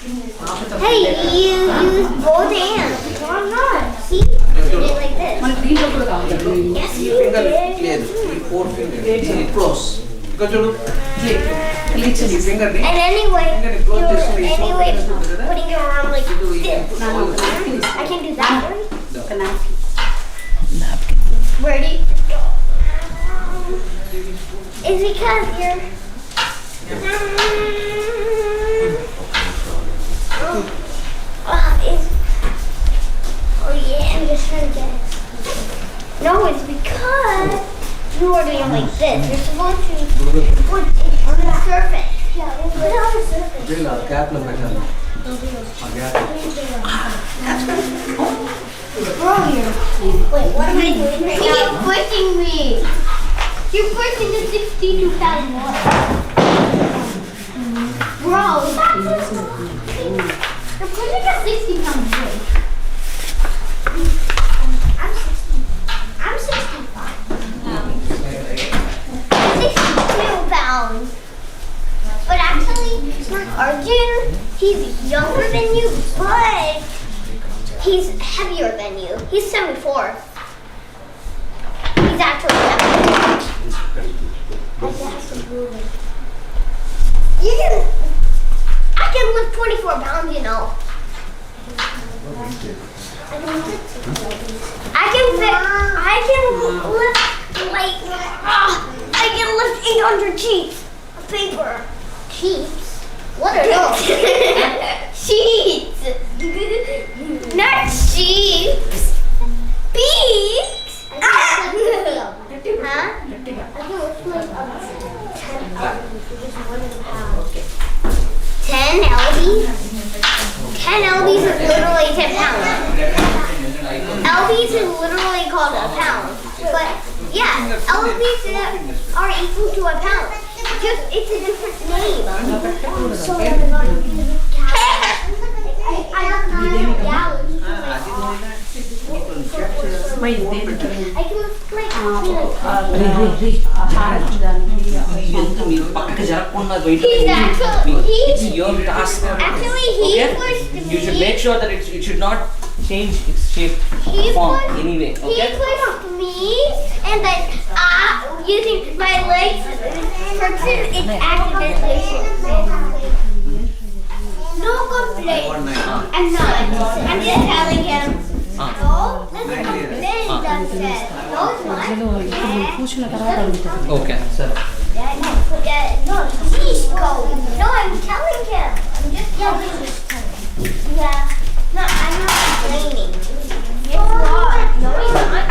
Hey, you use both hands. No, I'm not. See? You did it like this. Yes, you did. Four fingers. Close. Because you look. And anyway, putting your arm like this. I can do that, right? Ready? It's because you're... Oh yeah, I'm just trying to get it. No, it's because you are doing like this. You're supposed to put it on the surface. Yeah, put it on the surface. Bro, wait, what am I doing right now? You're pushing me. You're pushing the 62,000 watt. Bro, you're pushing a 60-pound weight. I'm 65. 62 pounds. But actually, Arjun, he's younger than you, but he's heavier than you. He's 74. He's actually 74. I can lift 24 pounds, you know. I can lift 800 sheets of paper. Sheets? What are those? Sheets. Not sheeps. Beaks. Huh? I can lift like 10 lbs. 10 lbs is literally 10 pounds. Lbs is literally called a pound. But yeah, lbs are equal to a pound. Just it's a different name. So I can lift like You should make sure that it should not change its shape form anyway. Okay? He pushed me and then using my legs it's accidentally. No complaint. I'm not. I'm just telling him. No, let's complain, that's it. No, it's mine. Okay, sir. No, he's going. No, I'm telling him. I'm just telling him. Yeah. No, I'm not complaining. It's not. No, it's not.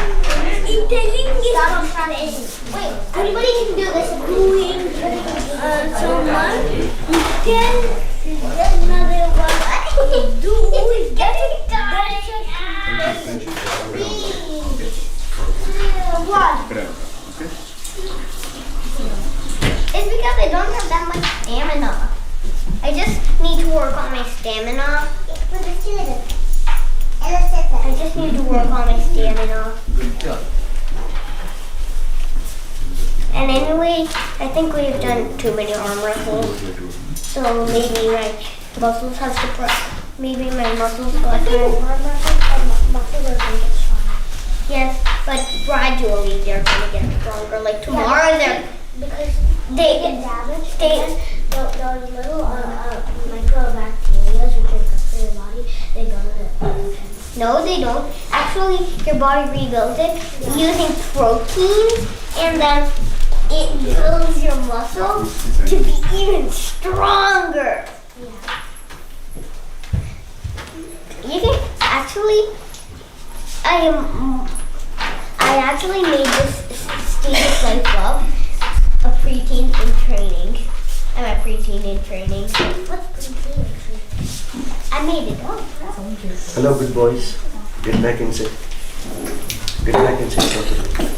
I'm telling you something. Wait, anybody can do this. Doing so much. You can get another one. Do it. Get it done. 3, 2, 1. It's because I don't have that much stamina. I just need to work on my stamina. I just need to work on my stamina. And anyway, I think we've done too many arm wrestles. So maybe my muscles have to maybe my muscles got to yes, but gradually they're gonna get stronger. Like tomorrow because they get damaged. Those little microbacteria which are good for your body, they go to no, they don't. Actually, your body rebuilds it using proteins, and then it builds your muscles to be even stronger. Yeah. You can actually, I actually made this Status Life Love a preteen in training. I'm a preteen in training. What's preteen in training? I made it up. Hello, good boys. Get back and sit. Get back and sit properly.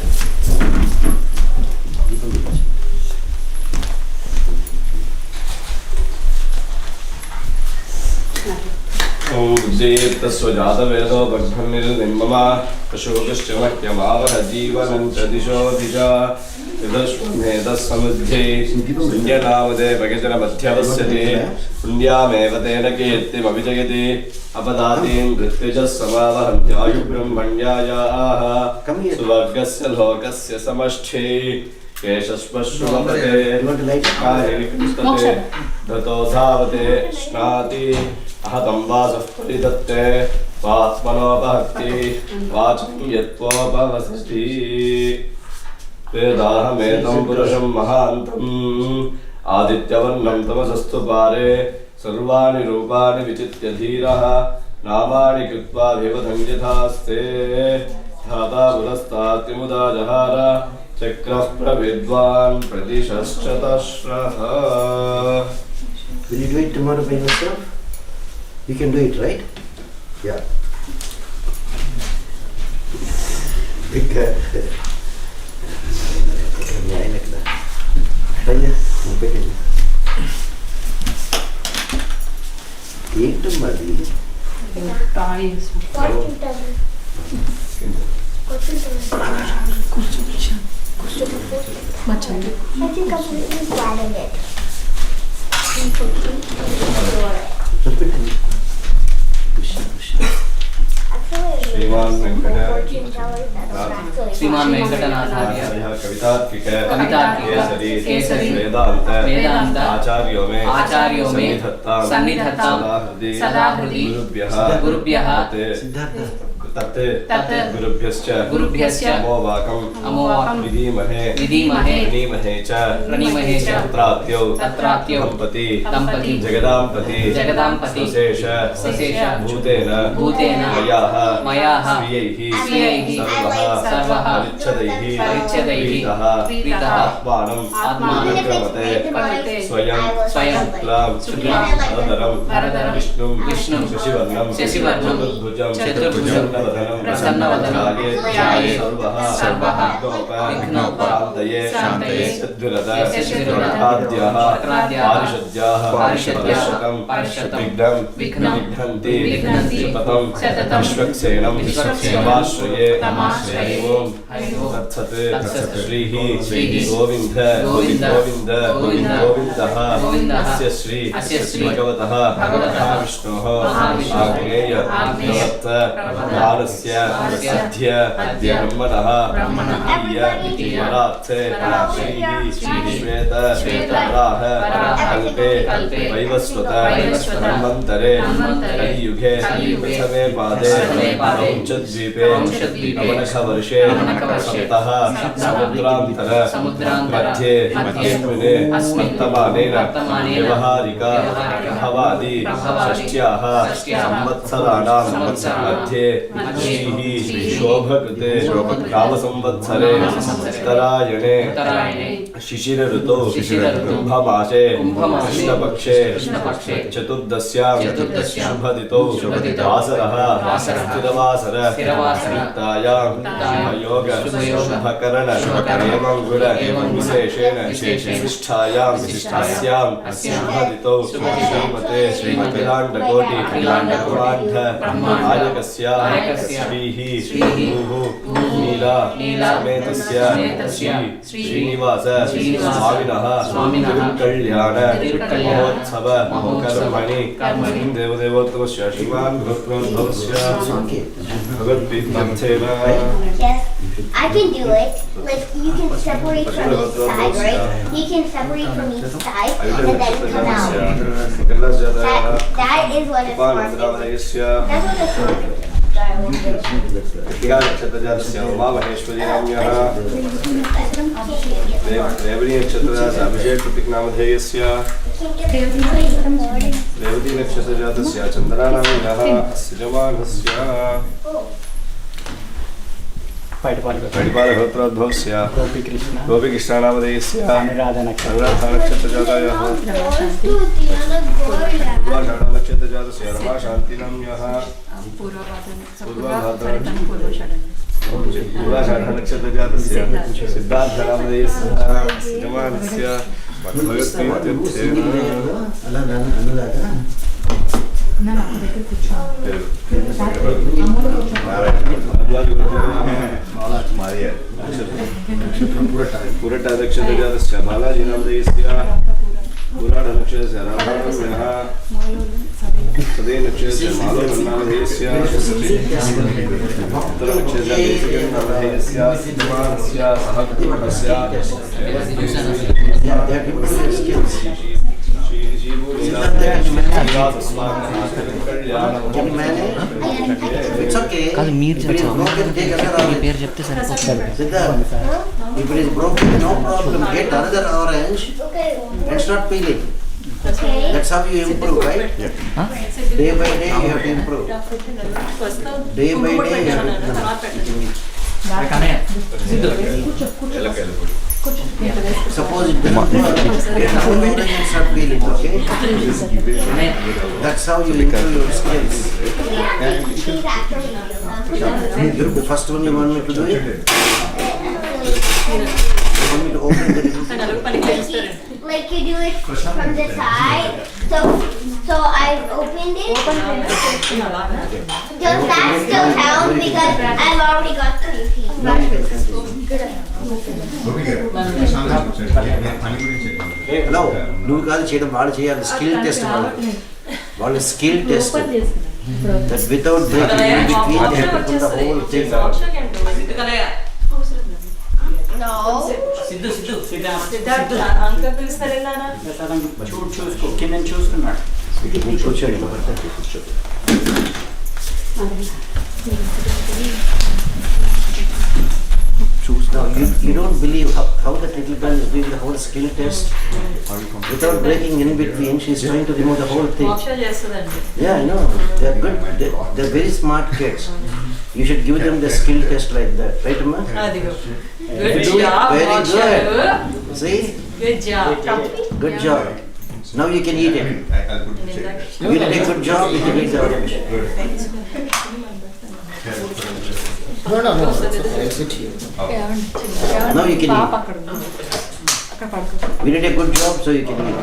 Om Jeta Swajata Vedo Bhaghamil Nimmama Pashokashcha Mahyamavaha Jivanam Chadisho Dija यदश्वमेधस्समुद्धे पुण्यनामदे भगजनमध्यवस्यते पुण्यामेव तेन कीर्तिमभिजयति अपदातीन् मृत्युजः समावहन्त्यायुब्रह्मण्यायाः सुवर्गस्य लोकस्य समष्ठे केशश्मश्रुमपते कायनिकृष्टते धतो धावते स्नाति अहतं वासः परिधत्ते वात्मनोपहत्ति वाचं यत्त्वोपवसति वेदाहमेतं पुरुषं महान्तम् आदित्यवर्णं तमसस्तु पारे सर्वाणि रूपाणि विचित्य धीरः नामानि कृत्वा विवदं यथास्ते धाता पुरस्तात्मुदा जहार चक्रः प्रविद्वान् प्रतिशश्चतश्रः. Will you do it tomorrow by yourself? You can do it, right? Yeah. Big guy. ఏంటమ్మది श्रीमान वेंकटनाथार्य कवितार्किक केसरी वेदांत आचार्यों में सन्निधत्तां सदा हृदि गुरुभ्यः तत् गुरुभ्यश्च अमोवाकं विधीमहे प्रणीमहे च तत्रात्यो दंपति जगदांपति सशेष भूतेन मयाः स्वीयैः सर्वः परिच्छदैः प्रीतः आत्मानं स्वयं शुक्लां वरदरं विष्णुं शशिवर्णं चतुर्भुजं प्रसन्नवदनं ध्याये सर्वः विघ्नोपशान्तये सद्विरदाद्याः पारिषद्याः विघ्नं विघ्नन्ति सततं विश्वक्सेनं तमाश्रये ॐ तत्सत् श्रीः गोविन्दः अस्य श्री भगवतः विष्णोः आग्नेय प्रवत्त अद्य ब्रह्मणः द्वितीय श्रीः श्वेत कल्पे वैवस्वत मन्वन्तरे कलियुगे प्रथमे पादे वंशद्वीपे नवनखवर्षे सप्तः समुद्रान्तर मध्ये वर्तमानेन व्यवहारिका भवादि षष्ट्याः संवत्सराणां मध्ये शोभकृते कामसंवत्सरे उत्तरायणे शिशिर ऋतौ कुम्भमासे कृष्णपक्षे चतुर्दश्यां शुभदितौ वासरः स्थिरवासरयुक्तायां शुभयोग शुभकरण एवं विशेषेण विशिष्टायां अस्यां शुभदितौ श्रीमते अखिलाण्डकोटि ब्रह्माण्ड श्रीः नीला समेतस्य श्रीनिवास स्वामिनः कल्याण महोत्सव कर्मणि देवदेवोत्तमस्य श्रीमान् भगवद्भवस्य भगवद्गीतार्थेन. Yes, I can do it. Like you can separate from each side, right? You can separate from each side and then come out. That is what it's for. That's what it's for. Umamaheswari नाम्यः Revati नक्षत्रजातस्य Abhishek प्रतीकनामधेयस्य Revati नक्षत्रजातस्य चन्द्रानाम्नः यजमानस्य परिपालहोत्रोद्भवस्य गोपीकृष्णानामधेयस्य अनुराधा-नक्षत्रजातायाः नक्षत्रजातस्य रमाशान्तिनाम्यः पूर्वाषाढ-नक्षत्रजातस्य सिद्धार्थनामधेयस्य यजमानस्य भगवद्गीतार्थेन Maria. Purata Nakshatra Balaji Navadesya Purata Nakshatra Ramanamyaha Sade Nakshatra Malo Navadesya Uttara Nakshatra Desikam Navadesya Siddhamanasya Sahaktimanasya Yeah, they are people with skills. Can you manage? It's okay. If it is broken, take another orange. Siddharth, if it is broken, no problem. Get another orange and start peeling. Okay. That's how you improve, right? Day by day you have to improve. Day by day you have to improve. Suppose it doesn't work, get another orange and start peeling, okay? That's how you improve your skills. She's actually The first one you want me to do it? You want me to open the little? like you do it from the side. So I opened it. Does that still count? Because I've already got 3 pieces. Hello, నువ్వు కాదు చేయడం వాళ్ళు చేయాలి skill test వాళ్ళు skill test that without breaking in between they have to put the whole thing out. No. Sidhu. చూసుకో కింద చూసుకున్నాడు కూర్చోండి Now you don't believe how that little girl is doing the whole skill test without breaking in between. She is trying to remove the whole thing. Yeah, I know. They are good. They are very smart kids. You should give them the skill test like that, right, Amma? Good job. Very good. See? Good job. Good job. Now you can eat it. You did a good job. You can eat the orange. No. I'll sit here. Now you can eat. We did a good job, so you can eat.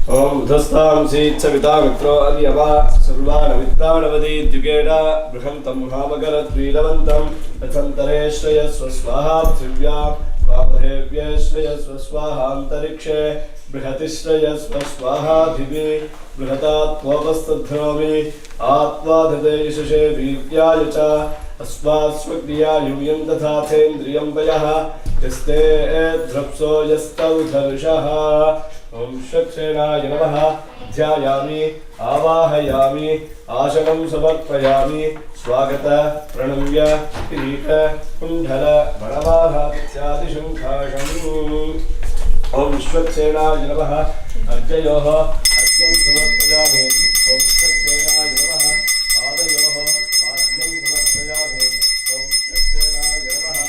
Om Dhastam Seed Savita Mitro Adiyava Sarvana Vitranavadi Dugeda Brihantam Hamagarat Vilavantam Athantare Shreyasva Swaha Trivya Vamahevya Shreyasva Swaha Antarikshe Brihatishreyasva Swaha Dhivi Brihatat Tvavastadhrami Atva Dhade Ishashe Vivyayacha Asvasvagriya Yumyam Dathathendriyam Vayaha Yaste Dhrapso Yastav Dharshaha Om Shakshena Yanamaha Dhyayami Avahayami Ashanam Samarpayami Swagata Pranamya Kirika Kundhala Bharavadha Ityadi Shankhasham Om Shakshena Yanamaha Adyayoha Adyam Samarpayami Om Shakshena Yanamaha Adayoha Adyam Samarpayami Om Shakshena Yanamaha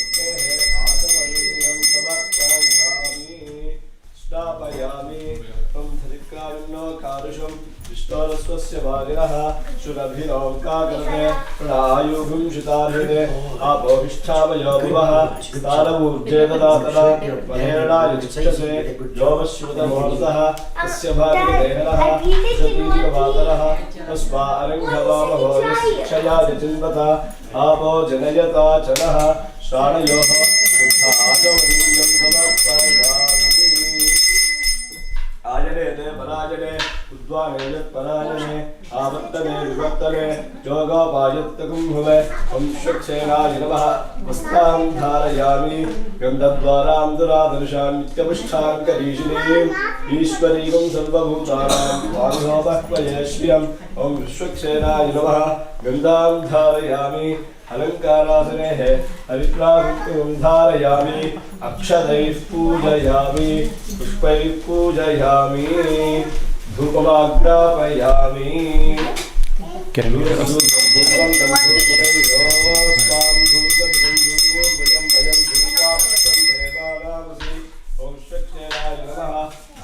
Ukehe Atamaliyam Samarpayami Stapayami Om Thadikkarino Karusham Vishtorasvasya Vagiraha Shurabhinom Kagarane Pranayubhum Shitarhine Apohishthamaya Vivaha Staravurjedadatana Vaherana Yuchase Yovashrutam Varsaha Tasya Bhagiraha Shatiriya Vataraha Tasva Aranghavama Bhoris Kshaya Vichilvata Apo Janayata Chanaha Shanayoha Siddha Ajavaniyam Samarpayami Ajane Parajane उद्वाने यत्परायणे आवर्तने विवर्तने योगोपायत्तकं भुवे वंशक्षेणाय नमः वस्तां धारयामि गन्धद्वारां दुरादर्शान् नित्यपुष्टान् करीशिनीम् ईश्वरीं सर्वभूतानां स्वामिहोपह्वयेश्वरम् ॐ विश्वक्षेणाय नमः गन्धां धारयामि अलङ्कारासने हरिद्रां धारयामि अक्षतैः पूजयामि पुष्पैः पूजयामि धूपमाग्रापयामि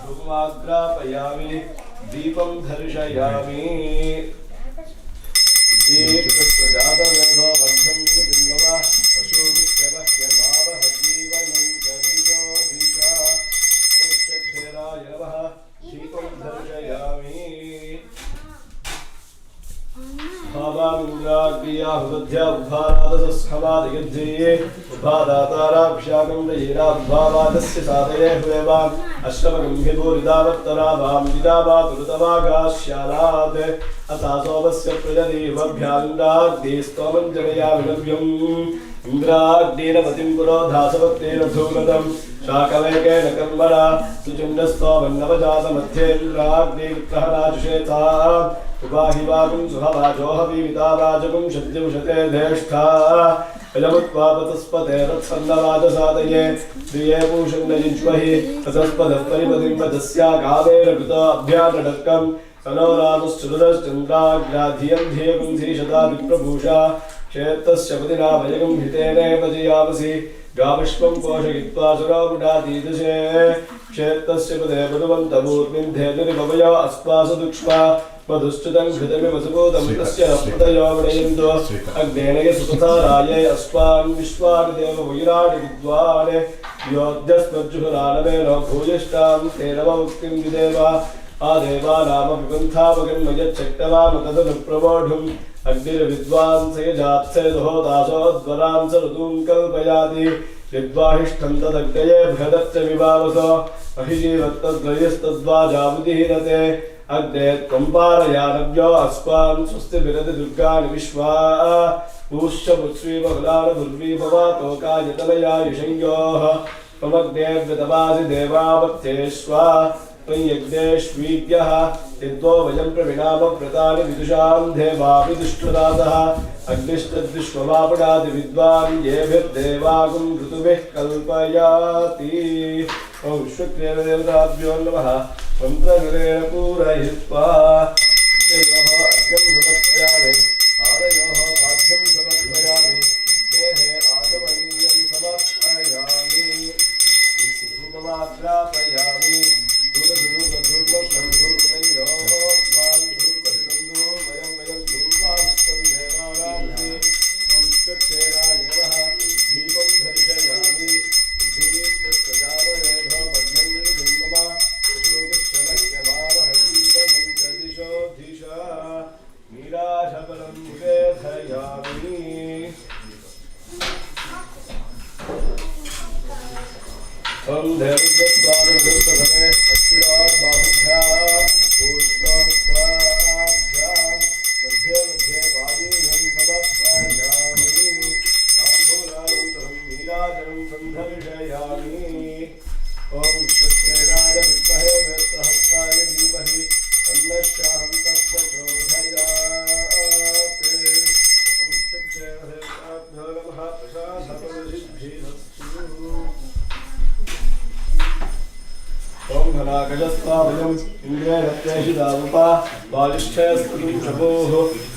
धूपमाग्रापयामि दीपं दर्शयामि इंद्राग्नेन पुरोधासवक्तेन धूमतं शाकवेकेन कर्मणा सुचिन्दस्तोमन्नवजातमध्येन्द्राग्निग्रहराजुषेता उपाहिवागुं सुहवाजोहवीमितावाजगुं शद्युषते धेष्ठा अयमुत्पापतस्पते रत्सन्नवाजसादये प्रिये पूषन्नयुज्महि ततस्पदः परिपतिं वचस्या कामेन कृतो अभ्यानडक्कं सनोरामश्चुरश्चन्द्राग्राधियं धियगुं धीशता विप्रभूषा क्षेत्रस्य पतिनाभयगं हितेनेव जयामसि गाविष्वं पोषयित्वा सुरामुडातीदशे क्षेत्रस्य पदे पदुवन्तमूर्मिं धेनुरिपवयो अस्मासुदुक्ष्मा मधुश्चितं घृतमिव सुपूतं तस्य हृदयो विडयन्तो अग्नेन सुतसारायै अस्मान् विश्वानि देव वैराणि विद्वान् योऽद्यस्मज्जुहुरानमेनो भूयिष्ठां तेन मुक्तिं विदेव आदेवानामपि पन्थापगन्मयच्छक्तवाम तदनुप्रवोढुम् अग्निर्विद्वान् सेजात्सेदहोदासोद्वरान् स ऋतून् कल्पयाति यद्वाहिष्ठं तदग्नये बृहदच्च विभावसो महिजीवत्तद्वयस्तद्वाजामुदीरते अग्ने त्वं पारयानव्यो अस्मान् स्वस्तिभिरति दुर्गाणि विश्वा पूश्च पुत्रीमहुलानधुर्वीभवातोकायतनयायुषयोः त्वमग्नेऽव्यतवासि देवावत्येष्वा यज्ञेष्वीद्यः यद्वो वयं प्रविणामव्रतानि विदुषां देवा विदुष्टदासः अग्निष्टद्विश्वमापुणाति विद्वान् येभिर्देवागुं ऋतुभिः कल्पयाति ॐ विश्वक्रियदेवताभ्यो नमः मन्त्रगणेन पूरयित्वा तयोः अर्घ्यं समर्पयामि पादयोः पाद्यं समर्पयामि तेः आचमनीयं समर्पयामि धूपमाग्रापयामि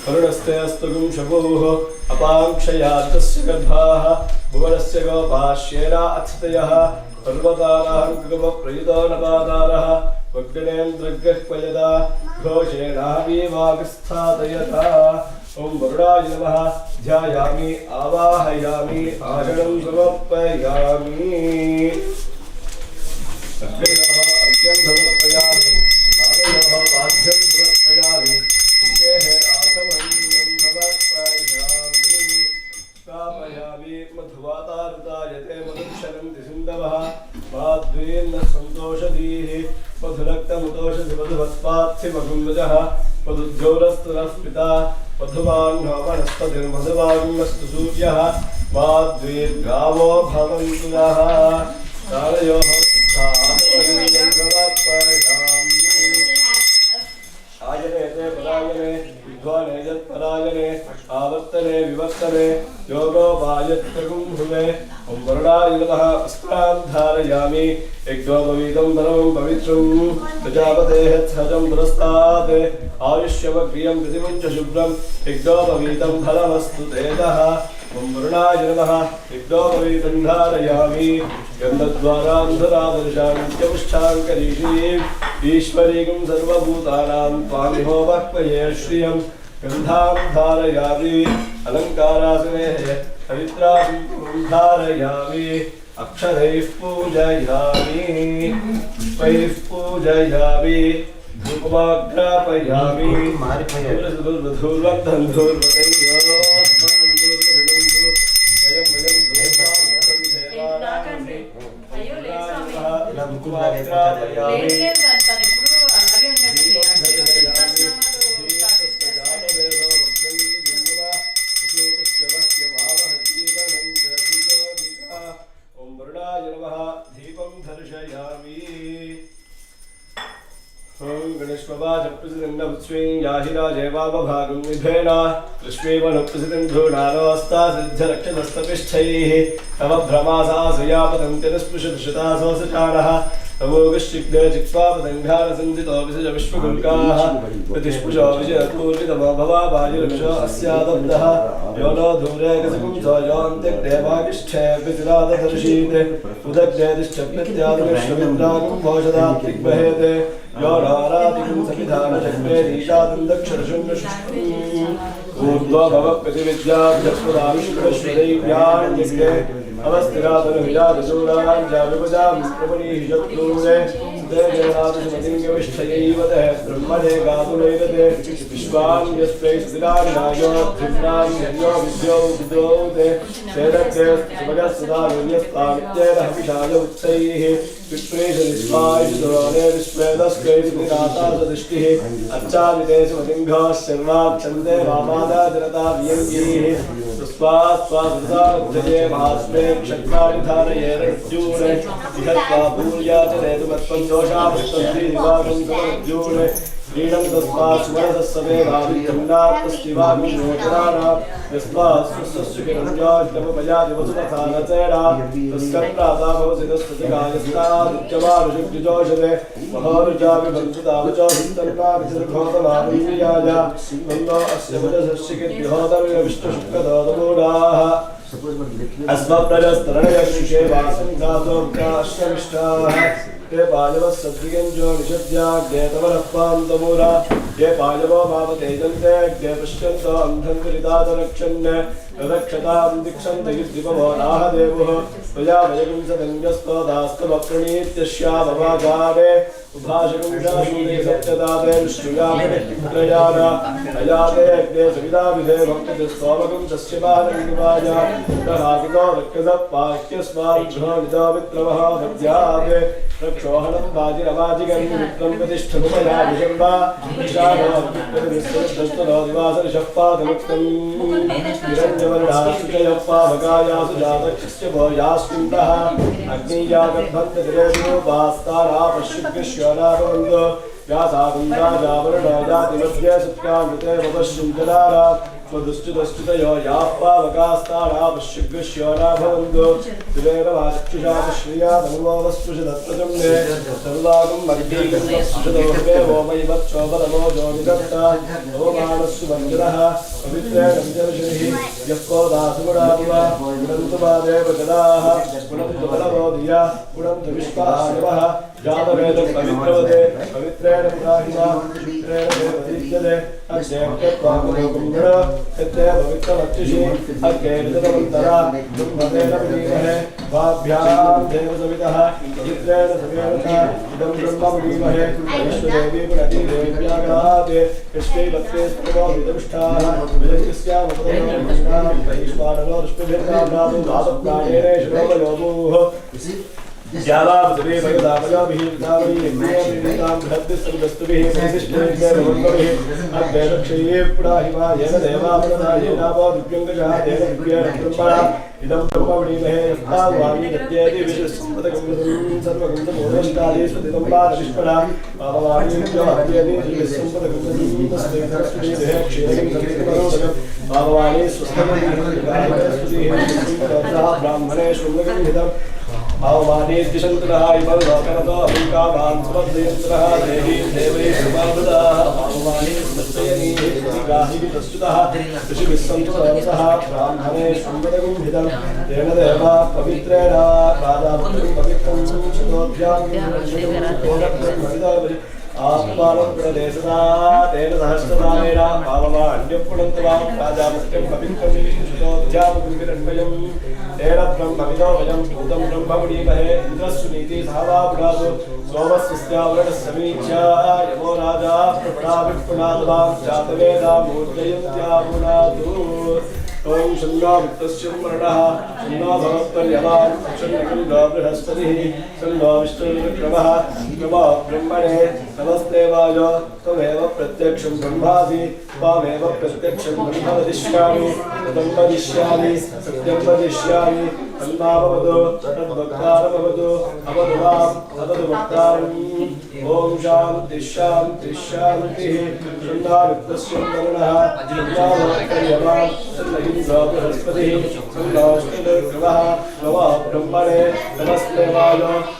करुणस्तेऽस्तुगुं शपोः अपाङ्क्षयातस्य गर्भाः भुवनस्य गोपाश्येना अथितयः पर्वतानां कृपप्रयुतो नपातारः वग्नेन्द्रग्रह्पयदा घोषेणावीवागस्थातयता ॐ वरुणाय नमः ध्यायामि आवाहयामि आचरणं समर्पयामि अग्नयोः अर्घ्यं समर्पयामि पादयोः पाद्यं समर्पयामि तेः आचमनीयं समर्पयामि स्थापयामि मधुवातारुतायते मधुक्षरन्ति सिन्धवः माद्वीर्न सन्तोषधीः मधुरक्तम मुतोषधिपदुभत्पार्थिमगुंवजः पदुद्गौरस्तुरस्पिता पधुमान्नो वनस्पतिर्मधुवान्नस्तु सूर्यः माद्वीर्गावो भवन्तु नः कालयोः आयने परायणे विद्वाने यत्परायणे आवर्तने विवर्तने योगोपायत्प्रगुम्भुवे ॐ वरुणाय नमः अस्त्रां धारयामि यज्ञोपवीतं परमं पवित्रं प्रजापतेः सहजं पुरस्तात् आयुष्यवक्रियं प्रतिमुञ्च शुभ्रं यज्ञोपवीतं फलमस्तु तेजः ॐ वरुणाय नमः यज्ञोपवीतं धारयामि गन्धद्वारान्धरादर्शां नित्यमुष्ठाङ्करीषीम् ईश्वरीं सर्वभूतानां त्वामिहो वक्मये श्रियं गन्धां धारयामि अलङ्कारासने पवित्रां धारयामि अक्षरैः पूजयामि पुष्पैः पूजयामि धूपमाग्रापयामि याहिराजेवावभागं निभेन कृष्णेवनुप्रसिद्धं धूणानोऽस्ता सिद्धरक्षदस्तपिष्ठैः तव भ्रमासासयापतन्ति निःस्पृशदृशतासोऽसचानः तवोगश्चिग्ने चिक्त्वा पतङ्घानसञ्जितो विसृज विश्वगुल्काः प्रतिस्पृशो विजयपूर्वितमो भवाबायुरक्षो अस्यादब्धः यो नो धूरे गजपुंसो योऽन्त्यग्देवागिष्ठे वितिराददर्शीते उदग्नेदिष्टप्रत्यादविश्वमिन्द्रागं भोषदात्रिग्महेते यो नारादिकं समिधानचक्रे नीशादन्दक्षरशून्यशुष्कम् ऊर्ध्वो भवप्रतिविद्याभ्यस्पदाविश्वश्वदैव्यान्यग्रे अवस्थिरातनुविजातशूराञ्जाविपजां प्रमुनीः शत्रूरे सुदेजनादिशमतिङ्गविष्ठयैव ते ब्रह्मणे गातुनैरते विश्वान्यस्त्रै स्थिरान्नायोऽध्रिभ्रां यज्ञो विद्यो विद्रोते चेदग्रे सुभगस्सदानुन्यस्तामित्येन हविषाय उत्तैः विप्रेष निस्वायुधोने विश्वेदस्क्रैर्विनातादृष्टिः अर्चामिते सुमतिङ्घाः शर्वाक्षन्ते वामादा जनता वियङ्गीः स्वास्वासुधाजये महास्मे क्षत्राणि धारयेरज्जूने विहत्वा भूर्याचरेतु मत्पञ्चोषावस्तन्ति दिवागं सुमज्जूने क्रीडं तस्मात् सुमनसस्समे भावितुन्नात्तस्तिवाग्निशोचराणां यस्मात् स्वस्वस्विकिरञ्जाष्टमपयाति वसुतथानचेरा तस्कर्प्राता भवसि तस्पतिकायस्तादित्यमानुषुग्युजोषते महोरुचाभिभञ्चुतावचोहिस्तन्नाभिसर्घोतमाभियाय तन्नो अस्य भुजसस्यकिर्विहोतर्य विष्णुशुक्लदोतमूढाः अस्मप्रजस्तरणयक्षुषे वासङ्गासोऽर्काश्रमिष्टाः ते पायवः सद्विगञ्जो निषद्याग्नेतमनःपान्तमूला ये पायवो मामतेजन्ते अग्ने पश्यन्तो अन्धन्विरिदातरक्षन् रक्षतां दिक्षन्त युद्धिपवो नाहदेवः त्वया वयगुंसदङ्गस्तो दास्तमप्रणीत्यस्यामवागारे उभाषगुंशाशूले सत्यदाते विष्णुयामनित्रयाना अयाते अग्ने सविदाविधे भक्तिस्तोमगुं तस्य बालङ्गिवाया प्रहातिको रक्षसपाह्यस्माद्भ्यो निदामित्रवः मध्याते रक्षोहणं वाजिरवाजिगन्वित्रं प्रतिष्ठमुपया विशम्बा निरञ्जवर्णाशुचयः पावकायासु जातक्षस्य भोयास्मिन्तः अग्नियागन्धन्तिरेणुपास्तारापश्युग्निश्वराभवन्तो व्यासागुन्दाजावरणजातिमध्ये सुत्कामृते वपश्युञ्जलारा स्वदुष्टुदष्टुतयो याः पावकास्तारापश्युग्निश्वराभवन्तो दिवेरवाचक्षुषा श्रियादनुवस्पृशदत्प्रजम्ने सर्वागं मर्गीकस्पृशदोर्वे वोमयिवच्छोभरमो जोनिदत्ता ओमानस्सु मञ्जरः पवित्रेण विजर्षिः यः कोदासुगुणादिवा गुणन्तु वादेव जलाः गुणन्तु बलवोधिया गुणन्तु विश्वाहायवः जातवेदं पवित्रवते पवित्रेण पुराहिना पवित्रेण देवदीप्यते अग्नेऽप्यत्वामलोकुम्भण यत्ते पवित्रमत्युषि अग्नेर्जतमन्तरा ब्रह्मतेन विलीमहे वाभ्यां देवसवितः पवित्रेण समेवता इदं ब्रह्म विलीमहे वैश्वदेवी पुनतिदेव्यागाते यश्वैवत्ते स्तवो विदुष्टाः विजयस्यामपदो वैश्वानरो दृष्टिभिर्नाम्नातु दातप्राणेन श्रोमयोगुः ज्ञानावधवे भगदामयाभिः विधामहि यज्ञेन्द्रियां बृहद्दिस्तुभिः वैशिष्ट्येन्द्रे भगवद्भिः अद्वैतक्षये पुराहिमा येन देवावनदा येनावो दिव्यङ्गजः तेन दिव्येन ब्रह्मणा इदं ब्रह्मविणीमहे यस्माद्वाणी यद्येति विश्वसम्पदगुणं सर्वगुणमोदष्टादि स्वतितं वादविष्पणा पाववाणीभ्यो हत्येति दिव्यसम्पदगुणं तस्मै देहे क्षेयं सर्वमरोदकं पाववाणी स्वस्तमं ब्राह्मणे शृङ्गगं पाववाणी दिशन्तरः इमं लोकरतो अभिकामान् समद्यन्तरः देवी देवै समावृताः पाववाणी समस्तयनी गाहि तस्तुतः ऋषिभिः सन्तुतः ब्राह्मणे शृङ्गगं तेन देव पवित्रेण राजापुत्रं पवित्रं शतोऽध्यां आत्मानं प्रदेशदा तेन सहस्रदानेन पाववाण्यपुणन्तवां राजापुत्रं पवित्रं शतोऽध्यां गुरुविरण्मयं तेन ब्रह्मविदो वयं भूतं ब्रह्ममुनीमहे इन्द्रस्सुनीति सहवापुरादो सोमस्वस्यावरणः समीक्षा यमो राजा प्रपणाविपुणादवां जातवेदा मूर्जयन्त्यापुनादु ओं शन्नो वित्तस्य वर्णः शन्नो भवत्पर्यवान् शन्नो बृहस्पतिः शन्नो विष्णुर्विक्रमः नमो ब्रह्मणे नमस्तेवाय त्वमेव प्रत्यक्षं ब्रह्मासि त्वामेव प्रत्यक्षं ब्रह्म वदिष्यामि तदं वदिष्यामि सत्यं वदिष्यामि तन्माभवतु तद्वक्तारमवतु अवतु माम् अवतु वक्तारम् ॐ शान्तिः शान्तिः शान्तिः शन्नो वित्तस्य वर्णः शन्नो भवत्पर्यवान् शन्नो बृहस्पतिः शन्नो विष्णुर्विक्रमः नमो ब्रह्मणे नमस्तेवाय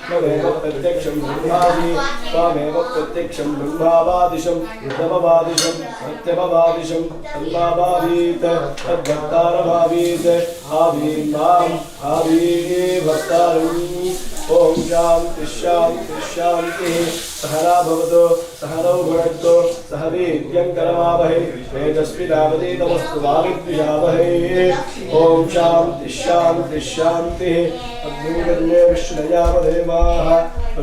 त्वमेव प्रत्यक्षं ब्रह्मासि त्वामेव प्रत्यक्षं ब्रह्मावादिशं तमवादिशं सत्यमवादिशं तन्माभावीत् तद्भक्तारभावीत् आवीन् माम् आवीभक्तारम् ॐ शान्तिः शान्तिः शान्तिः सहना भवतु सहनौ भुनक्तु सह वीर्यं करवावहै तेजस्विनावधीतमस्तु मा विद्विषावहै ॐ शान्तिः शान्तिः शान्तिः अग्निगर्ये विष्णुयावदेवाः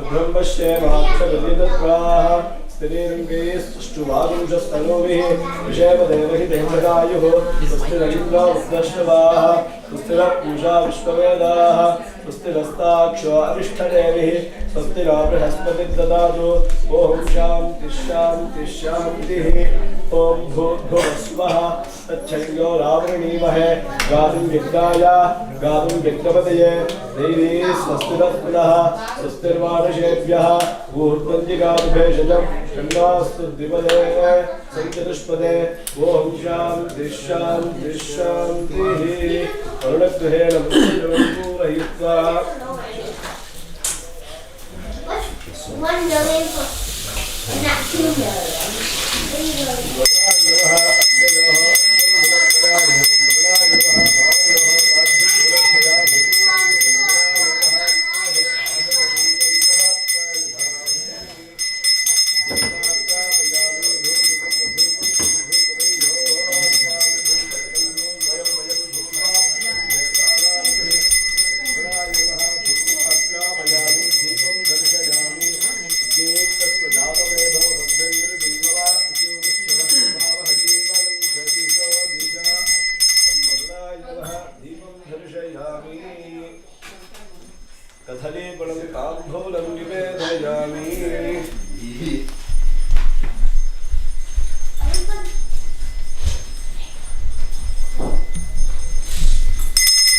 ब्रह्मश्येमाक्षगतिदत्वाः स्त्रीरङ्गैस्तुष्टुवागुंशस्तनूभिः विषयवदेव हि देवदायुः स्वस्तिरगिन्द्रो वृद्धश्रवाः स्वस्तिरपूषा विश्ववेदाः स्वस्तिरस्ताक्षो अरिष्ठदेविः स्वस्तिरो बृहस्पतिर्ददातु ॐ शान्तिः शान्तिः शान्तिः ॐ भूर्भुवस्वः तच्छङ्गो रावृणीमहे गातुं यज्ञाय गातुं यज्ञपतये देवी स्वस्तिरस्पुनः स्वस्तिर्वाणशेभ्यः ऊर्ध्वञ्जिगाभेषजं षण्णास्तु द्विपदे सञ्चतुष्पदे ॐ शान्तिः शान्तिः शान्तिः अरुणगृहेण पूरयित्वा $1 million not $2 कथलीपणं ताम्बूलं निवेदयामि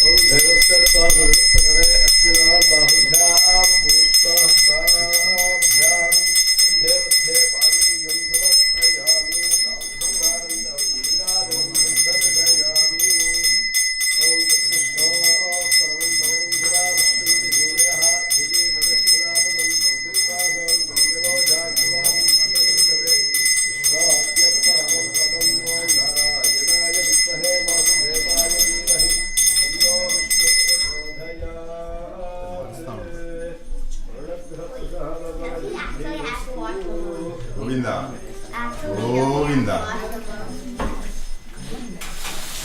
ॐ धैर्यस्त्वा सुहृत्पदने अश्विनात् बाहुभ्यां पूष्पस्ताभ्यां देवते पानीयं समर्पयामि ताम्बूलानन्दं विराजं दर्शयामि ॐ तत्कृष्णो परमं परं गिरावष्टन्ति सूर्यः दिवि वदस्विनापदं भक्तिपादं भङ्गिरो जागृवां पदन्दते विश्वात्मपरमं पदं ॐ नारायणाय विद्महे वासुदेवाय धीमहि तन्नो Govinda. Govinda.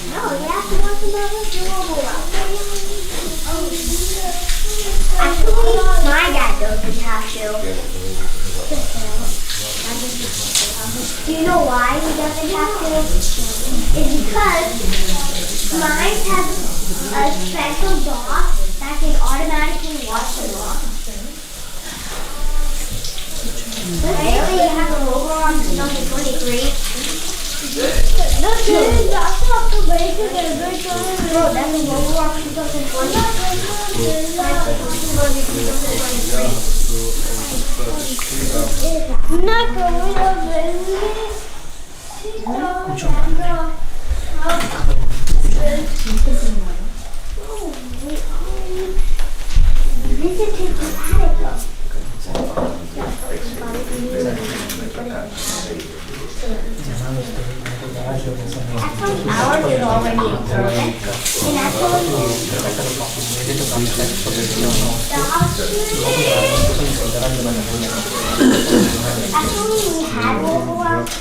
No, you have to watch another doable. Actually, my dad doesn't have to. Do you know why he doesn't have to? It's because mine has a special dog that can automatically watch the dog. Really? You have a Roborock number 23? No, dude, that's not the basic. No, that's a Roborock 2020. Not going to ours is already perfect. And actually we have Overwatch.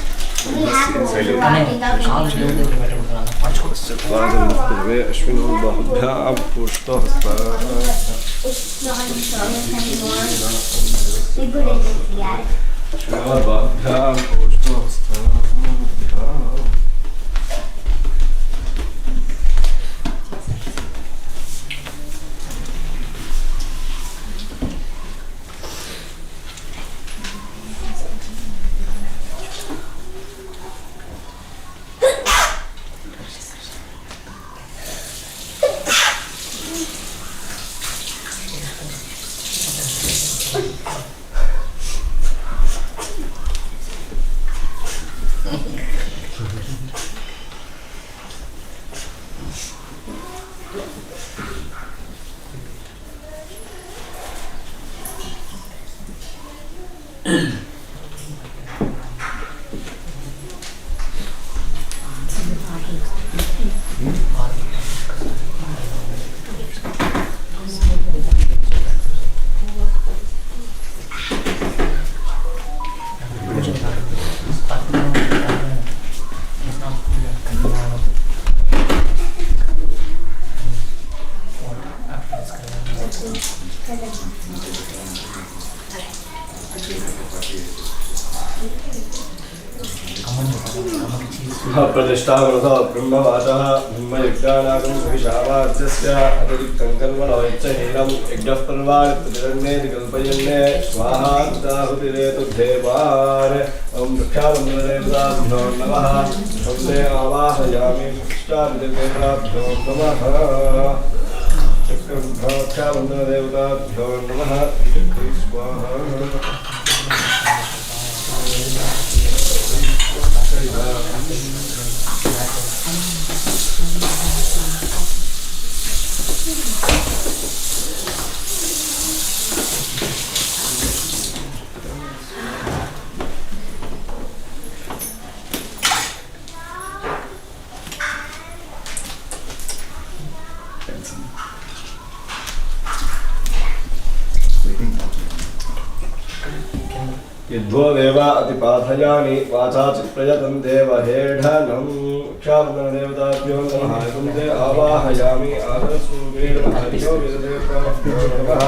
We have Overwatch. चत्वारिंशत्तमे अश्विनो बाहुभ्यां पुष्टहस्तः It's not in service anymore. We put it in the attic. अश्विनो बाहुभ्यां पुष्टहस्तः प्रतिष्ठावनतो ब्रह्मवाचः ब्रह्मयज्ञानागं विशावाच्यस्य अतिरिक्तं कर्मणो यच्चहीनं यज्ञः पर्वाणि कल्पयन्ने स्वाहा तदाहुतिरेतु देवान् ॐ वृक्षावन्दनदेवताभ्यो नमः वन्दे आवाहयामि वृक्षावन्दनदेवताभ्यो नमः वृक्षावन्दनदेवताभ्यो नमः स्वाहा यद्वो देवा अतिपाथयानि वाचा चिप्रयतं देवहेढनं क्षावन्दनदेवताभ्यो नमः वन्दे आवाहयामि आदरस्वरूपेण महत्यो विददेवताभ्यो नमः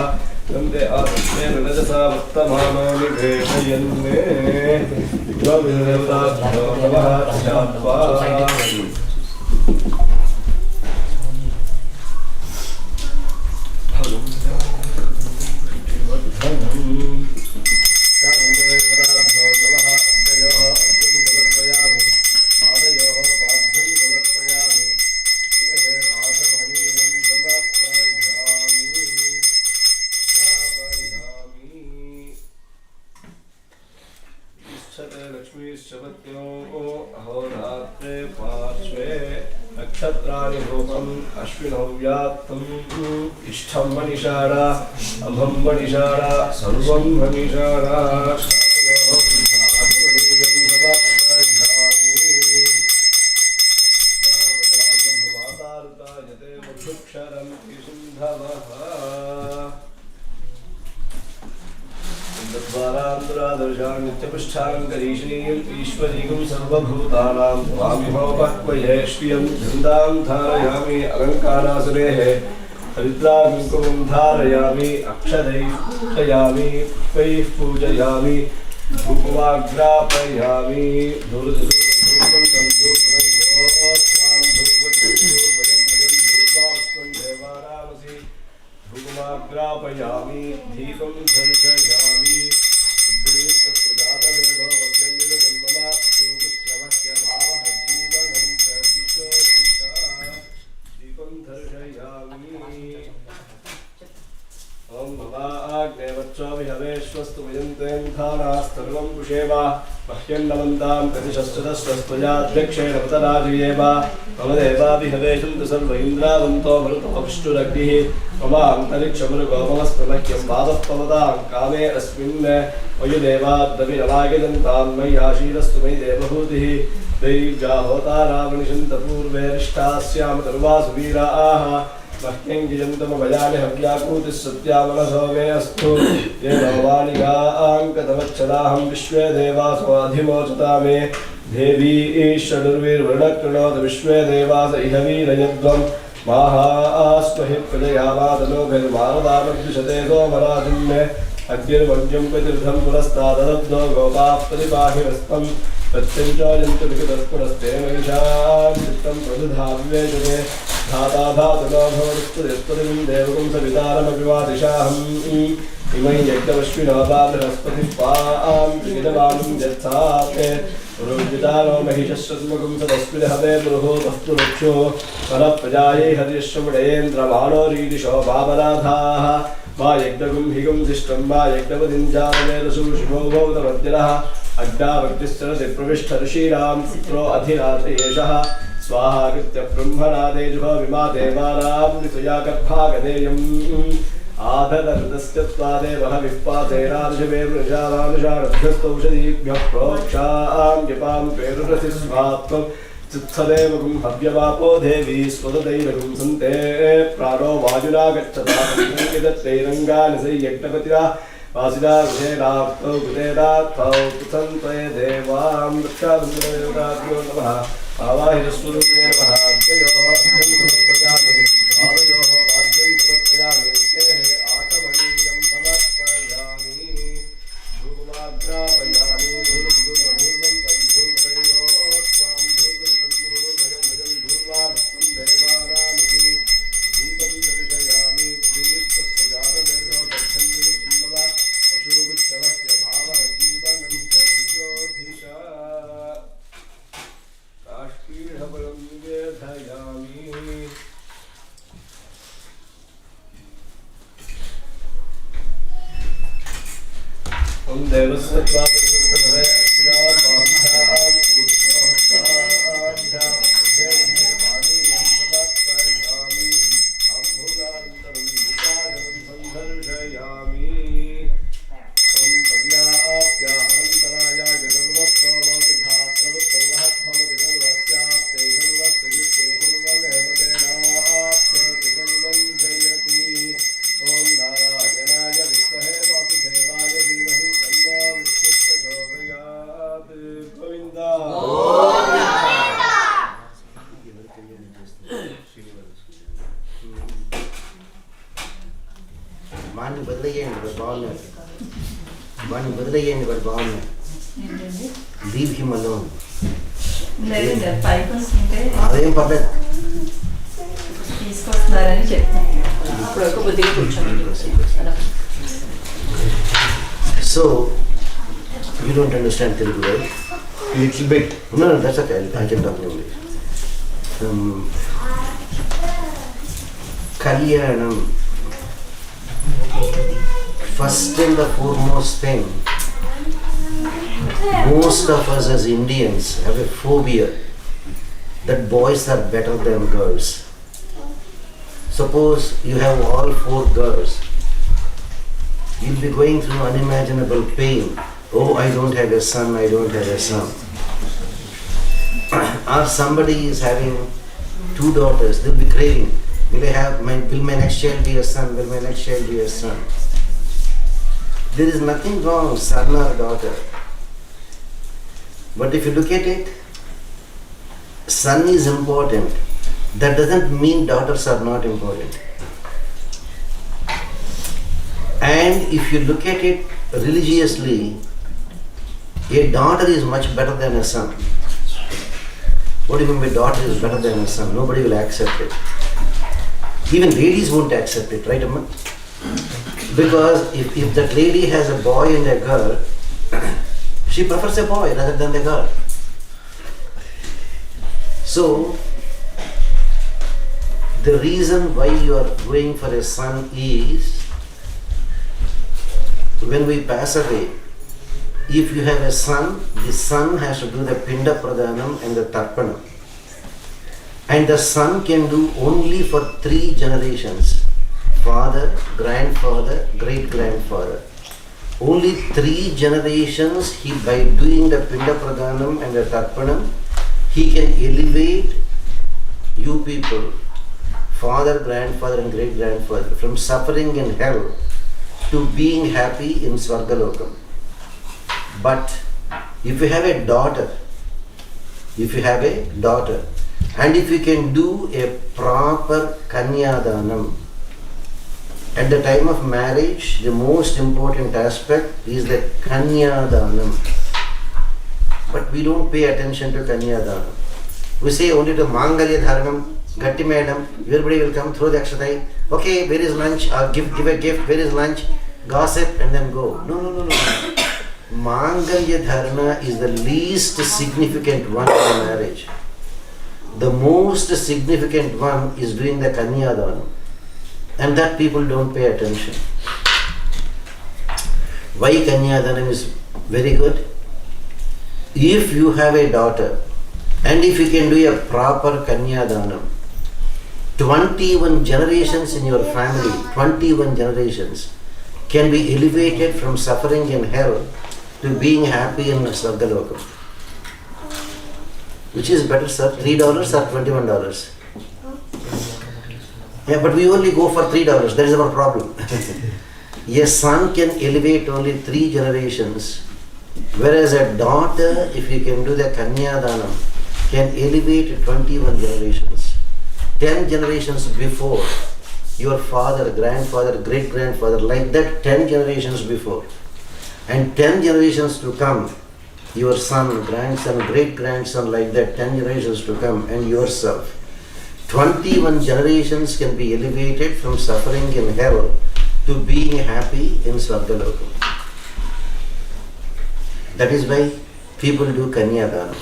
वन्दे आदर्शेन रजसा वर्तमानानि भेषयन्मे विद्वाविददेवताभ्यो नमः ध्यात्वा अहोरात्रे पार्श्वे नक्षत्राणि रूपम् अश्विनौ व्याप्तम् इष्टं मनिषाणा अभं मनिषाणा सर्वं मनिषाणा नित्यपुष्ठाङ्करीषणीम् ईश्वरीगुं सर्वभूतानां स्वामिभवपक्वये श्रियं धन्दां धारयामि अलङ्कारासुरेः हरिद्राकुङ्कुमं धारयामि अक्षदैः पूजयामि पुष्पैः पूजयामि धूपमाग्रापयामि धूर्धूपं सन्धूपं योत्स्वां धूपचूर्वयं भजं धूर्वास्त्वं देवानामसि धूपमाग्रापयामि दीपं दर्शयामि Om Bhagavate Vihaveshwastu Vijanten Dhanastavam Kusheva Mahyannamantam Katishastadasvastaya Dhyakshena Vatarajayeva Mamadeva Vihavesham Tasarva Indravanto Marutapavishturagdihi Mama Antarikshamrugo Mamastramakyam Vadapavadam Kame Asmin Vayudeva Davinavagidantam Mayashirastu May Devahutihi Deivjahotaravanishantapurverishtasyam Tarvasuvira Aha Mahyangijantamavayani Havyakutis Satyamanaso me astu Yenavanigaam Katavachadaham Vishwe Devaso Adhimochata me Devi Ishadurvir Vrinakranot Vishwe Devasa Ihavirayadvam Maha Asmahit Pradayavadano Bhirvaradamabdishate Somarajam me Agyir Vanjam Patirtham Purastadadabdo Gopapadipahivaspam Tatyanchayantu Vikadaspuraste Maisham Chittam Pradhadhavvejane Dhata Dhatana Bhavaristurispurim Devagum Savitaramabhivadishaham Imai Yajnavashvinabhabrahaspatifam Trigidavanam Jatsate Urujitano Mahishasratmagum Sadasvidhave Bruho Vasturuksho Paraprajaye Hadrishamudayendra Vano Ridisho Bhabaradhaha Ma Yajnagum Higum Zishtam Ma Yajnavadinjavavedasu Shivo Bhavatamadhyaraha Agda Bhaktistarasi Pravishtarashiram Putro Adhirata Yeshaha Swaha Kritya Brahmanadejubha Vimadevaram Rituya Karphagadenyam Adhadarudastyatvadevaha Vippaterarjave Vrajavanusharadhyastaushadibhya Proksham Yapam Perurasisvatvam Chitsadevagum Havyavapo Devi Swadadairagum Sante Prano Vajuna Gacchata Kidatteirangani Yagnapatira Vasida Vijayarapto Guderatho Putsantve Devam Rikshadundravyo Namaha Avahirasturubhye Namaha Jayoho Abhyamprajami Avayoho Abhyamprajami Tehe Atamaniyam Samatpayami Dhruvagrapayami Dhurvam Tandhurvayo Swam Dhurvam Dhurvayam Dhurvam Devaranati Deepam Darshayami Priyutastajata Vedo Dachandu Chimmava Pashubhushavakya Bhava Jivanam Charjodhisha Kashkirhapalam Vedhayami Om Devasatva Prasatave Ashira Bhavya Pushpahya Bhavya Vani Yamsavatpayami Ambhulantaram Bhutajam Sandharshayami Om Padya Apya Harantaraya Gadavapavati Dhatravattavahat Bhavati Sarvasyapte Sarvastajite Sarvamevate Naapte Sarvam Jayati Om Narayanaya Vishwahe Vasudevaya Dhimahi Tanno Vishwaprachodayat Govinda Mani బదిలయ్యండి వాడు బాగున్నాడు వాడిని బదిలయ్యండి వాడు బాగున్నాడు leave him alone లేదండి పైకి వస్తుంటే అదేం పర్లేదు తీసుకొస్తున్నారని చెప్తాను ఇప్పుడు ఒక బుద్ధిగా కూర్చోండి So you don't understand Telugu, right? Little bit. No, that's okay. I can talk in English. Kalyanam. First and the foremost thing, most of us as Indians have a phobia that boys are better than girls. Suppose you have all 4 girls. You'll be going through unimaginable pain. Oh, I don't have a son, I don't have a son. Or somebody is having 2 daughters, they'll be craving. Will my next child be a son? Will my next child be a son? There is nothing wrong, son or daughter. But if you look at it, son is important. That doesn't mean daughters are not important. And if you look at it religiously, a daughter is much better than a son. What do you mean by daughter is better than a son? Nobody will accept it. Even ladies won't accept it, right, Amma? Because if that lady has a boy and a girl, She prefers a boy rather than the girl. So, the reason why you are going for a son is, when we pass away, if you have a son, the son has to do the Pinda Pradhanam and the Tarpanam. And the son can do only for 3 generations. Father, grandfather, great-grandfather. Only 3 generations by doing the Pinda Pradhanam and the Tarpanam, he can elevate you people, father, grandfather and great-grandfather, from suffering in hell to being happy in Svargalokam. But if you have a daughter, and if you can do a proper Kanyadanam, at the time of marriage, the most important aspect is the Kanyadanam. But we don't pay attention to Kanyadanam. We say only to Mangalya Dharanam, Gatti Madam, everybody will come through the Akshatai. Okay, where is lunch? Give a gift, where is lunch? Gossip and then go. No. Mangalya Dharana is the least significant one in the marriage. The most significant one is doing the Kanyadanam. And that people don't pay attention. Why Kanyadanam is very good? If you have a daughter and if you can do a proper Kanyadanam, 21 generations in your family, 21 generations can be elevated from suffering in hell to being happy in Svargalokam. Which is better, sir? $3 or $21? Yeah, but we only go for $3. That is our problem. A son can elevate only 3 generations, whereas a daughter, if you can do the Kanyadanam, can elevate 21 generations. 10 generations before, your father, grandfather, great-grandfather, like that 10 generations before. And 10 generations to come, your son, grandson, great-grandson, like that 10 generations to come, and yourself. 21 generations can be elevated from suffering in hell to being happy in Svargalokam. That is why people do Kanyadanam.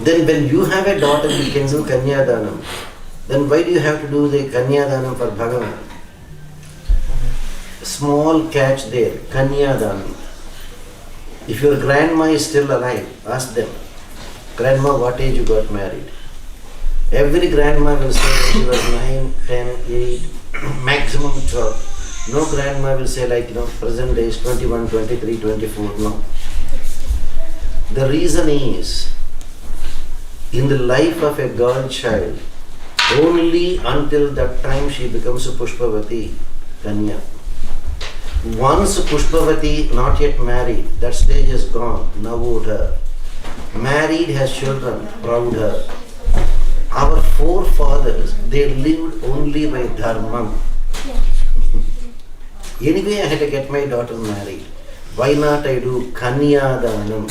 Then when you have a daughter, you can do Kanyadanam. Then why do you have to do the Kanyadanam for Bhagavan? Small catch there, Kanyadanam. If your grandma is still alive, ask them, Grandma, what age you got married? Every grandma will say that she was 9, 10, 8, maximum 12. No grandma will say present days 21, 23, 24, no. The reason is, in the life of a girl child, only until that time she becomes a Pushpavati, Kanya. Once Pushpavati, not yet married, that stage is gone, navod her. Married, has children, proud her. Our forefathers, they lived only by dharmam. Anyway, I had to get my daughter married. Why not I do Kanyadanam?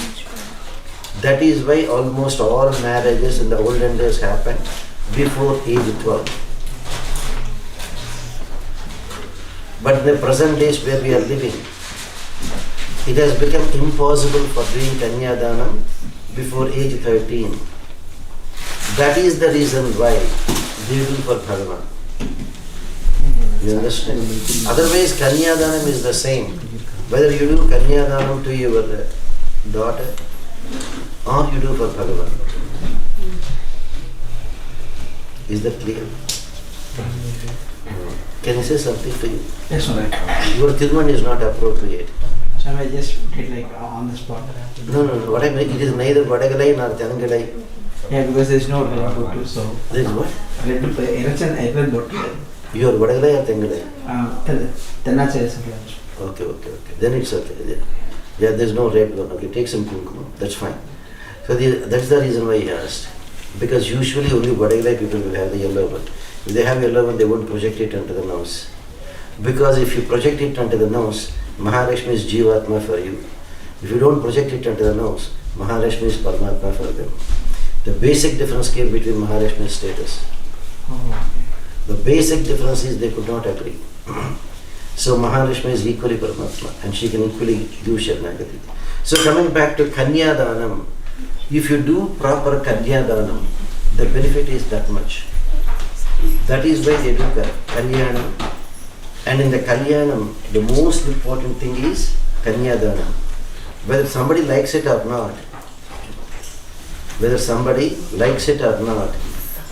That is why almost all marriages in the olden days happened before age 12. But in the present days where we are living, it has become impossible for doing Kanyadanam before age 13. That is the reason why they do for Bhagavan. You understand? Otherwise, Kanyadanam is the same. Whether you do Kanyadanam to your daughter or you do for Bhagavan. Is that clear? Can I say something to you? Yes, right. Your Tirman is not appropriate. So I just put it on the spot. No. What I mean, it is neither Vadagalai nor Telangalai. Yeah, because there is no red bottle, so. There is what? Red bottle. You are Vadagalai or Tengalai? Tennacha is okay. Okay. Then it's okay. Yeah, there is no red one. Okay, take some kumkum. That's fine. So that's the reason why he asked. Because usually only Vadagalai people will have the yellow one. If they have yellow one, they won't project it onto the nose. Because if you project it onto the nose, Mahalakshmi is Jivatma for you. If you don't project it onto the nose, Mahalakshmi is Paramatma for them. The basic difference came between Mahalakshmi's status. Oh, okay. The basic difference is they could not agree. So Mahalakshmi is equally Paramatma and she can equally do Sharanagati. So coming back to Kanya Danam, if you do proper Kanya Danam, the benefit is that much. That is why they do Kalyanam. And in the Kalyanam, the most important thing is Kanya Danam. Whether somebody likes it or not,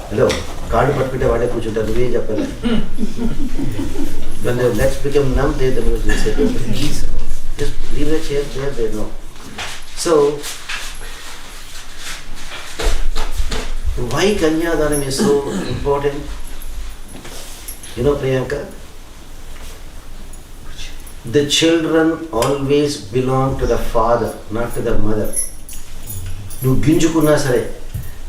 hello, card patpita vade kuchuta nuve cheppala. When their legs become numb, they say, just leave the chair there, they know. So, why Kanya Danam is so important? You know, Priyanka? The children always belong to the father, not to the mother. Nu ginjukunna sare.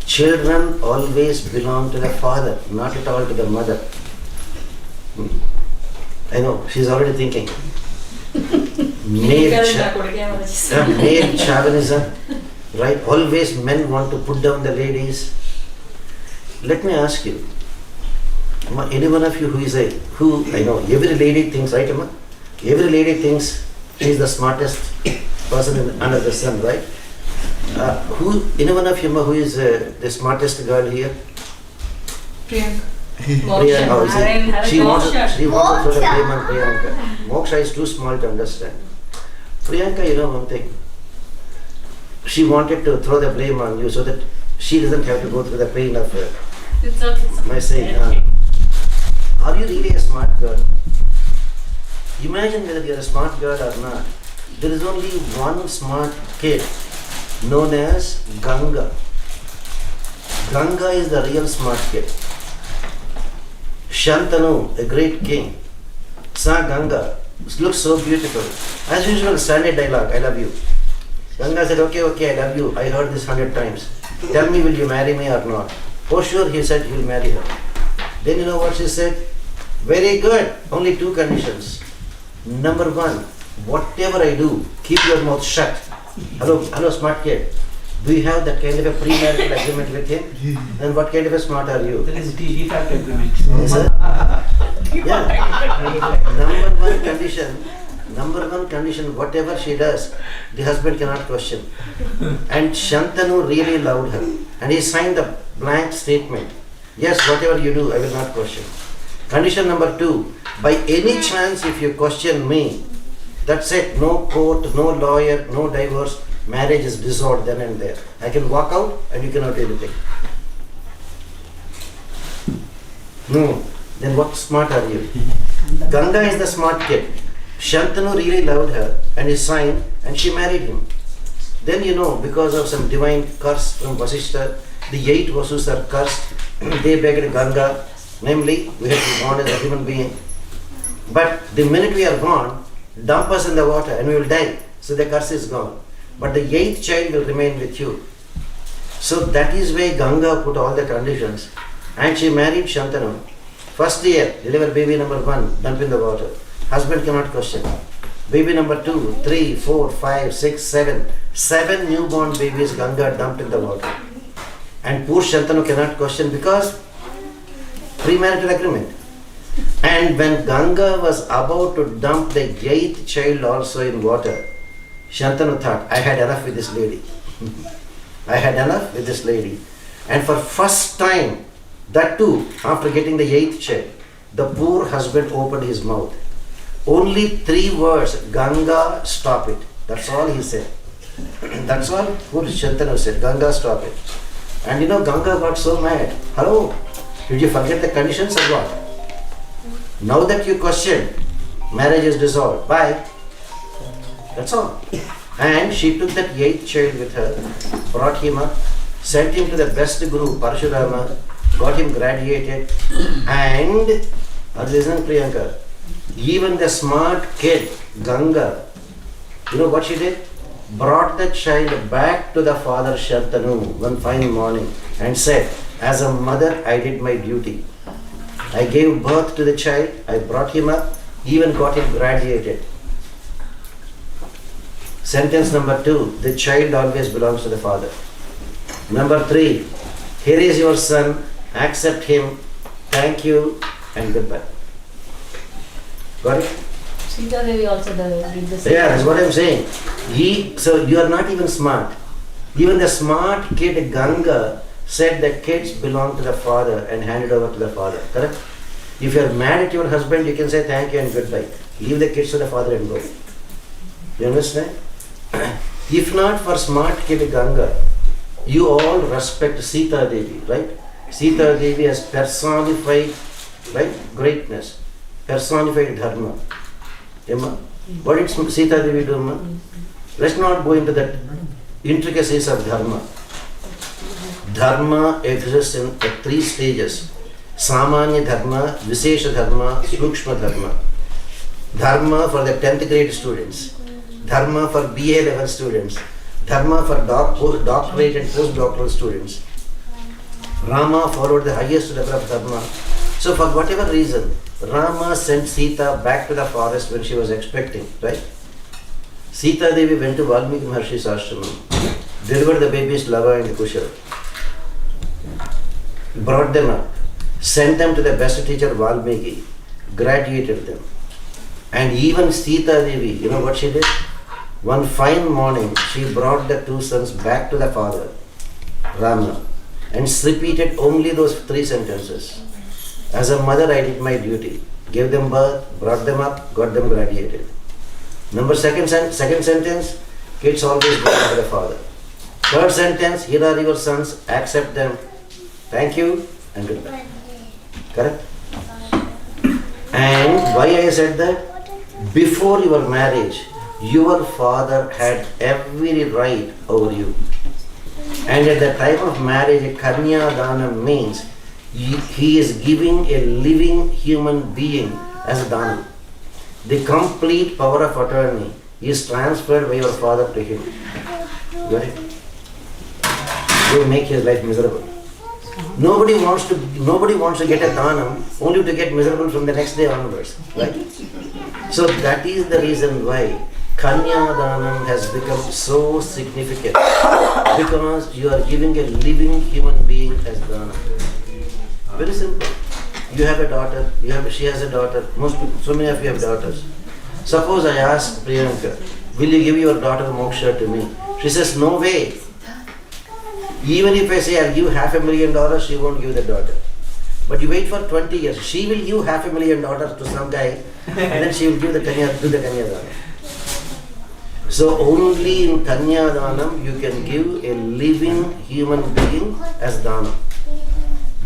Children always belong to the father, not at all to the mother. I know, she's already thinking. Male chauvinism, right? Always men want to put down the ladies. Let me ask you, any one of you I know, every lady thinks, right, Amma? Every lady thinks she's the smartest person under the sun, right? Any one of you who is the smartest girl here? Priyanka. Priyanka, she wants to throw the blame on Priyanka. Moksha is too small to understand. Priyanka, you know one thing. She wanted to throw the blame on you so that she doesn't have to go through the pain of my saying. Are you really a smart girl? Imagine whether you're a smart girl or not. There is only one smart kid known as Ganga. Ganga is the real smart kid. Shantanu, a great king, saw Ganga. Looks so beautiful. As usual, standard dialogue, I love you. Ganga said, okay, I love you. I heard this 100 times. Tell me, will you marry me or not? Oh, sure, he said he will marry her. Then you know what she said? Very good. Only 2 conditions. Number 1, whatever I do, keep your mouth shut. Hello, smart kid. Do you have that kind of a premarital agreement with him? Then what kind of a smart are you? That is de facto agreement. Yes, sir? Yeah. Number one condition, whatever she does, the husband cannot question. And Shantanu really loved her. And he signed a blank statement. Yes, whatever you do, I will not question. Condition number 2, by any chance if you question me, that's it, no court, no lawyer, no divorce, marriage is dissolved then and there. I can walk out and you cannot do anything. No, then what smart are you? Ganga is the smart kid. Shantanu really loved her and he signed and she married him. Then you know, because of some divine curse from Vasishtha, the 8 Vasus are cursed. They begged Ganga, namely, we have to be born as a human being. But the minute we are born, dump us in the water and we will die. So the curse is gone. But the 8th child will remain with you. So that is why Ganga put all the conditions. And she married Shantanu. First year, deliver baby number 1, dump in the water. Husband cannot question. Baby number 2, 3, 4, 5, 6, 7. 7 newborn babies Ganga dumped in the water. And poor Shantanu cannot question because premarital agreement. And when Ganga was about to dump the 8th child also in water, Shantanu thought, I had enough with this lady. And for first time, that too, after getting the 8th child, the poor husband opened his mouth. Only 3 words, Ganga, stop it. That's all he said. That's all poor Shantanu said, Ganga, stop it. And you know, Ganga got so mad. Hello, did you forget the conditions or what? Now that you question, marriage is dissolved. Bye. That's all. And she took that 8th child with her, brought him up, sent him to the best guru, Parashurama, got him graduated, and listen, Priyanka, even the smart kid, Ganga, you know what she did? Brought the child back to the father Shantanu one fine morning and said, as a mother, I did my duty. I gave birth to the child, I brought him up, even got him graduated. Sentence number 2, the child always belongs to the father. Number 3, here is your son, accept him, thank you, and goodbye. Got it? Sita Devi also did the same. Yeah, that's what I'm saying. So you are not even smart. Even the smart kid Ganga said that kids belong to the father and handed over to the father. Correct? If you are mad at your husband, you can say thank you and goodbye. Leave the kids to the father and go. You understand? If not for smart kid Ganga, you all respect Sita Devi, right? Sita Devi has personified, right, greatness, personified dharma. Emma, what did Sita Devi do, Emma? Let's not go into the intricacies of dharma. Dharma exists in 3 stages. Samanya dharma, Vishesha dharma, Sukshma dharma. Dharma for the 10th grade students. Dharma for BA level students. Dharma for doctorate and postdoctoral students. Rama followed the highest level of dharma. So for whatever reason, Rama sent Sita back to the forest when she was expecting, right? Sita Devi went to Valmiki Maharshi's ashramam, delivered the babies Lava and Kushal, brought them up, sent them to the best teacher Valmiki, graduated them. And even Sita Devi, you know what she did? One fine morning, she brought the 2 sons back to the father, Rama, and repeated only those 3 sentences. As a mother, I did my duty. Gave them birth, brought them up, got them graduated. Second sentence, kids always go to the father. Third sentence, here are your sons, accept them. Thank you and goodbye. Correct? And why I said that? Before your marriage, your father had every right over you. And at the time of marriage, Kanya Danam means he is giving a living human being as a Danam. The complete power of attorney is transferred by your father to him. Got it? You make his life miserable. Nobody wants to get a Danam only to get miserable from the next day onwards. Right? So that is the reason why Kanya Danam has become so significant, because you are giving a living human being as Danam. Very simple. You have a daughter, she has a daughter, so many of you have daughters. Suppose I ask Priyanka, will you give your daughter Moksha to me? She says, no way. Even if I say I'll give $500,000, she won't give the daughter. But you wait for 20 years, she will give $500,000 to some guy, and then she will give the Kanya Danam. So only in Kanya Danam you can give a living human being as Danam.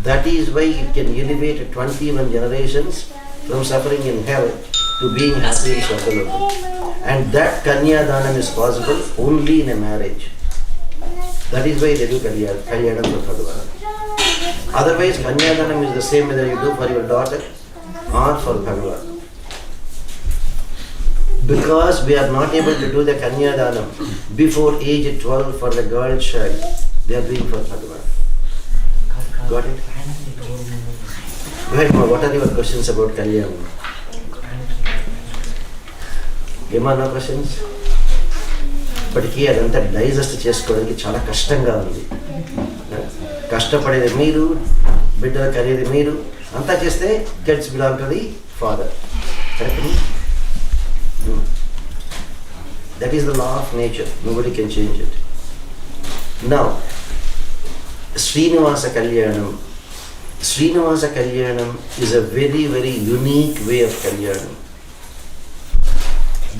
That is why it can elevate 21 generations from suffering in hell to being happy in Swargaloka. And that Kanya Danam is possible only in a marriage. That is why they do Kalyanam for Bhagavan. Otherwise, Kanya Danam is the same whether you do for your daughter or for Bhagavan. Because we are not able to do the Kanya Danam before age 12 for the girl child, they are doing for Bhagavan. Got it? Go ahead, Ma. What are your questions about Kalyanam? Ema, no questions? But here, అదంతా digest చేసుకోవడానికి చాలా కష్టంగా ఉంది. కష్టపడేది మీరు, బిడ్డలు కనేది మీరు, అంతా చేస్తే kids belong to the father. Correct? That is the law of nature. Nobody can change it. Now, Srinivasa Kalyanam. Srinivasa Kalyanam is a very, very unique way of Kalyanam.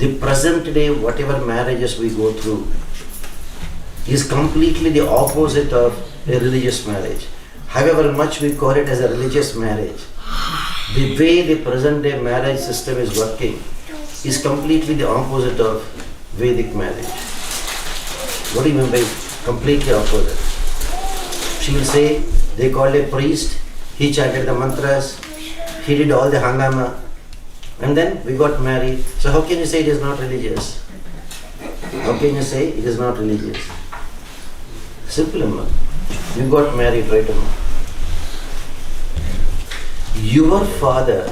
The present day, whatever marriages we go through, is completely the opposite of a religious marriage. However much we call it as a religious marriage, the way the present day marriage system is working is completely the opposite of Vedic marriage. What do you mean by completely opposite? She will say, they called a priest, he chanted the mantras, he did all the hangama, and then we got married. So how can you say it is not religious? How can you say it is not religious? Simple, Amma. You got married, right, Amma? Your father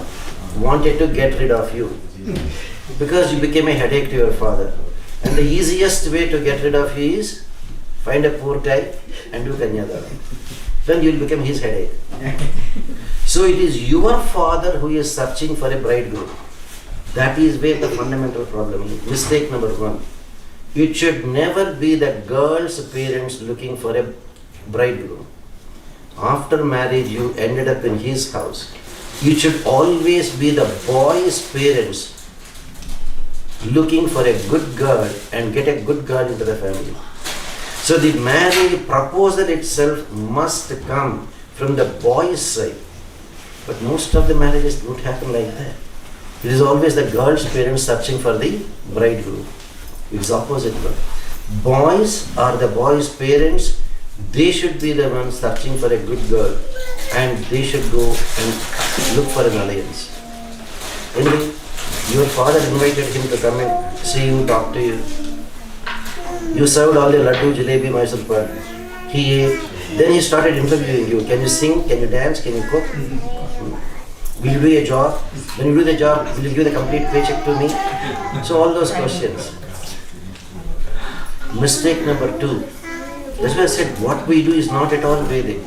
wanted to get rid of you because you became a headache to your father. And the easiest way to get rid of you is find a poor guy and do Kanyadanam. Then you will become his headache. So it is your father who is searching for a bridegroom. That is where the fundamental problem is. Mistake number one. It should never be the girl's parents looking for a bridegroom. After marriage, you ended up in his house. It should always be the boy's parents looking for a good girl and get a good girl into the family. So the marriage proposal itself must come from the boy's side. But most of the marriages don't happen like that. It is always the girl's parents searching for the bridegroom. It's opposite. Boys are the boys' parents. They should be the ones searching for a good girl and they should go and look for an alliance. Anyway, your father invited him to come and see you, talk to you. You served all the laddu, jalebi, Mysore pak. He ate. Then he started interviewing you. Can you sing? Can you dance? Can you cook? Will you do a job? When you do the job, will you give the complete paycheck to me? So all those questions. Mistake number two. That's why I said what we do is not at all Vedic.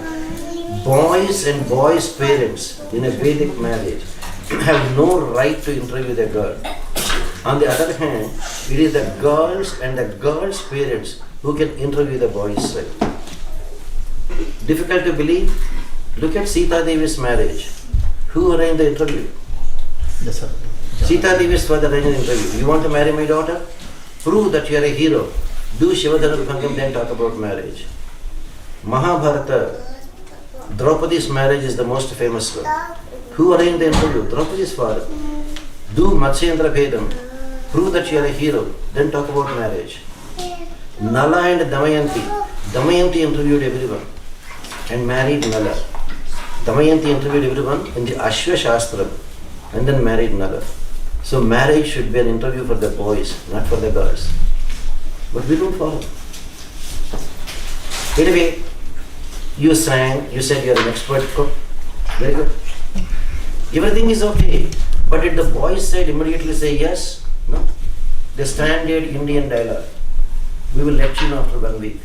Boys and boys' parents in a Vedic marriage have no right to interview the girl. On the other hand, it is the girls and the girls' parents who can interview the boys' side. Difficult to believe? Look at Sita Devi's marriage. Who arranged the interview? Yes, sir. Sita Devi's father arranged the interview. You want to marry my daughter? Prove that you are a hero. Do Shivadhara Bhangam, then talk about marriage. Mahabharata, Draupadi's marriage is the most famous one. Who arranged the interview? Draupadi's father. Do Matsyendra Bhedam. Prove that you are a hero. Then talk about marriage. Nala and Damayanti. Damayanti interviewed everyone and married Nala. Damayanti interviewed everyone in the Ashwa Shastram and then married Nala. So marriage should be an interview for the boys, not for the girls. But we don't follow. Anyway, you sang, you said you are an expert cook. Very good. Everything is okay. But did the boys' side immediately say yes? No. The standard Indian dialogue. We will let you know after 1 week.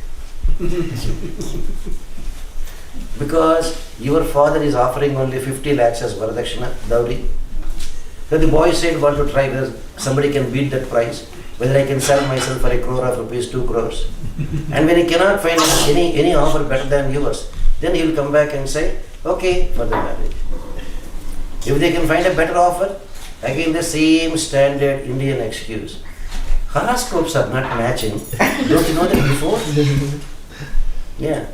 Because your father is offering only 50 lakhs as Varadakshina, dowry. So the boys' side want to try whether somebody can beat that price. Whether I can sell myself for 1 crore of rupees, 2 crores. And when he cannot find any offer better than yours, then he will come back and say, okay, for the marriage. If they can find a better offer, again the same standard Indian excuse. Horoscopes are not matching. Don't you know that before? Yeah.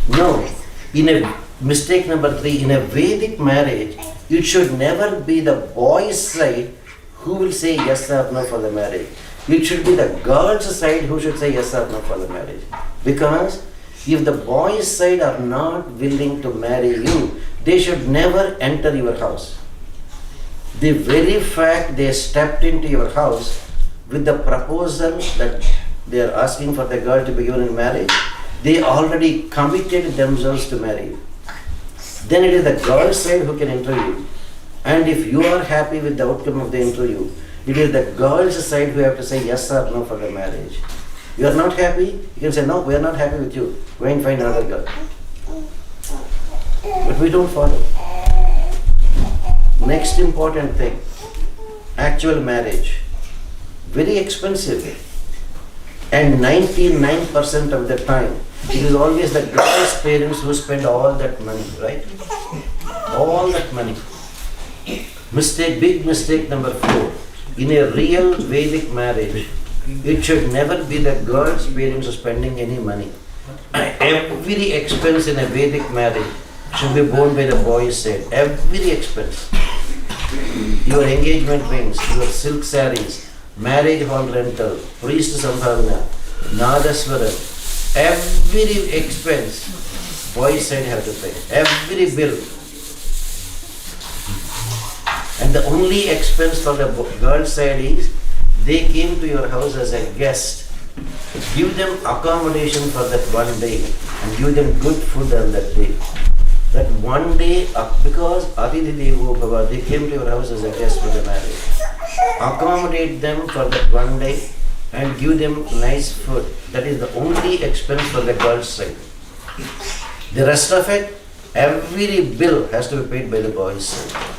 No. In a mistake number 3, in a Vedic marriage, it should never be the boy's side who will say yes or no for the marriage. It should be the girl's side who should say yes or no for the marriage. Because if the boys' side are not willing to marry you, they should never enter your house. The very fact they stepped into your house with the proposal that they are asking for the girl to be given in marriage, they already committed themselves to marry you. Then it is the girl's side who can interview. And if you are happy with the outcome of the interview, it is the girl's side who have to say yes or no for the marriage. You are not happy, you can say no, we are not happy with you. Go and find another girl. But we don't follow. Next important thing, actual marriage. Very expensive. And 99% of the time, it is always the girl's parents who spend all that money, right? All that money. Big mistake number 4. In a real Vedic marriage, it should never be the girl's parents spending any money. Every expense in a Vedic marriage should be borne by the boy's side. Every expense. Your engagement rings, your silk sarees, marriage hall rental, priest sambhavana, nadaswara, every expense, boy's side have to pay. Every bill. And the only expense for the girl's side is they came to your house as a guest. Give them accommodation for that one day and give them good food on that day. That one day, because Aditi Devo Bhava, they came to your house as a guest for the marriage. Accommodate them for that one day and give them nice food. That is the only expense for the girl's side. The rest of it, every bill has to be paid by the boy's side.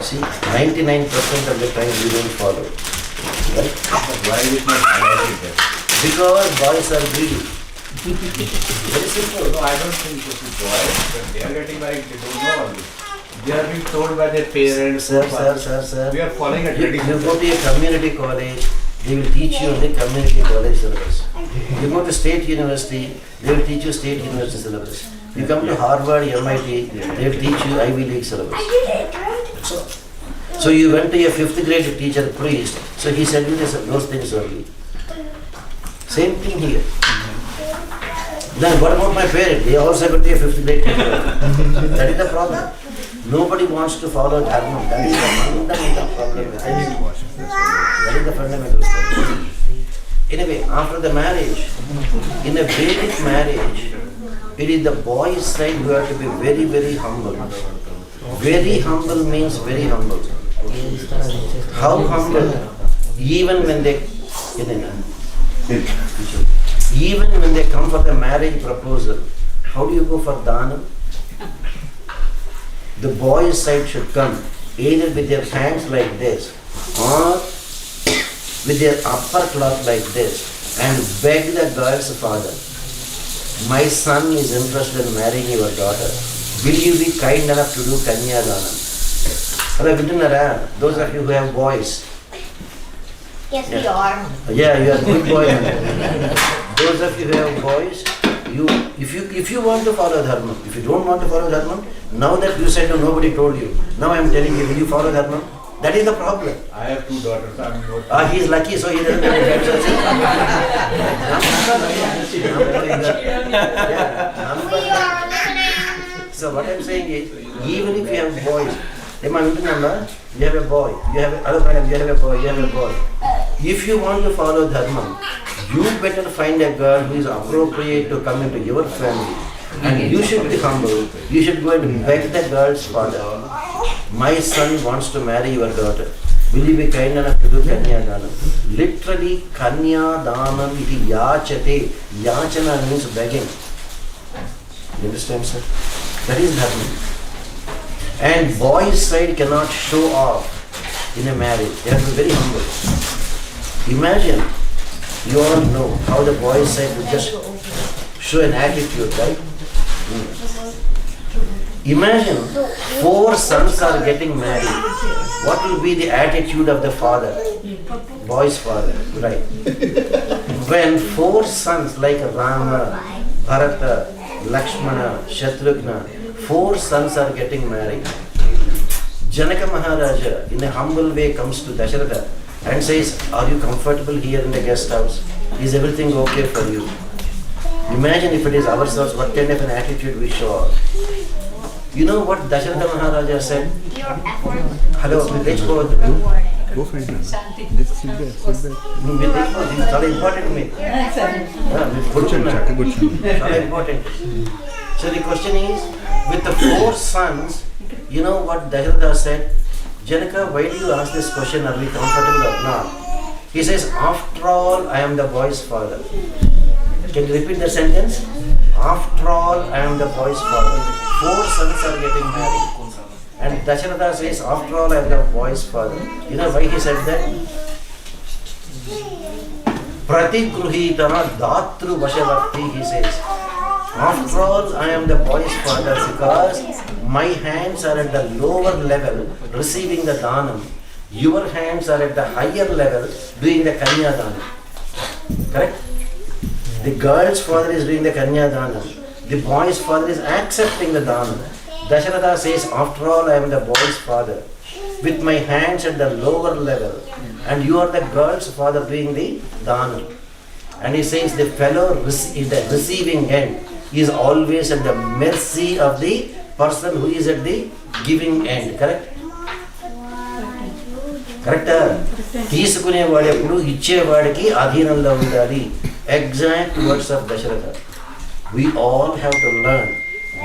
See, 99% of the time we don't follow. Right? But why is it not highlighted there? Because boys are greedy. Very simple. No, I don't think this is boys. When they are getting married, they don't know all this. They are being told by their parents. Sir. We are following a You tradition. go to a community college, they will teach you the community college syllabus. You go to state university, they will teach you state university syllabus. You come to Harvard, MIT, they will teach you Ivy League syllabus. So you went to a 5th grade teacher, priest, so he said you those things only. Same thing here. Then what about my parents? They also got to a 5th grade teacher. That is the problem. Nobody wants to follow dharma. That is the fundamental problem. That is the fundamental problem. Anyway, after the marriage, in a Vedic marriage, it is the boy's side who have to be very, very humble. Very humble means very humble. How humble? Even when they come for the marriage proposal, how do you go for dana? The boy's side should come either with their hands like this or with their upper cloth like this and beg the girl's father, my son is interested in marrying your daughter. Will you be kind enough to do Kanyadanam? Those of you who have boys. Yes, we are. Yeah, you are good boy. Those of you who have boys, if you want to follow dharma, if you don't want to follow dharma, now that you said nobody told you, now I am telling you, will you follow dharma? That is the problem. I have 2 daughters. I am not. He is lucky, so he doesn't have any We are listening. So what I am saying is, even if you have boys, you have a boy, you have a boy. If you want to follow dharma, you better find a girl who is appropriate to come into your family. And you should be humble. You should go and beg the girl's father. My son wants to marry your daughter. Will you be kind enough to do Kanyadanam? Literally, Kanyadanam iti yachate. Yachana means begging. You understand, sir? That is dharma. And boys' side cannot show off in a marriage. They have to be very humble. Imagine, you all know how the boys' side would just show an attitude, right? Imagine 4 sons are getting married. What will be the attitude of the father? Boy's father, right? When 4 sons like Rama, Bharata, Lakshmana, Shatrughna, 4 sons are getting married. Janaka Maharaja in a humble way comes to Dasharatha and says, are you comfortable here in the guest house? Is everything okay for you? Imagine if it is ourselves, what kind of an attitude we show. You know what Dasharatha Maharaja said? Your effort. Hello, let's go. Go friend. Just sit there. This is very important to me. Very important. So the question is, with the 4 sons, you know what Dasharatha said? Janaka, why do you ask this question? Are we comfortable or not? He says, after all, I am the boy's father. Can you repeat the sentence? After all, I am the boy's father. 4 sons are getting married. And Dasharatha says, after all, I am the boy's father. You know why he said that? Pratigruhitana datru vashavakti, he says. After all, I am the boy's father because my hands are at the lower level receiving the dhanam. Your hands are at the higher level doing the Kanyadanam. Correct? The girl's father is doing the Kanyadanam. The boy's father is accepting the dhanam. Dasharatha says, after all, I am the boy's father with my hands at the lower level and you are the girl's father doing the dhanam. And he says the fellow in the receiving end is always at the mercy of the person who is at the giving end. Correct? Correct? Teesukune vaadeppudu icche vaadiki adheenamlo undali. Exact words of Dasharatha. We all have to learn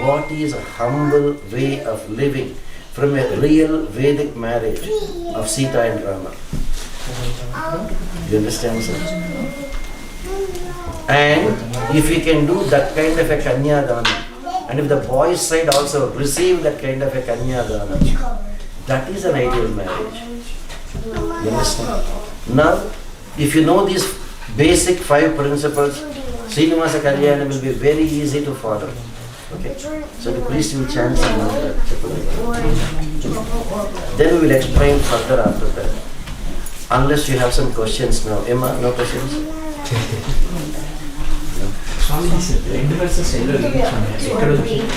what is a humble way of living from a real Vedic marriage of Sita and Rama. You understand, sir? And if we can do that kind of a Kanyadana, and if the boys' side also receive that kind of a Kanyadana, That is an ideal marriage. You understand? Now, if you know these basic 5 principles, Srinivasa Kalyanam will be very easy to follow. Okay? So the priest will chant some mantra. Then we will explain further after that. Unless you have some questions now. Emma, no questions? Red versus yellow.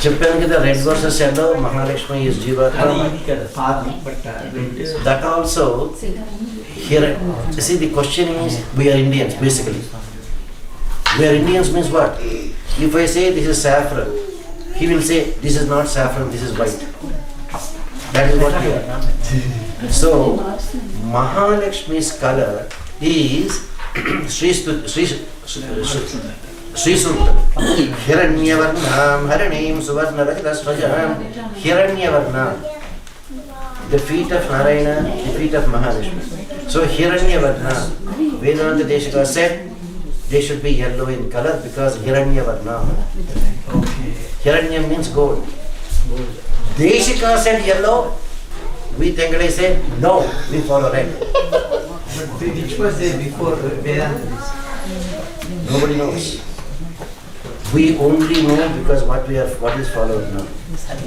చెప్పాను కదా, red versus yellow, Mahalakshmi is Jiva. That also, here, see the question is, we are Indians basically. We are Indians means what? If I say this is saffron, he will say this is not saffron, this is white. That is what we are. So, Mahalakshmi's color is Sri Sutta. Hiranyavarnam, Haranim, Suvarna, Rajasvajam, Hiranyavarnam. The feet of Narayana, the feet of Mahalakshmi. So, Hiranyavarnam. Vedanta Deshika said they should be yellow in color because Hiranyavarnam. Hiranya means gold. Deshika said yellow. We Tengade said no, we follow red. Which was there before Vedanta? Nobody knows. We only know because what is followed now.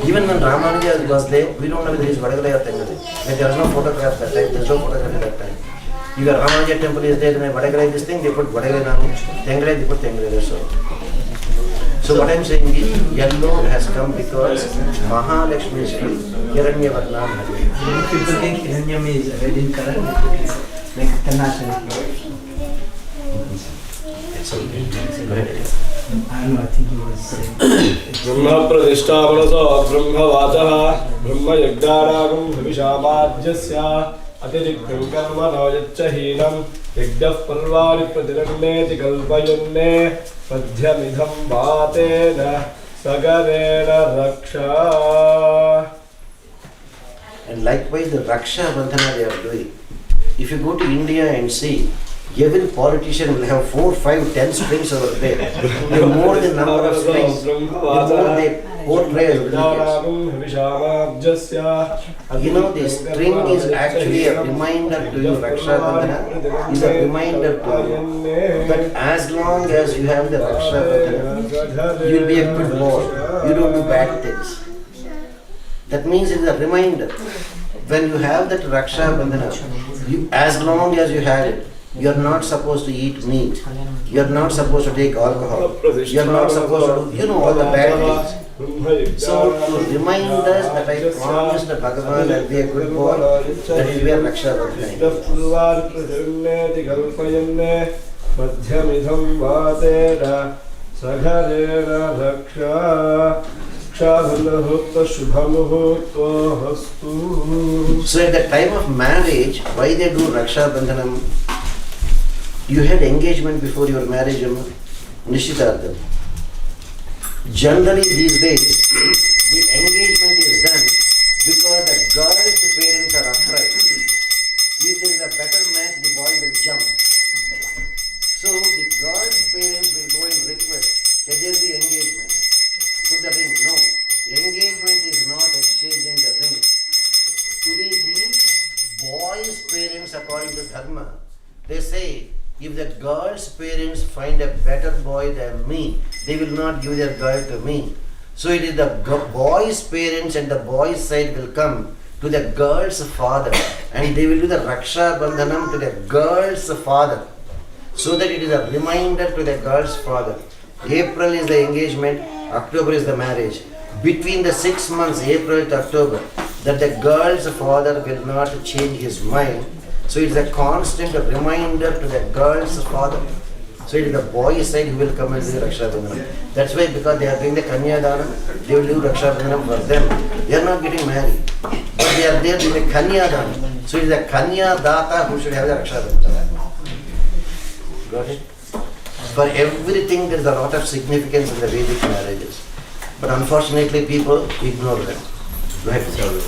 Even when Ramanuja was there, we don't know whether he is Vadagalai or Tengade. When there was no photograph that time, there is no photograph at that time. If a Ramanuja temple is there, then Vadagalai this thing, they put Vadagalai Namu. Tengade, they put Tengade. So what I am saying is, yellow has come because Mahalakshmi is free. Hiranyavarnam has been. People think Hiranyam is red in color, like Tanashana. So, go ahead. I don't know, I think he was saying. ब्रह्म प्रतिष्ठा मनसो ब्रह्मवाचः ब्रह्म यज्ञानागं भविषामाज्यस्य अतिरिक्तं कर्म न यच्च हीनं यज्ञः पर्वाणि प्रतिरन्नेति कल्पयन्ने पद्यमिदं वातेन सगरेण रक्षा. And likewise the Raksha Bandhana they are doing. If you go to India and see, every politician will have 4, 5, 10 strings over there. The more the number of strings, the more they portray as religious. You know, this string is actually a reminder to you, Raksha Bandhana is a reminder to you that as long as you have the Raksha Bandhana, you will be a good boy. You don't do bad things. That means it is a reminder. When you have that Raksha Bandhana, as long as you have it, you are not supposed to eat meat. You are not supposed to take alcohol. You are not supposed to do, all the bad things. So to remind us that I promised the Bhagavan I'll be a good boy, that is where Raksha Bandhana. So at the time of marriage, why they do Raksha Bandhanam? You had engagement before your marriage, Nishitartham. Generally these days, the engagement is done because the girl's parents are upright. If there is a better match, the boy will jump. So the girl's parents will go and request, can there be engagement? Put the ring. No. Engagement is not exchanging the ring. It is the boy's parents, according to Dharma. They say, if the girl's parents find a better boy than me, they will not give their girl to me. So it is the boy's parents and the boy's side will come to the girl's father and they will do the Raksha Bandhanam to the girl's father. So that it is a reminder to the girl's father. April is the engagement, October is the marriage. Between the 6 months, April to October, that the girl's father will not change his mind. So it is a constant reminder to the girl's father. So it is the boy's side who will come and do Raksha Bandhanam. That's why, because they are doing the Kanya Dana, they will do Raksha Bandhanam for them. They are not getting married, but they are there doing the Kanya Dana. So it is the Kanya Data who should have the Raksha Bandhanam. Got it? For everything there is a lot of significance in the Vedic marriages. But unfortunately people ignore them. Go ahead, sir.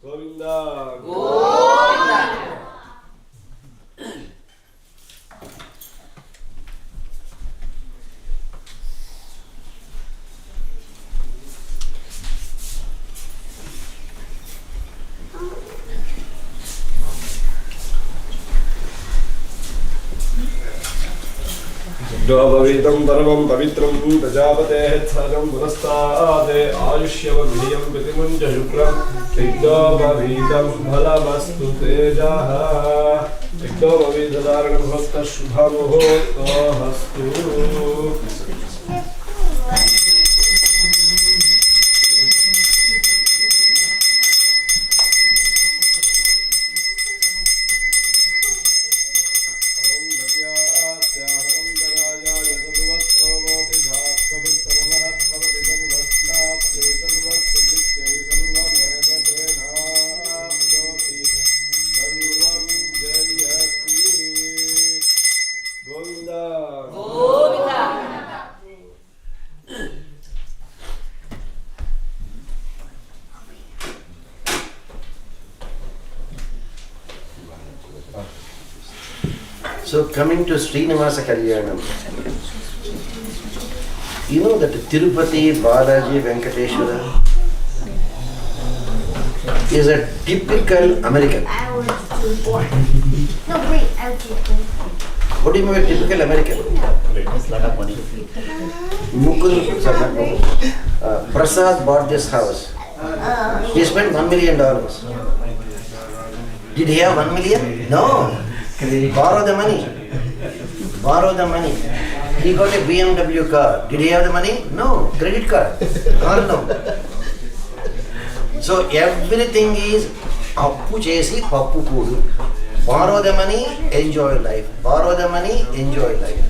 Govinda. Dvavavitam paramam pavitram prajapateh sarvam punastade ayushyavadhiyam pratimunja shukram Dvavavitam bhalamastu tejaha Dvavavidharanam bhakta shubhamuhurto hastu. So coming to Srinivasa Kalyanam, you know that Tirupati Balaji Venkateshwara is a typical American. I was too bored. No, wait, I was too bored. What do you mean by typical American? Prasad bought this house. He spent $1 million. Did he have 1 million? No. Borrow the money. Borrow the money. He got a BMW car. Did he have the money? No. Credit card. Or no. So everything is appu chesi pappu kudu. Borrow the money, enjoy life. Borrow the money, enjoy life.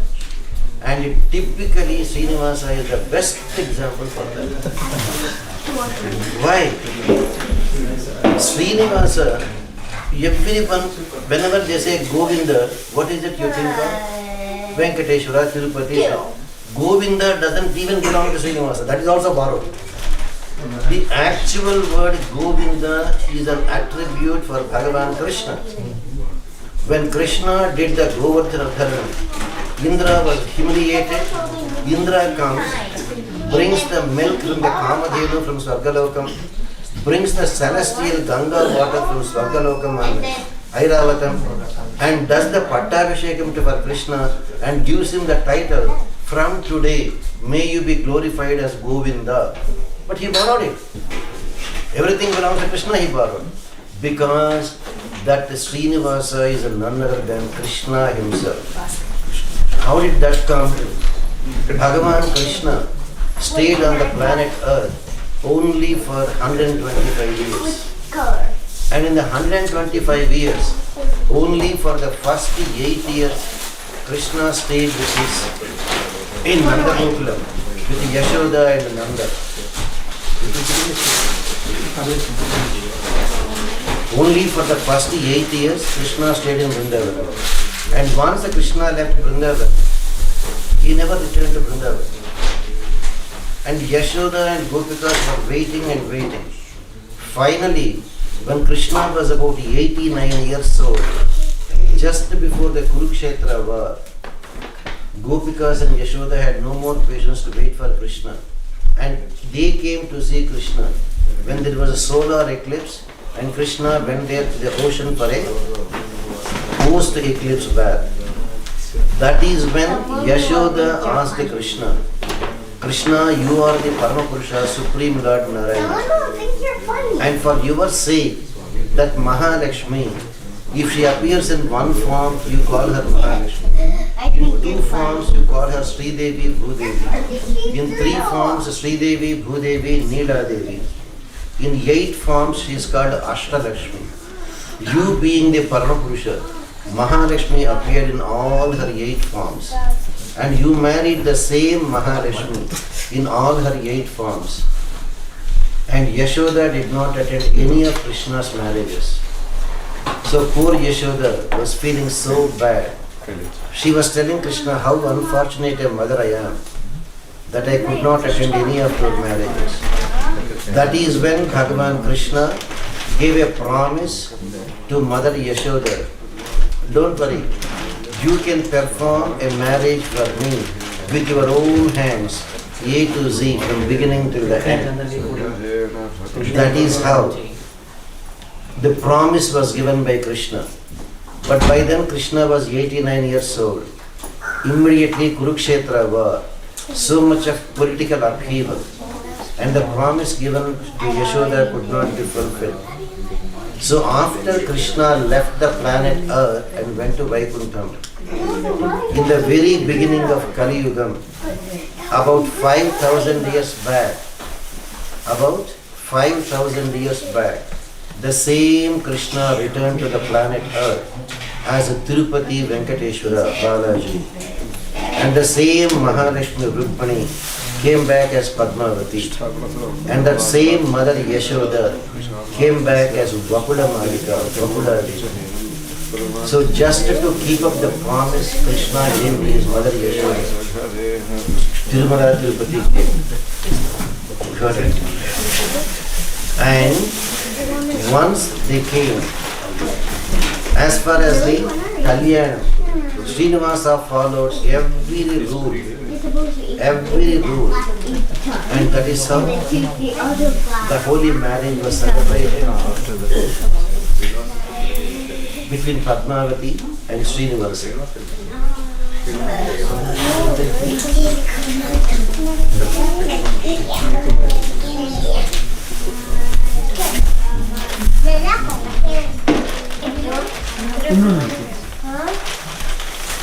And typically Srinivasa is the best example for that. Why? Srinivasa, everyone, whenever they say Govinda, what is it you think of? Venkateshwara, Tirupati. Govinda doesn't even belong to Srinivasa. That is also borrowed. The actual word Govinda is an attribute for Bhagavan Krishna. When Krishna did the Govardhana Dharana, Indra was humiliated. Indra comes, brings the milk from the Kamadhenu from Swargalokam, brings the celestial Ganga water from Swargalokam and Airavatam, and does the Pattabhishekam for Krishna and gives him the title, from today, may you be glorified as Govinda. But he borrowed it. Everything belongs to Krishna, he borrowed. Because that Srinivasa is none other than Krishna himself. How did that come? Bhagavan Krishna stayed on the planet Earth only for 125 years. And in the 125 years, only for the first 8 years, Krishna stayed with his in Nandagokulam with Yashoda and Nanda. Only for the first 8 years, Krishna stayed in Vrindavan. And once the Krishna left Vrindavan, he never returned to Vrindavan. And Yashoda and Gopikas were waiting and waiting. Finally, when Krishna was about 89 years old, just before the Kurukshetra war, Gopikas and Yashoda had no more patience to wait for Krishna. And they came to see Krishna when there was a solar eclipse, and Krishna went there to the ocean for a post-eclipse bath. That is when Yashoda asked Krishna, Krishna, you are the Paramapurusha, Supreme Lord Narayana. I think you're funny. And for your sake, that Mahalakshmi, if she appears in one form, you call her Mahalakshmi. In two forms, you call her Sridevi, Bhudevi. In three forms, Sridevi, Bhudevi, Neela Devi. In 8 forms, she is called Ashtalakshmi. You being the Paramapurusha, Mahalakshmi appeared in all her 8 forms. And you married the same Mahalakshmi in all her 8 forms. And Yashoda did not attend any of Krishna's marriages. So poor Yashoda was feeling so bad. She was telling Krishna how unfortunate a mother I am that I could not attend any of her marriages. That is when Bhagavan Krishna gave a promise to Mother Yashoda. Don't worry, you can perform a marriage for me with your own hands, A to Z, from beginning till the end. That is how the promise was given by Krishna. But by then Krishna was 89 years old. Immediately Kurukshetra war, so much of political upheaval, and the promise given to Yashoda could not be fulfilled. So after Krishna left the planet Earth and went to Vaikuntham, in the very beginning of Kali Yugam, about 5,000 years back, the same Krishna returned to the planet Earth as a Tirupati Venkateshwara Balaji. And the same Mahalakshmi Rukmani came back as Padmavathi. And that same Mother Yashoda came back as Vakula Malika, Vakula Devi. So just to keep up the promise, Krishna named his Mother Yashoda. Tirumala Tirupati came. Got it? And once they came, as far as the Kalyanam, Srinivasa followed every rule, and that is how the holy marriage was celebrated between Padmavathi and Srinivasa.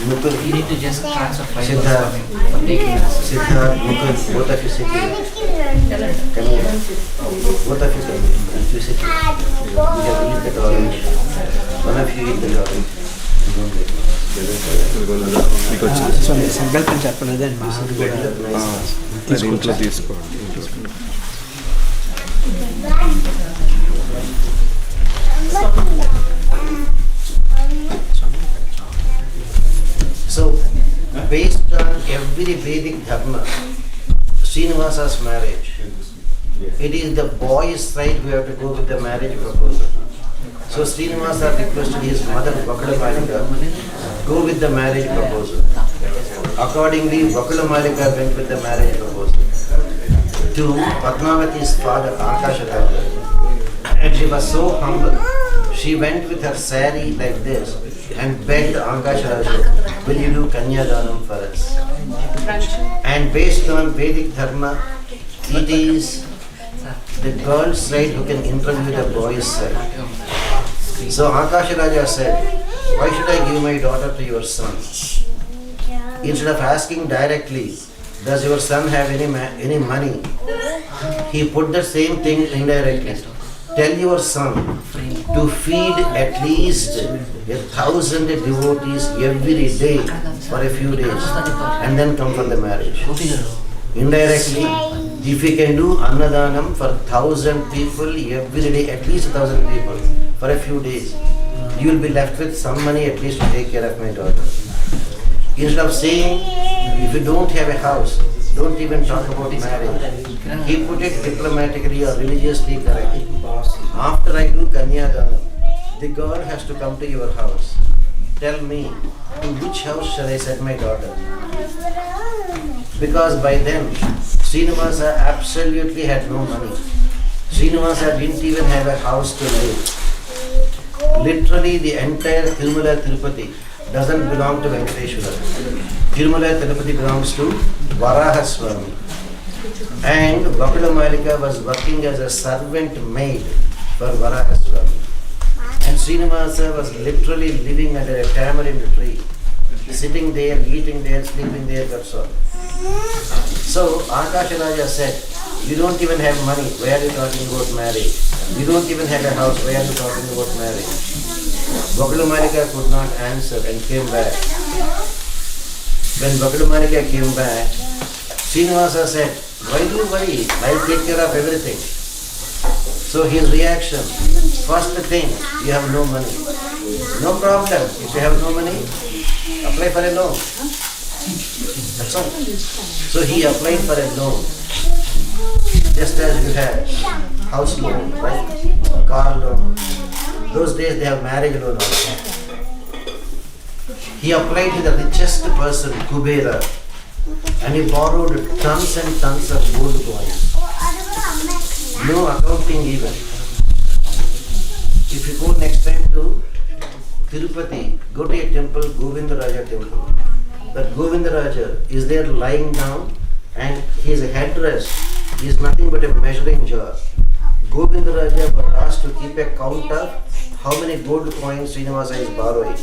You need to just transfer five Siddharth, Mukul, both of you sit here. Come here. Both of you come here. You sit here. You have eat that orange. One of you eat the orange. సంకల్పం చెప్పలేదండి మా ఆవిడ కూడా దీంట్లో తీసుకోండి. So, based on every Vedic dharma, Srinivasa's marriage, it is the boy's side who have to go with the marriage proposal. So Srinivasa requested his mother Vakula Malika go with the marriage proposal. Accordingly, Vakula Malika went with the marriage proposal to Padmavathi's father Akasharaja. And she was so humble. She went with her sari like this and begged Akasharaja, will you do Kanyadanam for us? And based on Vedic dharma, it is the girl's side who can interview the boy's side. So Akasharaja said, why should I give my daughter to your son? Instead of asking directly, does your son have any money? He put the same thing indirectly. Tell your son to feed at least 1,000 devotees every day for a few days and then come for the marriage. Indirectly, if you can do Annadanam for 1,000 people every day, at least 1,000 people for a few days, you will be left with some money at least to take care of my daughter. Instead of saying, if you don't have a house, don't even talk about marriage. He put it diplomatically or religiously correctly. After I do Kanyadanam, the girl has to come to your house. Tell me, to which house shall I set my daughter? Because by then, Srinivasa absolutely had no money. Srinivasa didn't even have a house to live. Literally, the entire Tirumala Tirupati doesn't belong to Venkateshwara. Tirumala Tirupati belongs to Varahaswami. And Vakula Malika was working as a servant maid for Varahaswami. And Srinivasa was literally living under a tamarind tree, sitting there, eating there, sleeping there, that's all. So Akasharaja said, you don't even have money, why are you talking about marriage? You don't even have a house, why are you talking about marriage? Vakula Malika could not answer and came back. When Vakula Malika came back, Srinivasa said, why do you worry? I'll take care of everything. So his reaction, first thing, you have no money. No problem. If you have no money, apply for a loan. That's all. So he applied for a loan. Just as you had house loan, right? car loan. Those days they have marriage loan also. He applied to the richest person, Kubera, and he borrowed tons and tons of gold coins. No accounting even. If you go next time to Tirupati, go to a temple, Govindaraja temple. That Govindaraja is there lying down and his headrest is nothing but a measuring jar. Govindaraja was asked to keep a count of how many gold coins Srinivasa is borrowing.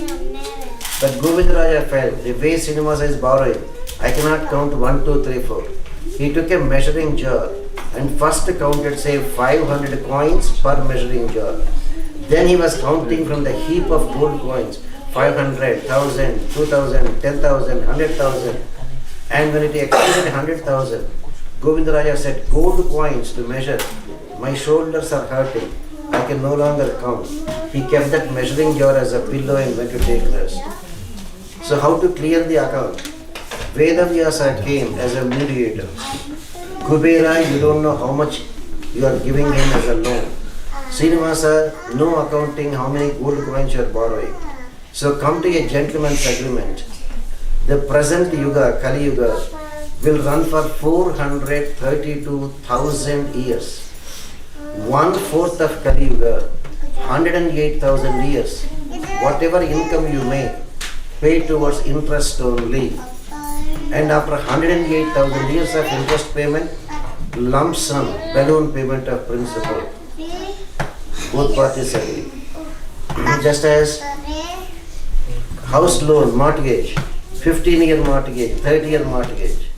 But Govindaraja felt, the way Srinivasa is borrowing, I cannot count 1, 2, 3, 4. He took a measuring jar and first counted, say, 500 coins per measuring jar. Then he was counting from the heap of gold coins, 500, 1000, 2000, 10,000, 100,000. And when it exceeded 100,000, Govindaraja said, gold coins to measure, my shoulders are hurting, I can no longer count. He kept that measuring jar as a pillow and went to take rest. So how to clear the account? Vedavyasa came as a mediator. Kubera, you don't know how much you are giving him as a loan. Srinivasa, no accounting how many gold coins you are borrowing. So come to a gentleman's agreement. The present Yuga, Kali Yuga, will run for 432,000 years. 1/4 of Kali Yuga, 108,000 years. Whatever income you make, pay towards interest only. And after 108,000 years of interest payment, lump sum, balloon payment of principal. Both parties agree. Just as house loan, mortgage, 15-year mortgage, 30-year mortgage,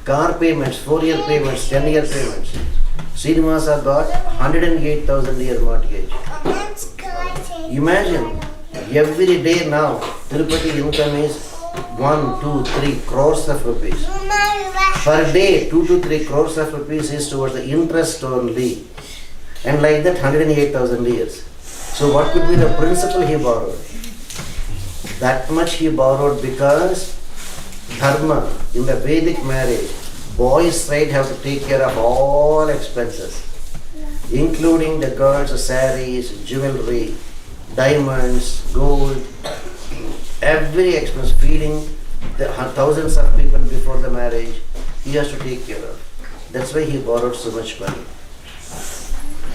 car payments, 4-year payments, 10-year payments. Srinivasa got 108,000 year mortgage. Imagine, every day now, Tirupati income is 1, 2, 3 crores of rupees. Per day, 2 to 3 crores of rupees is towards the interest only. And like that, 108,000 years. So what could be the principal he borrowed? That much he borrowed because dharma, in the Vedic marriage, boys' side have to take care of all expenses, including the girls' saris, jewelry, diamonds, gold, every expense, feeding the thousands of people before the marriage, he has to take care of. That's why he borrowed so much money.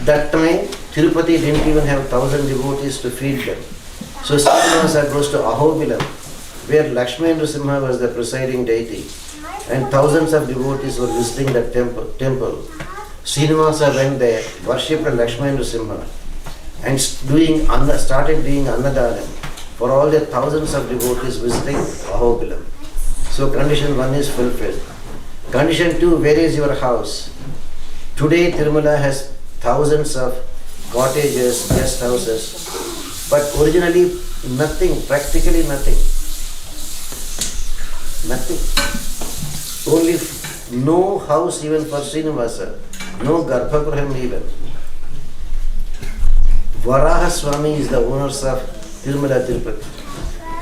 That time, Tirupati didn't even have 1,000 devotees to feed them. So Srinivasa goes to Ahobilam, where Lakshmi Nrsimha was the presiding deity, and thousands of devotees were visiting that temple. Srinivasa went there, worshipped Lakshmi Nrsimha, and started doing Annadanam for all the thousands of devotees visiting Ahobilam. So condition 1 is fulfilled. Condition 2, where is your house? Today Tirumala has thousands of cottages, guest houses, but originally nothing, practically nothing. Nothing. Only no house even for Srinivasa, no Garbhagruham even. Varaha Swami is the owners of Tirumala Tirupati.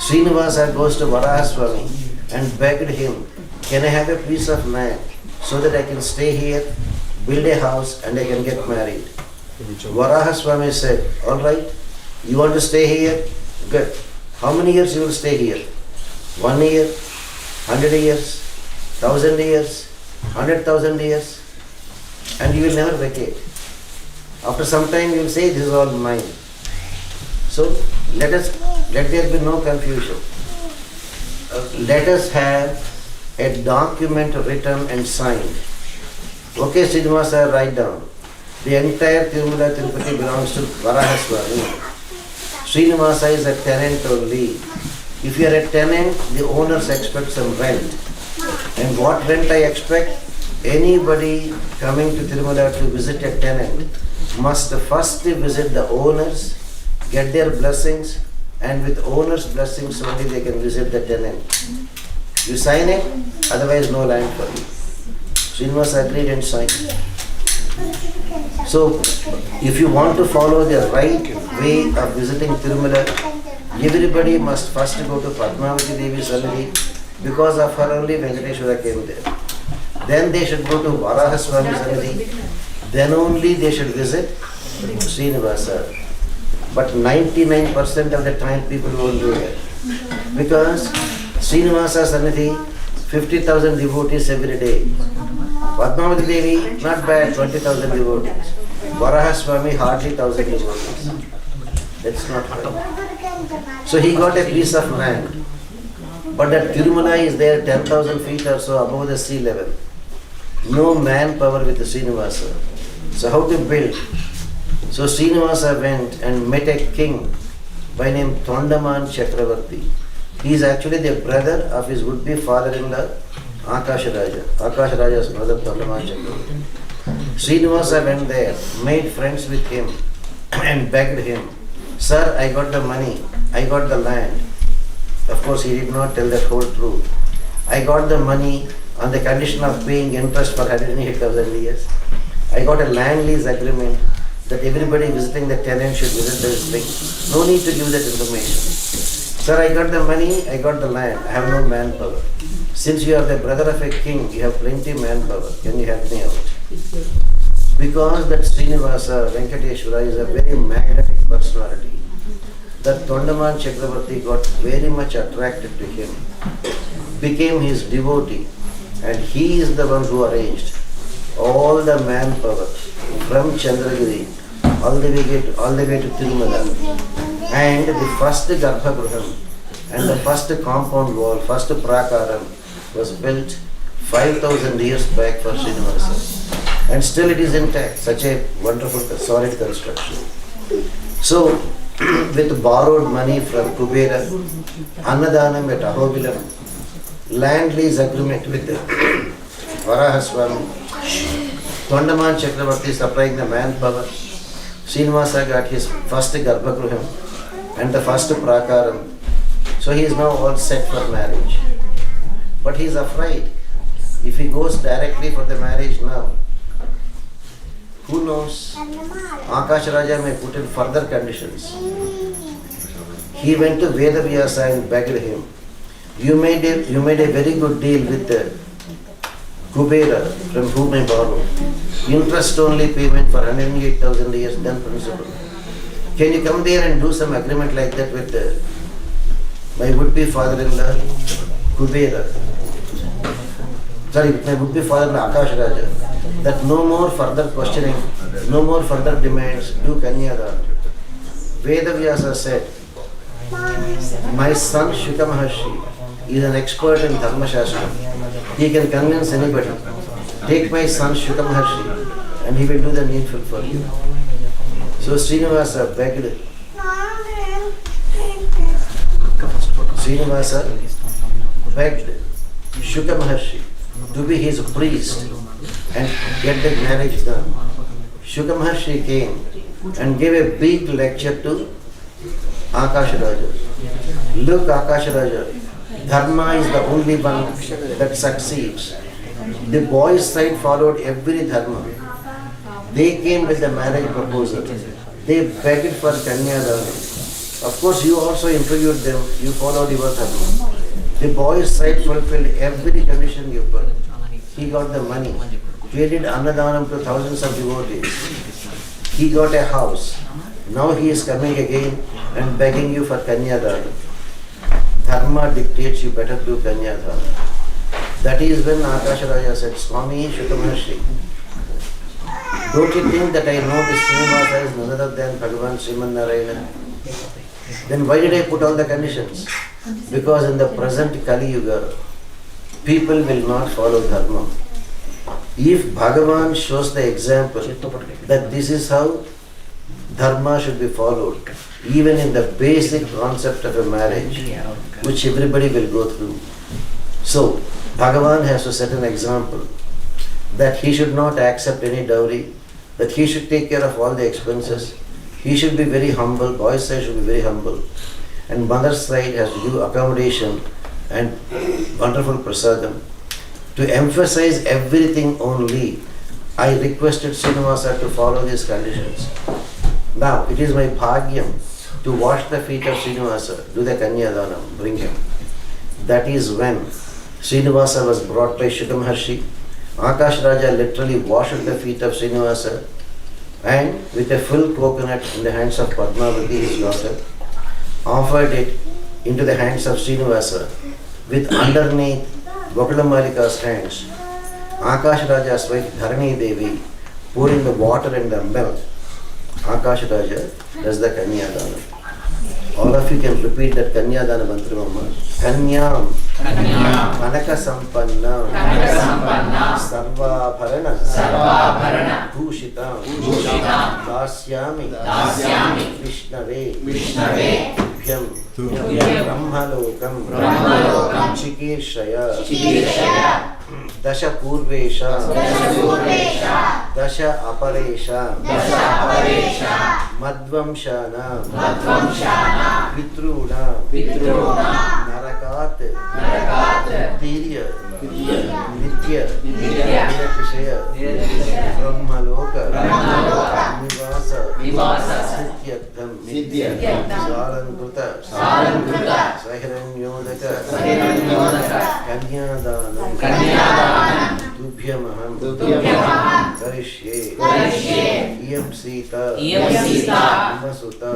Srinivasa goes to Varaha Swami and begged him, can I have a piece of land so that I can stay here, build a house and I can get married? Varaha Swami said, all right, you want to stay here? Good. How many years you will stay here? 1 year, 100 years, 1,000 years, 100,000 years, and you will never vacate. After some time you will say, this is all mine. So let there be no confusion. Let us have a document written and signed. Okay, Srinivasa, write down. The entire Tirumala Tirupati belongs to Varaha Swami. Srinivasa is a tenant only. If you are a tenant, the owners expect some rent. And what rent I expect? Anybody coming to Tirumala to visit a tenant must first visit the owners, get their blessings, and with owners' blessings only they can visit the tenant. You sign it, otherwise no land for you. Srinivasa agreed and signed. So, if you want to follow the right way of visiting Tirumala, everybody must first go to Padmavathi Devi's Sannidhi. Because of her only Venkateshwara came there. Then they should go to Varaha Swami Sannidhi. Then only they should visit Srinivasa. But 99% of the time people won't do that. Because Srinivasa Sannidhi, 50,000 devotees every day. Padmavathi Devi, not bad, 20,000 devotees. Varaha Swami, hardly 1,000 devotees. That's not right. So he got a piece of land. But that Tirumala is there 10,000 feet or so above the sea level. No manpower with the Srinivasa. So how to build? So Srinivasa went and met a king by name Tondaman Chakravarti. He is actually the brother of his would-be father-in-law Akash Raja. Akash Raja's brother Tondaman Chakravarti. Srinivasa went there, made friends with him and begged him, "Sir, I got the money, I got the land." Of course, he did not tell that whole truth. "I got the money on the condition of paying interest for 108,000 years. I got a land lease agreement that everybody visiting the tenant should visit this thing. No need to give that information. Sir, I got the money, I got the land, I have no manpower. Since you are the brother of a king, you have plenty manpower. Can you help me out?" Because that Srinivasa Venkateshwara is a very magnetic personality, that Tondaman Chakravarti got very much attracted to him, became his devotee, and he is the one who arranged all the manpower from Chandragiri all the way to Tirumala. And the first Garbhagruham and the first compound wall, first Prakaram was built 5,000 years back for Srinivasa. And still it is intact, such a wonderful solid construction. So, with borrowed money from Kubera, Annadanam at Ahobilam, land lease agreement with Varaha Swami, Tondaman Chakravarti supplying the manpower, Srinivasa got his first Garbhagruham and the first Prakaram. So he is now all set for marriage. But he is afraid. If he goes directly for the marriage now, who knows? Akash Raja may put in further conditions. He went to Vedavyasa and begged him, You made a very good deal with Kubera from whom I borrowed. Interest only payment for 108,000 years, then principal. Can you come there and do some agreement like that with my would-be father-in-law, Kubera? Sorry, my would-be father-in-law, Akash Raja. That no more further questioning, no more further demands, do Kanyadana. Vedavyasa said, my son Shuka Maharshi is an expert in Dharma Shastra. He can convince anybody. Take my son Shuka Maharshi and he will do the needful for you. So Srinivasa begged. Shuka Maharshi to be his priest and get the marriage done. Shuka Maharshi came and gave a big lecture to Akash Raja. Look, Akash Raja, Dharma is the only one that succeeds. The boys' side followed every Dharma. They came with the marriage proposal. They begged for Kanyadana. Of course, you also interviewed them. You followed your Dharma. The boys' side fulfilled every condition you put. He got the money. He did Annadanam to thousands of devotees. He got a house. Now he is coming again and begging you for Kanyadana. Dharma dictates you better do Kanyadana. That is when Akash Raja said, Swami Shuka Maharshi, don't you think that I know this Srinivasa is none other than Bhagavan Sriman Narayana? Then why did I put all the conditions? Because in the present Kali Yuga, people will not follow Dharma. If Bhagavan shows the example that this is how Dharma should be followed, even in the basic concept of a marriage, which everybody will go through. So, Bhagavan has to set an example that he should not accept any dowry, that he should take care of all the expenses, he should be very humble, boys' side should be very humble, and mother's side has to give accommodation and wonderful prasadam. To emphasize everything only, I requested Srinivasa to follow these conditions. Now, it is my bhagyam to wash the feet of Srinivasa, do the Kanyadanam, bring him. That is when Srinivasa was brought by Shuka Maharshi. Akash Raja literally washed the feet of Srinivasa and with a full coconut in the hands of Padmavathi, his daughter, offered it into the hands of Srinivasa with underneath Vakulamalika's hands. Akash Raja's wife Dharani Devi pouring the water and the milk. Akash Raja does the Kanyadana. All of you can repeat that Kanyadana mantra, Mama. Kanyam, Kanaka Sampannam, Sarvabharana, Bhushitam, Dasyami, Vishnave, Brahmalokam, Chikeshaya, Dasha Purvesha, Dasha Aparesha, Madvamshana, Vitruna, Narakat, Tirya, Nitya, Nirashaya, Brahmaloka, Nivasa, Siddhyaktam, Sarankuta, Sahiranyodaka, Kanyadanam, Tubhyamaham, Karishye, Iyam Sita, Masuta,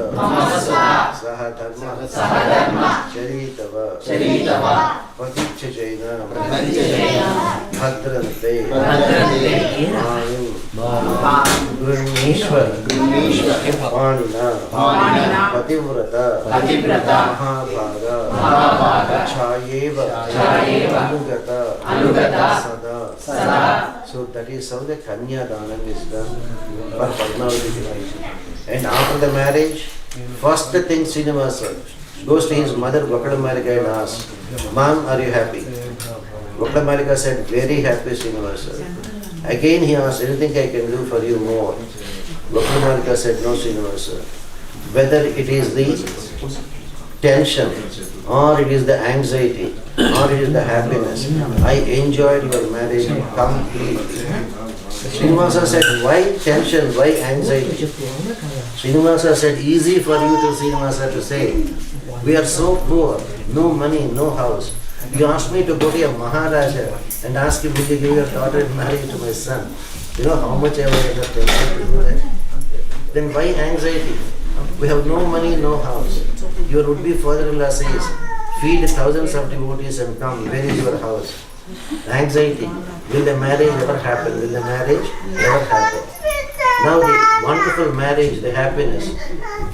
Sahadharma, Charitava, Patichajaina, Bhadrante, Mayim, Gurnishwar, Panina, Pativrata, Mahabhaga, Chayeva, Anugata, Sada. So that is how the Kanyadanam is done for Padmavathi device. And after the marriage, first thing Srinivasa goes to his mother Vakulamalika and asks, Mom, are you happy? Vakulamalika said, very happy, Srinivasa. Again he asked, anything I can do for you more? Vakulamalika said, no, Srinivasa. Whether it is the tension, or it is the anxiety, or it is the happiness, I enjoyed your marriage completely. Srinivasa said, why tension, why anxiety? Srinivasa said, easy for you to Srinivasa to say, we are so poor, no money, no house. You asked me to go to a Maharaja and ask him, will you give your daughter in marriage to my son? You know how much I was at the tension to do that? Then why anxiety? We have no money, no house. Your would-be father-in-law says, feed thousands of devotees and come, where is your house? Anxiety. Will the marriage ever happen? Will the marriage ever happen? Now the wonderful marriage, the happiness,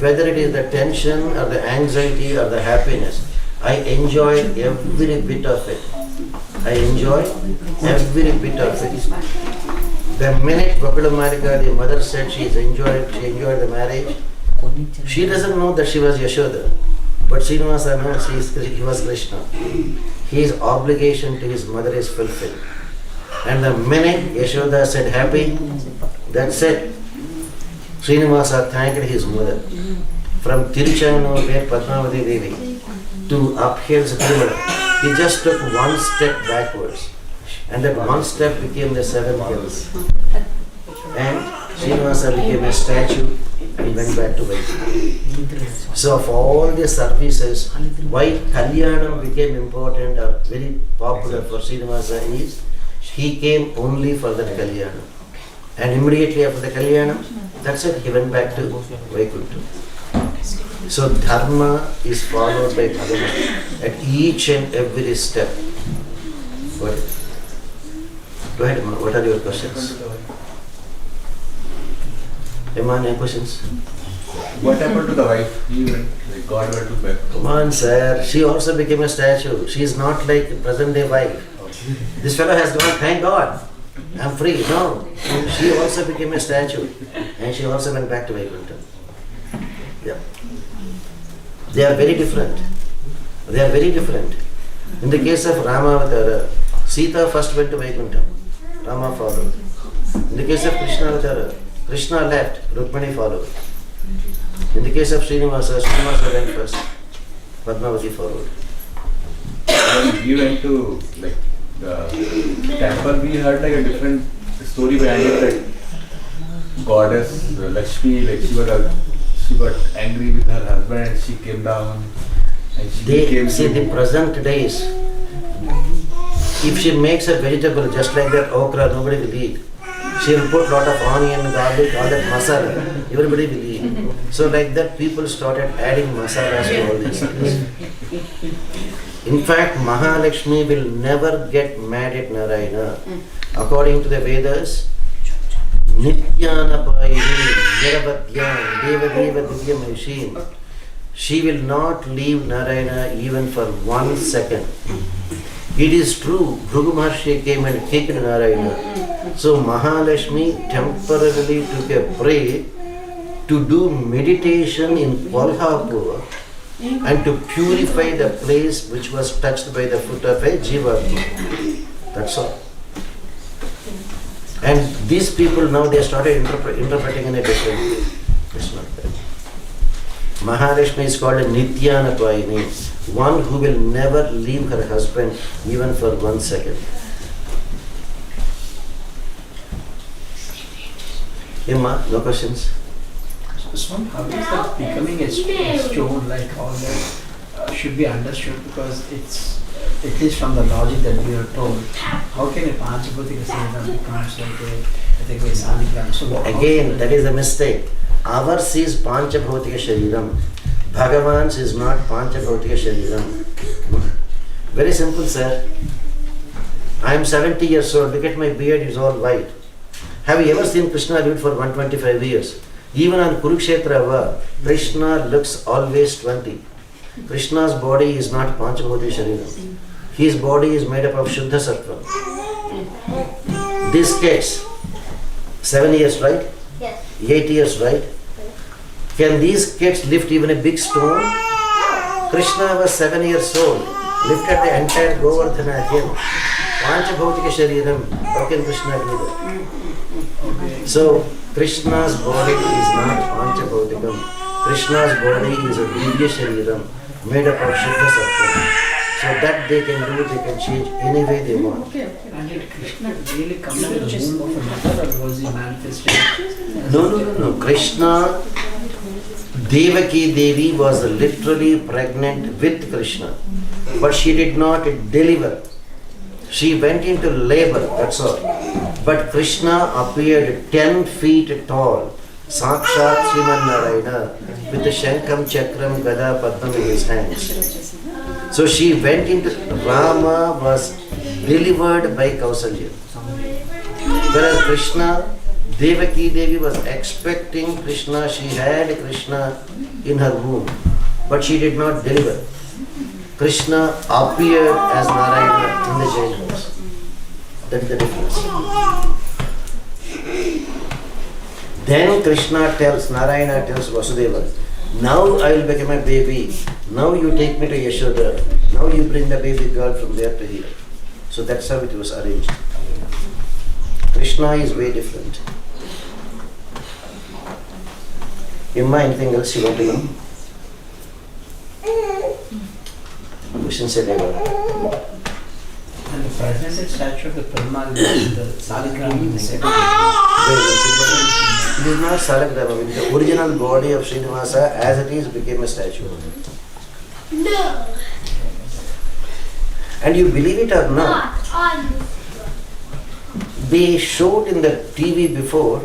whether it is the tension or the anxiety or the happiness, I enjoy every bit of it. I enjoy every bit of it. The minute Vakulamalika, the mother said she enjoyed the marriage, she doesn't know that she was Yashoda, but Srinivasa knows he was Krishna. His obligation to his mother is fulfilled. And the minute Yashoda said happy, that's it. Srinivasa thanked his mother. From Tiruchanur, where Padmavathi Devi, to up hills Tirumala, he just took one step backwards. And that one step became the 7 hills. And Srinivasa became a statue and went back to Vaikuntha. So of all the services, why Kalyanam became important or very popular for Srinivasa is, he came only for that Kalyanam. And immediately after the Kalyanam, that's it, he went back to Vaikuntha. So dharma is followed by Bhagavan at each and every step. Go ahead, Emma. What are your questions? Emma, any questions? What happened to the wife? He went, like God went to bed. Come on, sir. She also became a statue. She is not like the present day wife. This fellow has gone, thank God, I'm free. No. She also became a statue. And she also went back to Vaikuntha. Yeah. They are very different. They are very different. In the case of Ramavatara, Sita first went to Vaikuntha. Rama followed. In the case of Krishna Avatara, Krishna left, Rukmani followed. In the case of Srinivasa, Srinivasa went first, Padmavathi followed. When we went to like the temple, we heard like a different story behind it. Like goddess Lakshmi, like she got angry with her husband and she came down and she came see the present days. If she makes a vegetable just like that okra, nobody will eat. She'll put lot of onion, garlic, all that masala. Everybody will eat. So like that, people started adding masalas to all these things. In fact, Mahalakshmi will never get mad at Narayana. According to the Vedas, Nityanapayini, Nirabhadyam, Deva Deva Divyam Aishim. She will not leave Narayana even for 1 second. It is true, Bhrigu Maharshi came and kicked Narayana. So Mahalakshmi temporarily took a break to do meditation in Kolhapur and to purify the place which was touched by the foot of a Jivatma. That's all. And these people now they started interpreting in a different way. It's not that. Mahalakshmi is called a Nityanapayini, one who will never leave her husband even for 1 second. Emma, no questions? Swam, how is that becoming a stone like all that should be understood, because it's at least from the logic that we are told. How can a Panchabhutika Sariram becomes like a Saligram? So Again, that is a mistake. Ours is Panchabhutika Shariram. Bhagavan's is not Panchabhutika Shariram. Very simple, sir. I am 70 years old. Look at my beard, it's all white. Have you ever seen Krishna live for 125 years? Even on Kurukshetra War, Krishna looks always 20. Krishna's body is not Panchabhutika Shariram. His body is made up of Shuddha Sattva. These kids, 7 years, right? Yes. 8 years, right? Can these kids lift even a big stone? Krishna was 7 years old, lifted the entire Govardhana hill. Panchabhutika Shariram, how can Krishna do that? So, Krishna's body is not Panchabhutikam. Krishna's body is a Divya Shariram, made up of Shuddha Sattva. So that they can do, they can change any way they want. And did Krishna really come to the womb of a mother, or was he manifested? No. Krishna, Devaki Devi was literally pregnant with Krishna. But she did not deliver. She went into labor, that's all. But Krishna appeared 10 feet tall, Sakshat Sriman Narayana, with the Shankam, Chakram, Gada, Padmam in his hands. So she went into, Rama was delivered by Kausalya. Whereas Krishna, Devaki Devi was expecting Krishna, she had Krishna in her womb, but she did not deliver. Krishna appeared as Narayana in the Jain house. That is the difference. Then Krishna tells, Narayana tells Vasudeva, now I will become a baby. Now you take me to Yashoda. Now you bring the baby girl from there to here. So that's how it was arranged. Krishna is way different. Imma, anything else you want to know? Question said ever. And the present statue of the Perumal is the Saligram in the second. It is not Salagrama. The original body of Srinivasa as it is became a statue. No. And you believe it or not, they showed in the TV before,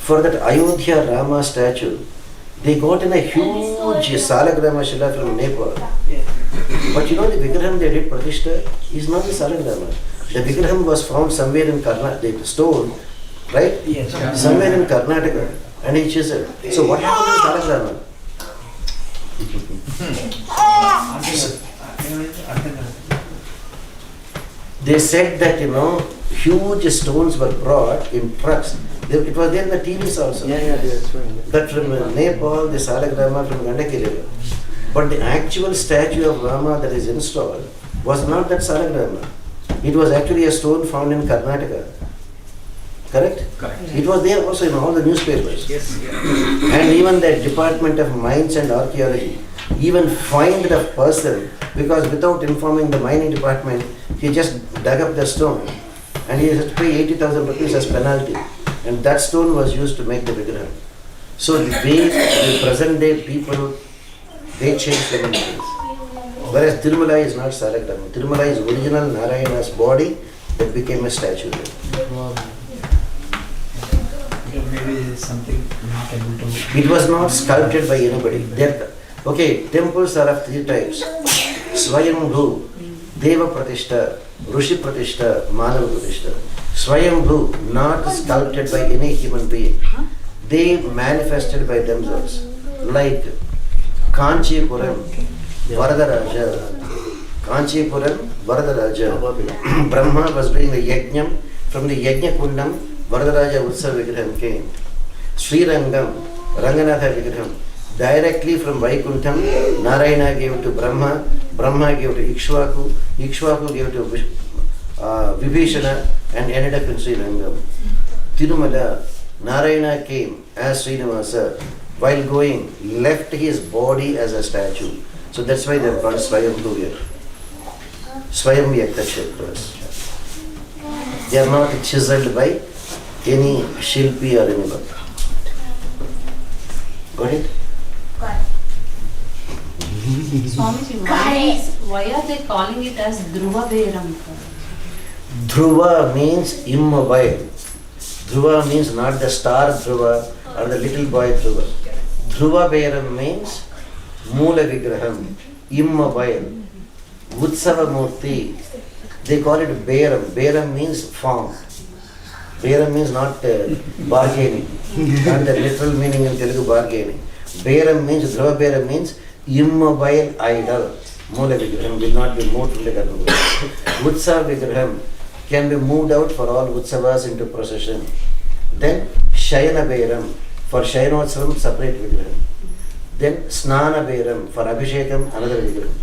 for that Ayodhya Rama statue, they got in a huge Salagrama Shila from Nepal. But you know the Vigraham they did Pratishtha is not the Salagrama. The Vigraham was found somewhere in Karnataka, the stone, right? Yes. Somewhere in Karnataka. And he chiseled. So what happened to Salagrama? They said that, huge stones were brought in trucks. It was there in the TVs also. That from Nepal, the Salagrama from Gandaki River. But the actual statue of Rama that is installed was not that Salagrama. It was actually a stone found in Karnataka. Correct? Correct. It was there also in all the newspapers. Yes. And even the Department of Mines and Archaeology even fined the person, because without informing the mining department, he just dug up the stone and he has to pay 80,000 rupees as penalty. And that stone was used to make the Vigraham. So the way the present day people, they change so many things. Whereas Tirumala is not Salagrama. Tirumala is original Narayana's body that became a statue there. is something not able to. It was not sculpted by anybody. Okay, temples are of three types. Swayambhu, Deva Pratishta, Rushi Pratishta, Manava Pratishta. Swayambhu, not sculpted by any human being. They manifested by themselves. Like Kanchipuram, Varadaraja. Kanchipuram, Varadaraja. Brahma was doing the yajnam. From the yajna kundam, Varadaraja Utsav Vigraham came. Srirangam, Ranganatha Vigraham. Directly from Vaikuntham, Narayana gave to Brahma, Brahma gave to Ikshvaku, Ikshvaku gave to Vibhishana, and ended up in Srirangam. Tirumala, Narayana came as Srinivasa. While going, left his body as a statue. So that's why they are called Swayambhu here. Swayam Yakta Kshetras. They are not chiseled by any Shilpi or anyone. Got it? Swamiji, why are they calling it as Dhruva Beram? Dhruva means immobile. Dhruva means not the star Dhruva or the little boy Dhruva. Dhruva Beram means Moola Vigraham, immobile. Utsava Murti, they call it Beram. Beram means form. Beram means not bargaining, not the literal meaning in Telugu bargaining. Beram means, Dhruva Beram means immobile idol. Moola Vigraham will not be moved from the Garbhood. Utsava Vigraham can be moved out for all Utsavas into procession. Then Shayana Beram, for Shayanotsavam separate Vigraham. Then Snana Beram, for Abhishekam another Vigraham.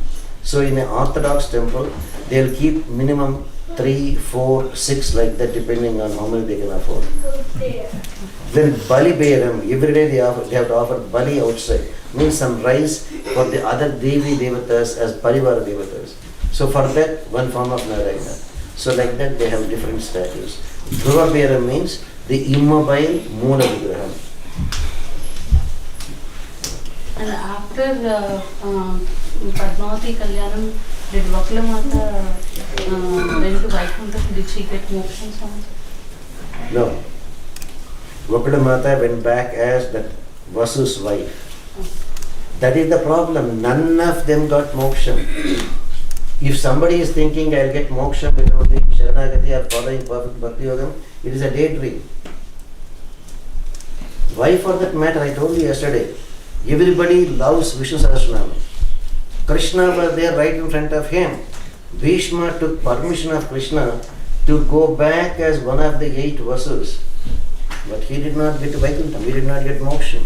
So in an Orthodox temple, they will keep minimum 3, 4, 6 like that depending on how many they can afford. Then Bali Beram, every day they have to offer Bali outside. Means some rice for the other Devi Devatas as Parivara Devatas. So for that, one form of Narayana. So like that they have different statues. Dhruva Beram means the immobile Moola Vigraham. And after Padmavathi Kalyanam, did Vaklamata went to Vaikuntha? Did she get moksha? No. Vaklamata went back as that Vasu's wife. That is the problem. None of them got moksha. If somebody is thinking I'll get moksha without doing Sharanagati or following perfect Bhakti Yogam, it is a daydream. Why for that matter? I told you yesterday. Everybody loves Vishnu Sahasranama. Krishna was there right in front of him. Bhishma took permission of Krishna to go back as one of the 8 Vasus. But he did not get Vaikuntham, he did not get moksha.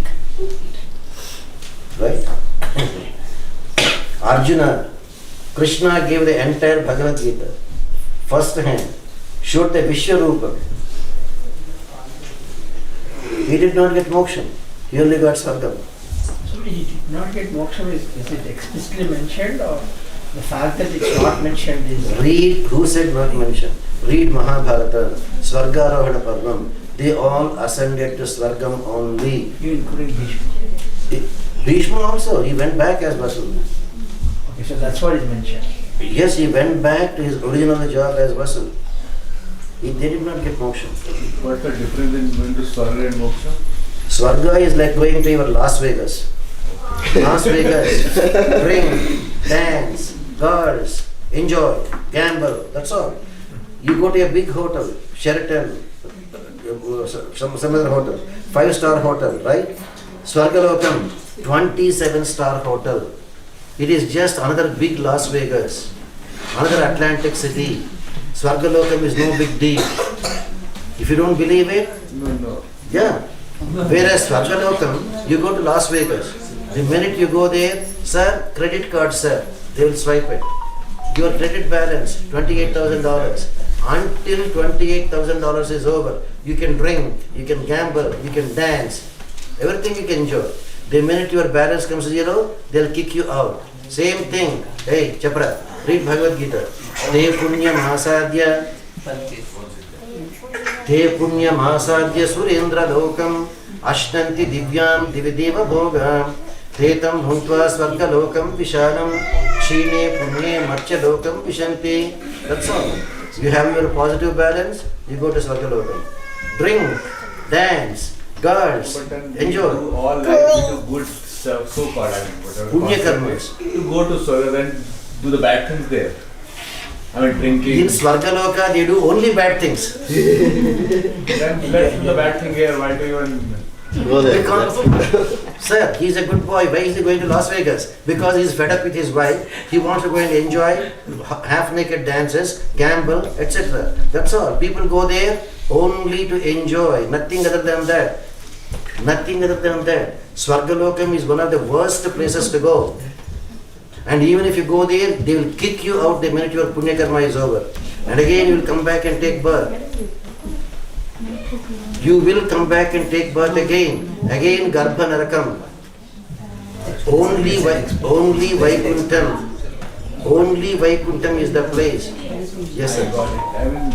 Right? Arjuna, Krishna gave the entire Bhagavad Gita, first hand, showed the Vishwarupa. He did not get moksha, he only got Swargam. So he did not get moksha, is it explicitly mentioned or the fact that it's not mentioned is... Read, who said not mentioned? Read Mahabharata, Swargarohana Parvam. They all ascended to Swargam only. You including Bhishma? Bhishma also, he went back as Vasu. Okay, so that's what is mentioned. Yes, he went back to his original job as Vasu. They did not get moksha. What's the difference in going to Swarga and Moksha? Swarga is like going to your Las Vegas. Las Vegas, drink, dance, girls, enjoy, gamble, that's all. You go to a big hotel, Sheraton, some other hotel, 5-star hotel, right? Swargalokam, 27-star hotel. It is just another big Las Vegas, another Atlantic city. Swargalokam is no big deal. If you don't believe it, No. yeah. Whereas Swargalokam, you go to Las Vegas. The minute you go there, sir, credit card, sir, they will swipe it. Your credit balance, $28,000. Until $28,000 is over, you can drink, you can gamble, you can dance, everything you can enjoy. The minute your balance comes to zero, they'll kick you out. Same thing. Hey, Chapra, read Bhagavad Gita. Te punyam asadya. Te punyam asadya surendra lokam. Ashtanti divyam divideva bhogam. Tetam bhuntva swarga lokam vishalam. Shine punye marcha lokam vishanti. That's all. You have your positive balance, you go to swarga lokam. Drink, dance, Girls, But then enjoy. do all life we do good stuff, so called, I mean, whatever. Punya concept karmas. is, to go to Swarga, then do the bad things there. I mean, drinking. In Swargaloka, they do only bad things. Then let's do the bad thing here. Why do you even Go there. Because, sir, he's a good boy. Why is he going to Las Vegas? Because he's fed up with his wife. He wants to go and enjoy half-naked dances, gamble, etc. That's all. People go there only to enjoy. Nothing other than that. Nothing other than that. Swargalokam is one of the worst places to go. And even if you go there, they will kick you out the minute your punya karma is over. And again you will come back and take birth. You will come back and take birth again. Again Garbha Narakam. Only Vaikuntham. Only Vaikuntham is the place. Yes, sir. got it? I mean,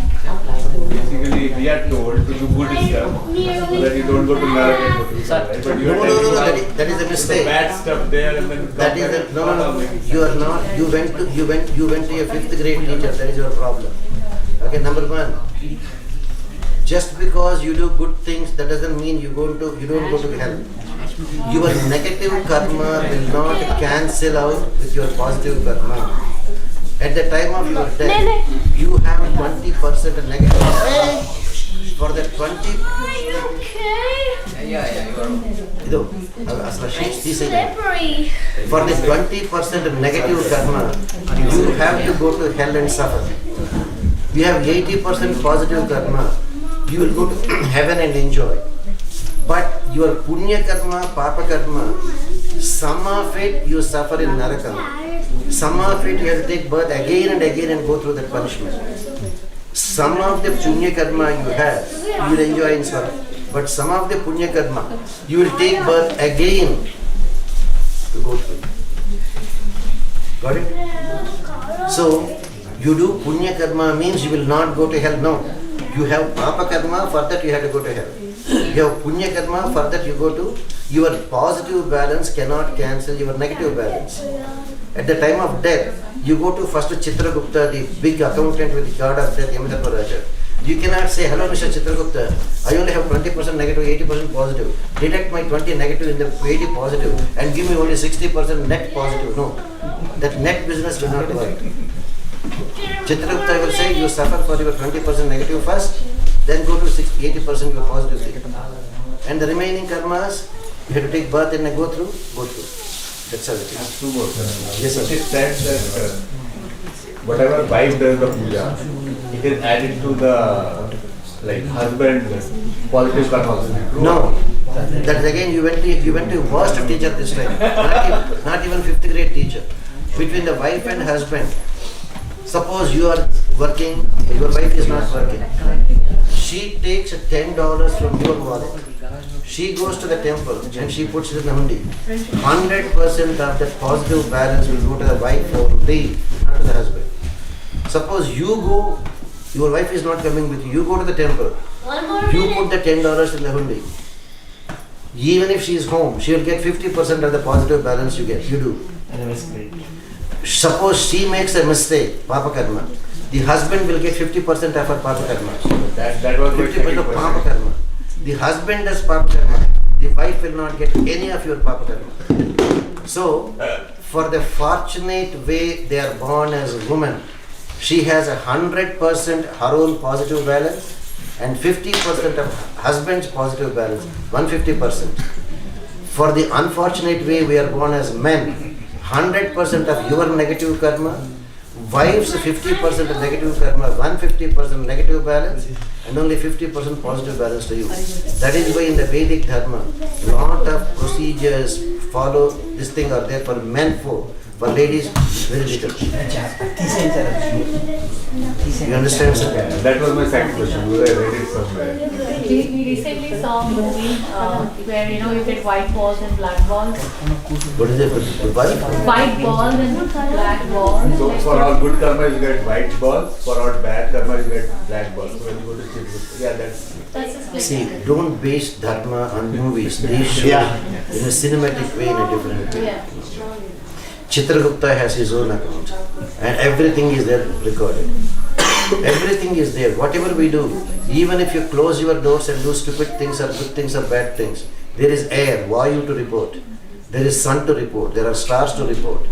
basically we are told to do good stuff so that you don't go to Naraka and go to Swarga, right? But you are telling us that is a the mistake. bad stuff there and then come That is back. a, no. You are not. You went to a 5th grade teacher. That is your problem. Okay, number one. Just because you do good things, that doesn't mean you don't go to hell. Your negative karma will not cancel out with your positive karma. At the time of your death, you have 20% negative karma. For the 20, Okay. for the 20% negative karma, you have to go to hell and suffer. You have 80% positive karma. You will go to heaven and enjoy. But your punya karma, papa karma, some of it you suffer in Narakam. Some of it you have to take birth again and again and go through that punishment. Some of the punya karma you have, you will enjoy in Swarga. But some of the punya karma, you will take birth again to go through. Got it? So, you do punya karma means you will not go to hell. No. You have papa karma, for that you have to go to hell. You have punya karma, for that you go to, your positive balance cannot cancel your negative balance. At the time of death, you go to first Chitragupta, the big accountant with the god of death, Yamadharmaraja. You cannot say, hello Mr. Chitragupta, I only have 20% negative, 80% positive. Deduct my 20 negative in the 80 positive and give me only 60% net positive. No, that net business will not work. Chitragupta will say, you suffer for your 20% negative first, then go to 80% your positive thing. And the remaining karmas, you have to take birth and go through. That's how it is. Two more, sir. Yes, sir. It is said that whatever wife does the puja, it is added to the husband's positive karma. No, that again you went to worst teacher this time. Not even 5th grade teacher. Between the wife and husband. Suppose you are working, your wife is not working. She takes $10 from your wallet. She goes to the temple and she puts it in the hundi. 100% of that positive balance will go to the wife only, not to the husband. Suppose you go, your wife is not coming with you, you go to the temple. You put the $10 in the hundi. Even if she is home, she will get 50% of the positive balance you get. You do. Suppose she makes a mistake, papa karma. The husband will get 50% of her papa karma. That was my 50% of papa karma. The husband does papa karma. The wife will not get any of your papa karma. So, for the fortunate way they are born as a woman, she has 100% her own positive balance and 50% of husband's positive balance, 150%. For the unfortunate way we are born as men, 100% of your negative karma, wife's 50% of negative karma, 150% negative balance, and only 50% positive balance to you. That is why in the Vedic Dharma, lot of procedures follow this thing are there for men for ladies very little. You understand, sir? Yeah, that was my second question. I read it somewhere. We recently saw a movie where you get white balls and black balls. What is it? White balls and black balls. So for all good karma you get white balls, for all bad karma you get black balls. So when you go to church, yeah, that's just See, don't base dharma on movies. They show in a cinematic way, in a different way. Yeah. Chitragupta has his own account and everything is there recorded. Everything is there. Whatever we do, even if you close your doors and do stupid things or good things or bad things, there is air, vayu to report. There is sun to report. There are stars to report.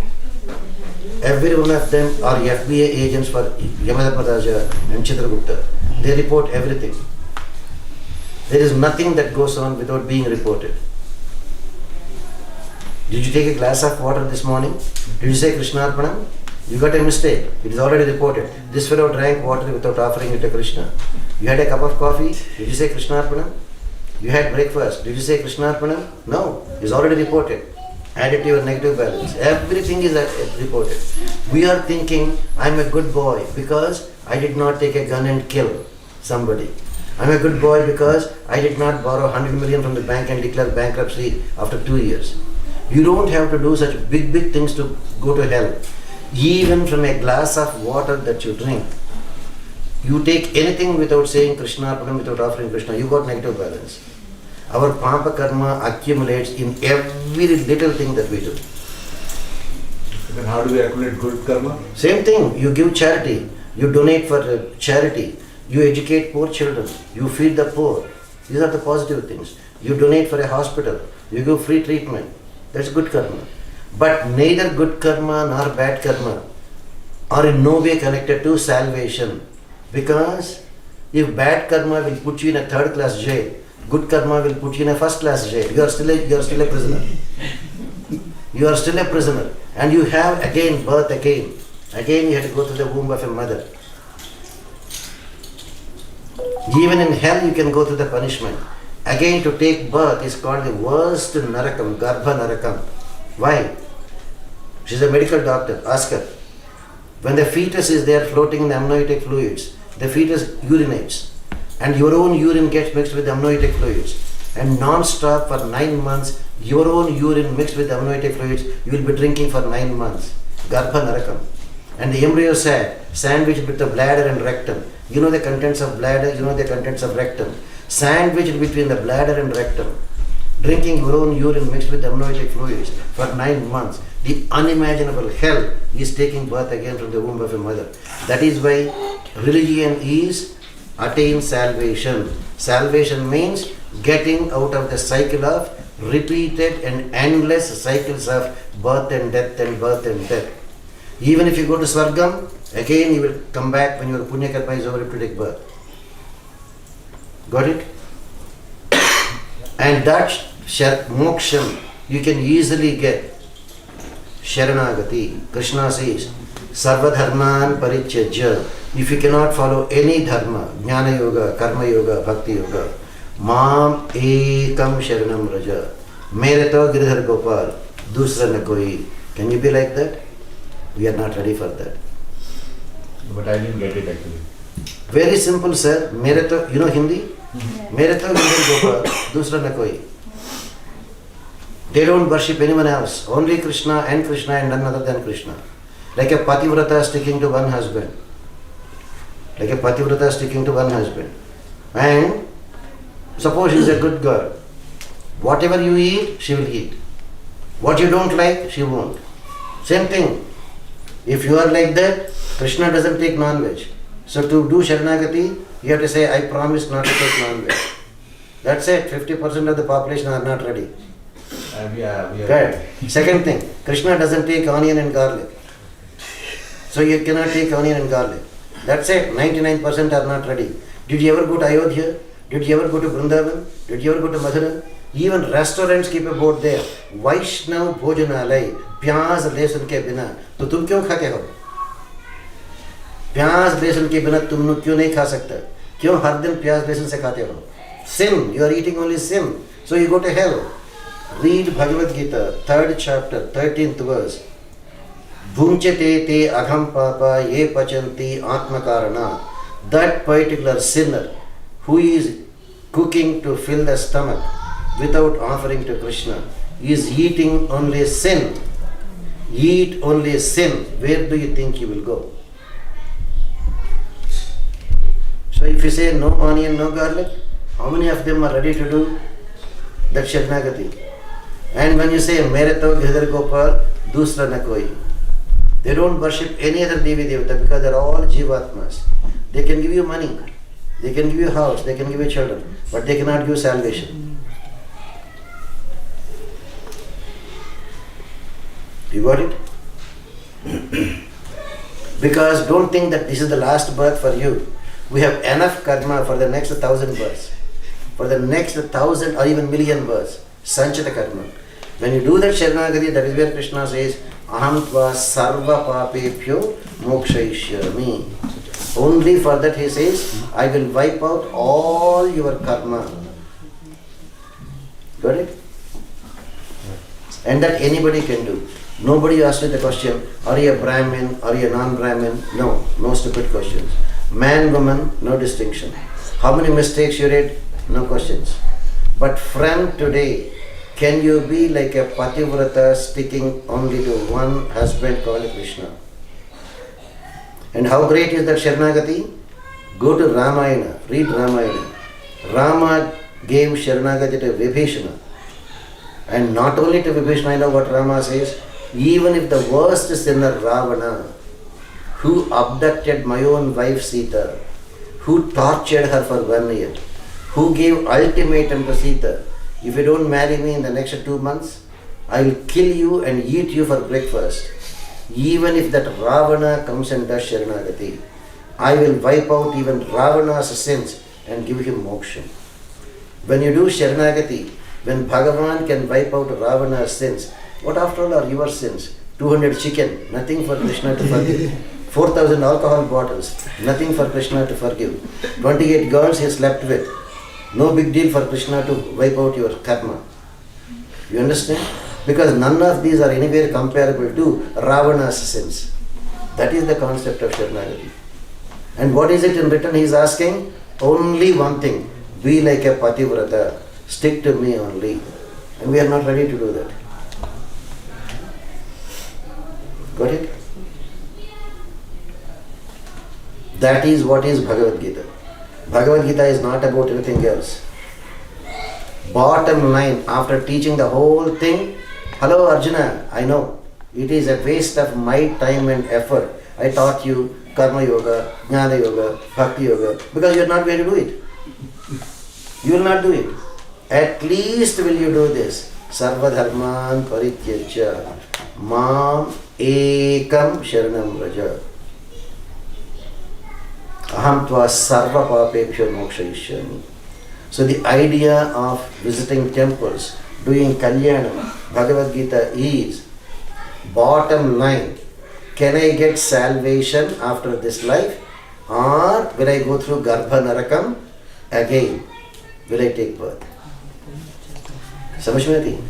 Every one of them are FBI agents for Yamadapadaja and Chitragupta. They report everything. There is nothing that goes on without being reported. Did you take a glass of water this morning? Did you say Krishna Arpanam? You got a mistake. It is already reported. This fellow drank water without offering it to Krishna. You had a cup of coffee. Did you say Krishna Arpanam? You had breakfast. Did you say Krishna Arpanam? No. It is already reported. Add it to your negative balance. Everything is reported. We are thinking, I am a good boy because I did not take a gun and kill somebody. I am a good boy because I did not borrow 100 million from the bank and declare bankruptcy after 2 years. You don't have to do such big things to go to hell. Even from a glass of water that you drink, you take anything without saying Krishna Arpanam, without offering Krishna, you got negative balance. Our pampa karma accumulates in every little thing that we do. Then how do we accumulate good karma? Same thing, you give charity, you donate for charity, you educate poor children, you feed the poor. These are the positive things. You donate for a hospital, you give free treatment. That's good karma. But neither good karma nor bad karma are in no way connected to salvation. Because if bad karma will put you in a third class jail, good karma will put you in a first class jail. You are still a prisoner. You are still a prisoner. And you have again birth again. Again you have to go through the womb of a mother. Even in hell you can go through the punishment. Again to take birth is called the worst narakam, garbha narakam. Why? She's a medical doctor. Ask her. When the fetus is there floating in the amniotic fluids, the fetus urinates. And your own urine gets mixed with the amniotic fluids. And non-stop for 9 months, your own urine mixed with the amniotic fluids, you will be drinking for 9 months. Garbha narakam. And the embryo sac, sandwiched with the bladder and rectum. You know the contents of bladder, you know the contents of rectum. Sandwiched between the bladder and rectum. Drinking your own urine mixed with amniotic fluids for 9 months. The unimaginable hell is taking birth again from the womb of a mother. That is why religion is attain salvation. Salvation means getting out of the cycle of repeated and endless cycles of birth and death and birth and death. Even if you go to Swargam, again you will come back when your Punya Karma is over to take birth. Got it? And that moksham you can easily get. Sharanagati. Krishna says, Sarva dharman parityajya. If you cannot follow any dharma, jnana yoga, karma yoga, bhakti yoga, mam ekam sharanam raja. Mere to giridhar gopal, dusra na koi. Can you be like that? We are not ready for that. But I didn't get it actually. Very simple, sir. Mere to, you know Hindi? Mere to giridhar gopal, dusra na koi. They don't worship anyone else. Only Krishna and none other than Krishna. Like a pativrata sticking to one husband. Like a pativrata sticking to one husband. And suppose she is a good girl. Whatever you eat, she will eat. What you don't like, she won't. Same thing. If you are like that, Krishna doesn't take non-veg. So to do Sharanagati, you have to say, I promise not to take non-veg. That's it. 50% of the population are not ready. We are. Right. Second thing, Krishna doesn't take onion and garlic. So you cannot take onion and garlic. That's it. 99% are not ready. Did you ever go to Ayodhya? Did you ever go to Vrindavan? Did you ever go to Mathura? Even restaurants keep a board there. Vaishnav Bhojanalay, प्याज लहसुन के बिना. तो तुम क्यों खाते हो? प्याज लहसुन के बिना तुम क्यों नहीं खा सकते? क्यों हर दिन प्याज लहसुन से खाते हो? Sin. You are eating only sin. So you go to hell. Read Bhagavad Gita, 3rd chapter, 13th verse. Bhunchate te agham papa ye pachanti atmakarana. That particular sinner who is cooking to fill the stomach without offering to Krishna is eating only sin. Eat only sin. Where do you think you will go? So if you say no onion, no garlic, how many of them are ready to do that Sharanagati? And when you say Mere to Giridhar Gopal, dusra na koi. They don't worship any other Devi Devata because they are all Jivatmas. They can give you money, they can give you a house, they can give you children, but they cannot give salvation. You got it? Because don't think that this is the last birth for you. We have enough karma for the next 1,000 births, for the next 1,000 or even million births. Sanchita karma. When you do that Sharanagati, that is where Krishna says, Aham tva sarva papebhyo mokshayishyami. Only for that he says, I will wipe out all your karma. Got it? And that anybody can do. Nobody asked you the question, are you a Brahmin, are you a non-Brahmin? No, no stupid questions. Man, woman, no distinction. How many mistakes you did? No questions. But from today, can you be like a Pativrata sticking only to one husband called Krishna? And how great is that Sharanagati? Go to Ramayana, read Ramayana. Rama gave Sharanagati to Vibhishana. And not only to Vibhishana, I know what Rama says, even if the worst sinner Ravana, who abducted my own wife Sita, who tortured her for 1 year, who gave ultimatum to Sita, if you don't marry me in the next 2 months, I will kill you and eat you for breakfast. Even if that Ravana comes and does Sharanagati, I will wipe out even Ravana's sins and give him moksha. When you do Sharanagati, when Bhagavan can wipe out Ravana's sins, what after all are your sins? 200 chicken, nothing for Krishna to forgive. 4,000 alcohol bottles, nothing for Krishna to forgive. 28 girls he slept with, no big deal for Krishna to wipe out your karma. You understand? Because none of these are anywhere comparable to Ravana's sins. That is the concept of Sharanagati. And what is it in return he is asking? Only one thing, be like a Pativrata, stick to me only. And we are not ready to do that. Got it? That is what is Bhagavad Gita. Bhagavad Gita is not about anything else. Bottom line, after teaching the whole thing, hello Arjuna, I know, it is a waste of my time and effort. I taught you Karma Yoga, Jnana Yoga, Bhakti Yoga, because you are not going to do it. You will not do it. At least will you do this. Sarva dharman parityajya mam ekam sharanam raja. Aham tva sarva papebhyo mokshayishyami. So the idea of visiting temples, doing Kalyanam, Bhagavad Gita is, bottom line, can I get salvation after this life, or will I go through Garbha Narakam again? Will I take birth? Samajh mein aati?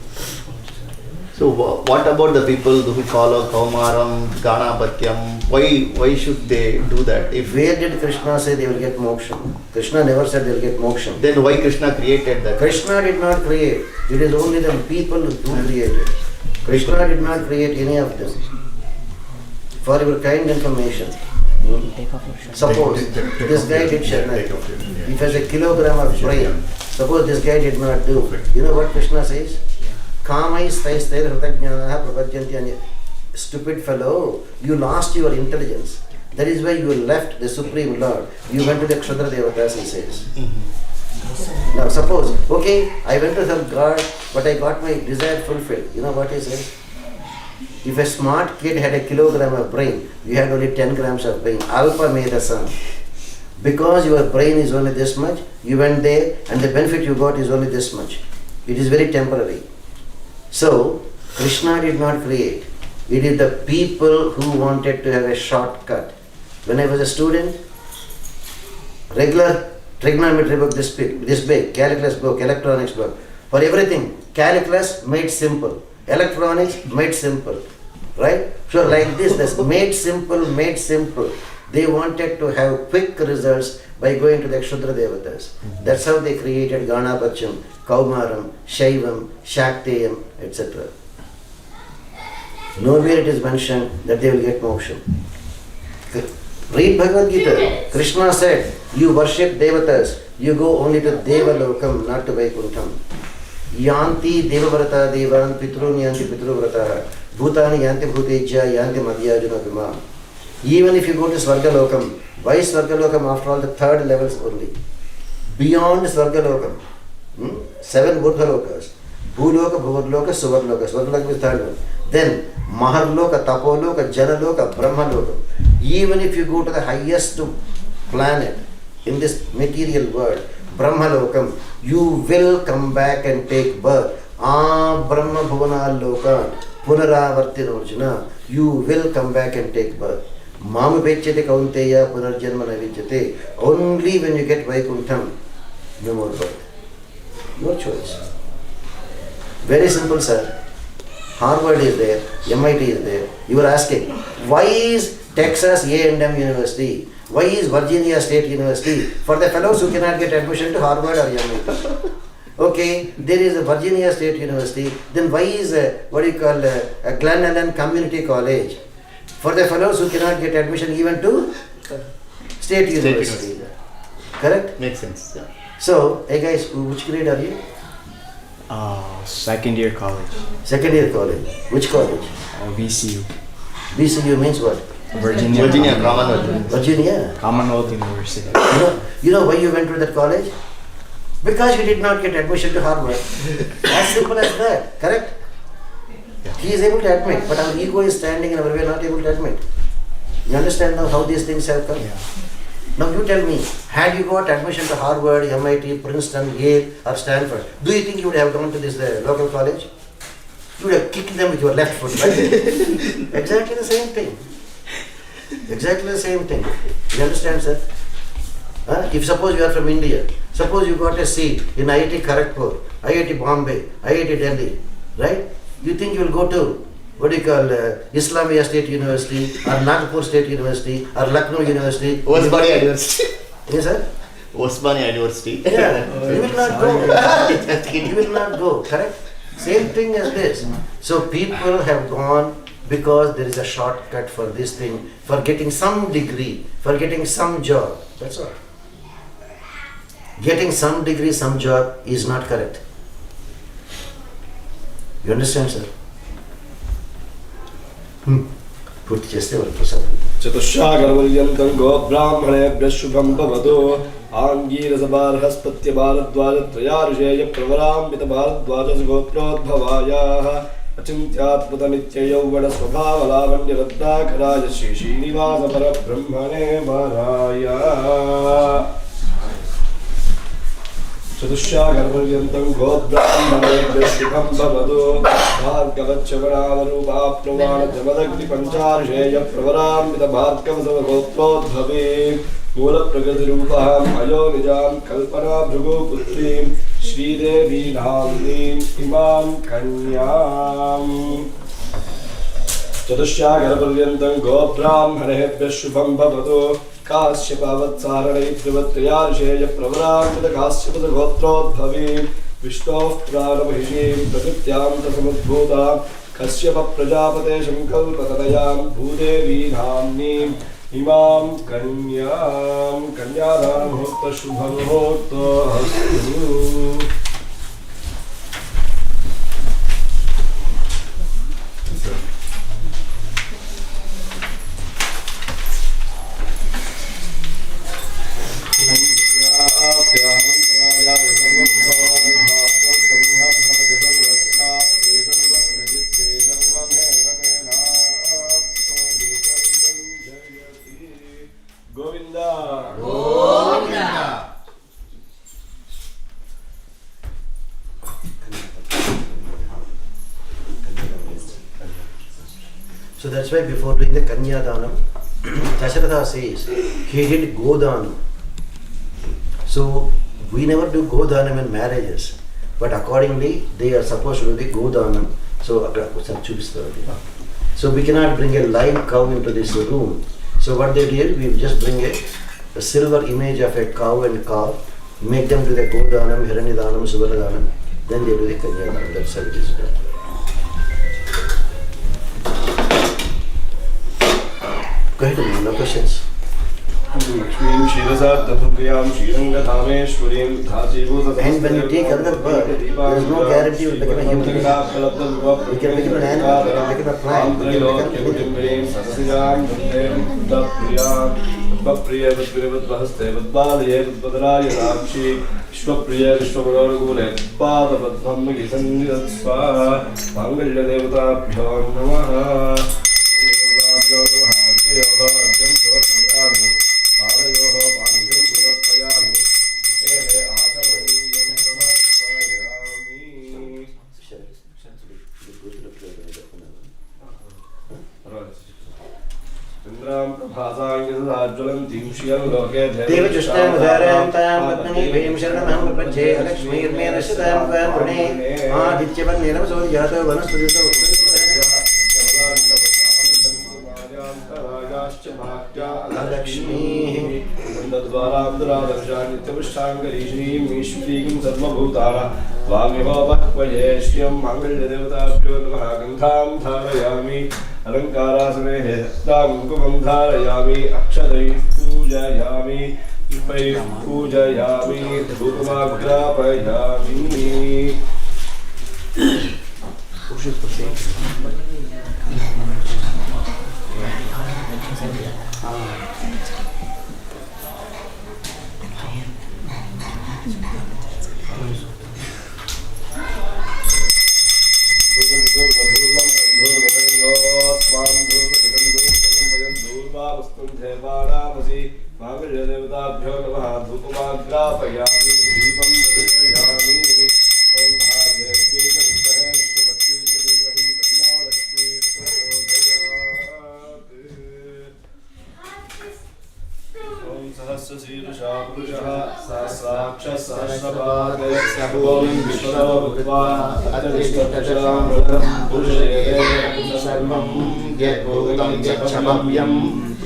So what about the people who follow Kaumaram, Ganapatyam? Why should they do that? If Where did Krishna say they will get moksha? Krishna never said they will get moksha. Then why Krishna created that? Krishna did not create. It is only the people who created. Krishna did not create any of them. For your kind information, suppose this guy did Sharanagati. If he has a kilogram of brain, suppose this guy did not do. You know what Krishna says? Stupid fellow, you lost your intelligence. That is why you left the Supreme Lord. You went to the Kshudra Devatas, he says. Now suppose, okay, I went to some God, but I got my desire fulfilled. You know what he says? If a smart kid had a kilogram of brain, you had only 10 grams of brain. Alpa Medasam. Because your brain is only this much, you went there and the benefit you got is only this much. It is very temporary. So, Krishna did not create. It is the people who wanted to have a shortcut. When I was a student, regular trigonometry book this big, calculus book, electronics book, for everything, calculus made simple, electronics made simple, right? So like this made simple. They wanted to have quick results by going to the Kshudra Devatas. That's how they created Ganapachyam, Kaumaram, Shaivam, Shakteyam, etc. Nowhere it is mentioned that they will get moksha. Read Bhagavad Gita. Krishna said, you worship Devatas, you go only to Devalokam, not to Vaikuntham. Yanti Devavrata Devan Pitrun Yanti Pitruvrata Bhutani Yanti Bhutejya Yanti Madhyajana Vima. Even if you go to Svargalokam, why Svargalokam? After all, the third levels only. Beyond Svargalokam, 7 Urdhalokas. Bhuloka, Bhuvarloka, Suvarloka. Suvarloka is the third one. Then Maharloka, Tapoloka, Janaloka, Brahmaloka. Even if you go to the highest planet in this material world, Brahmalokam, you will come back and take birth. Brahma Bhuvana Loka, Punaravartirojana, you will come back and take birth. Mama Pechate Kaunteya, Punarjanma Navijate. Only when you get Vaikuntham, no more birth. No choice. Very simple, sir. Harvard is there, MIT is there. You are asking, why is Texas A&M University? Why is Virginia State University? For the fellows who cannot get admission to Harvard or MIT. Okay, there is a Virginia State University. Then why is a Glen Ellen Community College? For the fellows who cannot get admission even to State University. Correct? Makes sense. Yeah. So, hey guys, which grade are you? Second year college. Second year college. Which college? VCU. VCU means what? Virginia Commonwealth. Virginia. Commonwealth University. You know why you went to that college? Because you did not get admission to Harvard. As simple as that. Correct? Yeah. He is able to admit, but our ego is standing and we are not able to admit. You understand now how these things have come? Yeah. Now you tell me, had you got admission to Harvard, MIT, Princeton, Yale or Stanford, do you think you would have gone to this local college? You would have kicked them with your left foot, right? Exactly the same thing. Exactly the same thing. You understand, sir? If suppose you are from India, suppose you got a seat in IIT Kharagpur, IIT Bombay, IIT Delhi, right? You think you will go to Islamia State University or Nagpur State University or Lucknow University? Osmania University. Yes, sir? Osmania University. Yeah, you will not go. You will not go, correct? Same thing as this. So people have gone because there is a shortcut for this thing, for getting some degree, for getting some job. That's all. Getting some degree, some job is not correct. You understand, sir? Put just the prasad. चतुष्शागरपर्यन्तं गोब्राह्मणेभ्यः शुभं भवतु आङ्गीरसभारहस्पत्य भारद्वाजत्रयार्षेय प्रवराम्बितभारद्वाजसुगोत्रोद्भवायाः अचिन्त्यात्मतनित्ययौवनस्वभावलावण्यरत्नाकराय श्रीश्रीनिवासपरब्रह्मणे वराय चतुष्शागरपर्यन्तं गोब्राह्मणेभ्यः शुभं भवतु भार्गवच्चवरावरूपाप्लवाणजमदग्निपञ्चार्षेय प्रवराम्बितभार्गवसवगोत्रोद्भवे मूलप्रकृतिरूपः अयो निजां कल्पनाभृगुपुत्रीं श्रीदेवीनाम्नीम् इमां कन्याम् चतुष्शागरपर्यन्तं गोब्राह्मणेभ्यः शुभं भवतु काश्यपवत्सारणैर्वत्त्रयार्षेय प्रवराम्बितकाश्यपसगोत्रोद्भवे विष्णोः प्राणमहिषीं प्रकृत्यां च समुद्भूता कश्यपप्रजापते शङ्कल्पतनयां भूदेवीनाम्नीम् इमां कन्यां कन्यादानमुहूर्तः शुभमुहूर्तोऽस्तु So that's why before doing the Kanyadanam, Dasharatha says he did Godanam. So we never do Godanam in marriages, but accordingly they are supposed to do the Godanam. So we cannot bring a live cow into this room. So what they did, we just bring a silver image of a cow and calf, make them do the Godanam, Hiranyadanam, Subaladanam, then they do the Kanyadanam. That's how it is done. Go ahead, no questions. लक्ष्मीं क्षीरसार्धभुग्यां श्रीरङ्गधामेश्वरीं धाचीभूतसमस्तदेव And when you take another bird, there is no guarantee you will become a human being. You can become an animal, you can become a plant, you can become anything. विश्वप्रिय विश्वमनोनुकूले पादपद्मं गीतन्निधत्स्वा माङ्गल्यदेवताभ्यो नमः देवजुष्टां शरणमहं प्रपञ्चे लक्ष्मीर्मेण शतां वृणे आदित्यवर्णेन सूर्यातो वनस्पतितो लक्ष्मीः नित्यपुष्टाङ्गरीश्रीं सर्वभूतानां वामिहोपक्वये श्रियं माङ्गल्यदेवताभ्यो नमः गन्धां धारयामि अलङ्कारासने हस्तां कुङ्कुमं धारयामि अक्षतैः पूजयामि पुष्पैः पूजयामि धूपमाग्रापयामि माङ्गल्यदेवताभ्यो नमः धूपमाग्रापयामि दीपं दर्शयामि ॐ महादेव्यै नमः विष्णुपत्नी च धीमहि तन्नो लक्ष्मी प्रचोदयात् ॐ सहस्रशीर्षा पुरुषः सहस्राक्षः सहस्रपाद ॐ विष्णो भूत्वा अतिष्ठतशरामृतं पुरुषये सर्वं यद्भूतं यच्छमव्यम्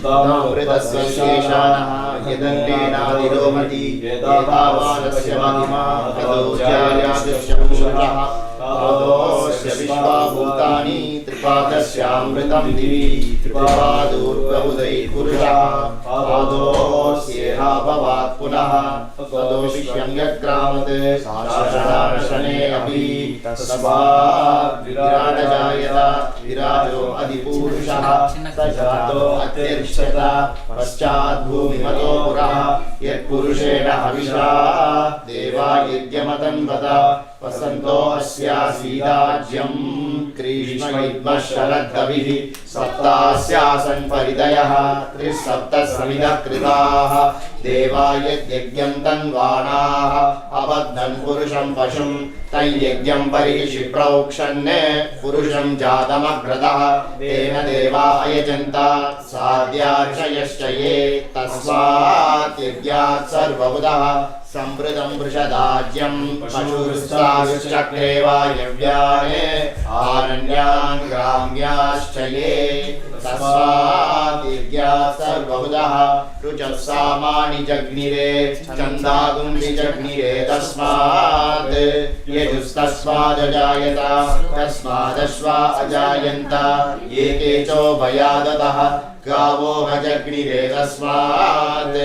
तामृतस्य शेषाः यदन्तेनादिरोमति एतावानस्य महिमा तदोज्यायादिश्यपुषः तादोस्य विश्वाभूतानि त्रिपादस्यामृतं दिवि त्रिपादोर्बहुदैः पुरुषः पादोस्येहाभवात् पुनः तदोष्यं यत्क्रामत् शासनाशने अपि तस्मात् विराजजायत विराजो अधिपुरुषः स जातो अतिरिच्यत पश्चात् भूमिमतो पुरः यत्पुरुषेण हविषा देवा यज्ञमतन्वत वसन्तो अस्यासीदाज्यं कृष्णैद्मः शरद्दभिः सप्तास्यासन् परिदयः त्रिसप्तः समिधः कृताः देवा यज्ञं तन्वाणाः अबद्धन् पुरुषं पशुं तैयज्ञं परिषि प्रोक्षन् पुरुषं जातमग्रतः तेन देवा अयजन्त साध्यार्षयश्च ये तस्मात् यज्ञात् सर्वभूतः संवृतं वृषदाज्यं पशुस्ताश्चक्रे वायव्याने आरण्यान् ग्राम्याश्च ये तस्मात् यज्ञात् सर्वभूतः रुचः सामानि जग्निरे छन्दागुंसि जग्निरे तस्मात् यजुस्तस्मादजायत तस्मादश्वा अजायन्त ये केचो भयादतः गावो हजग्निरे तस्मात्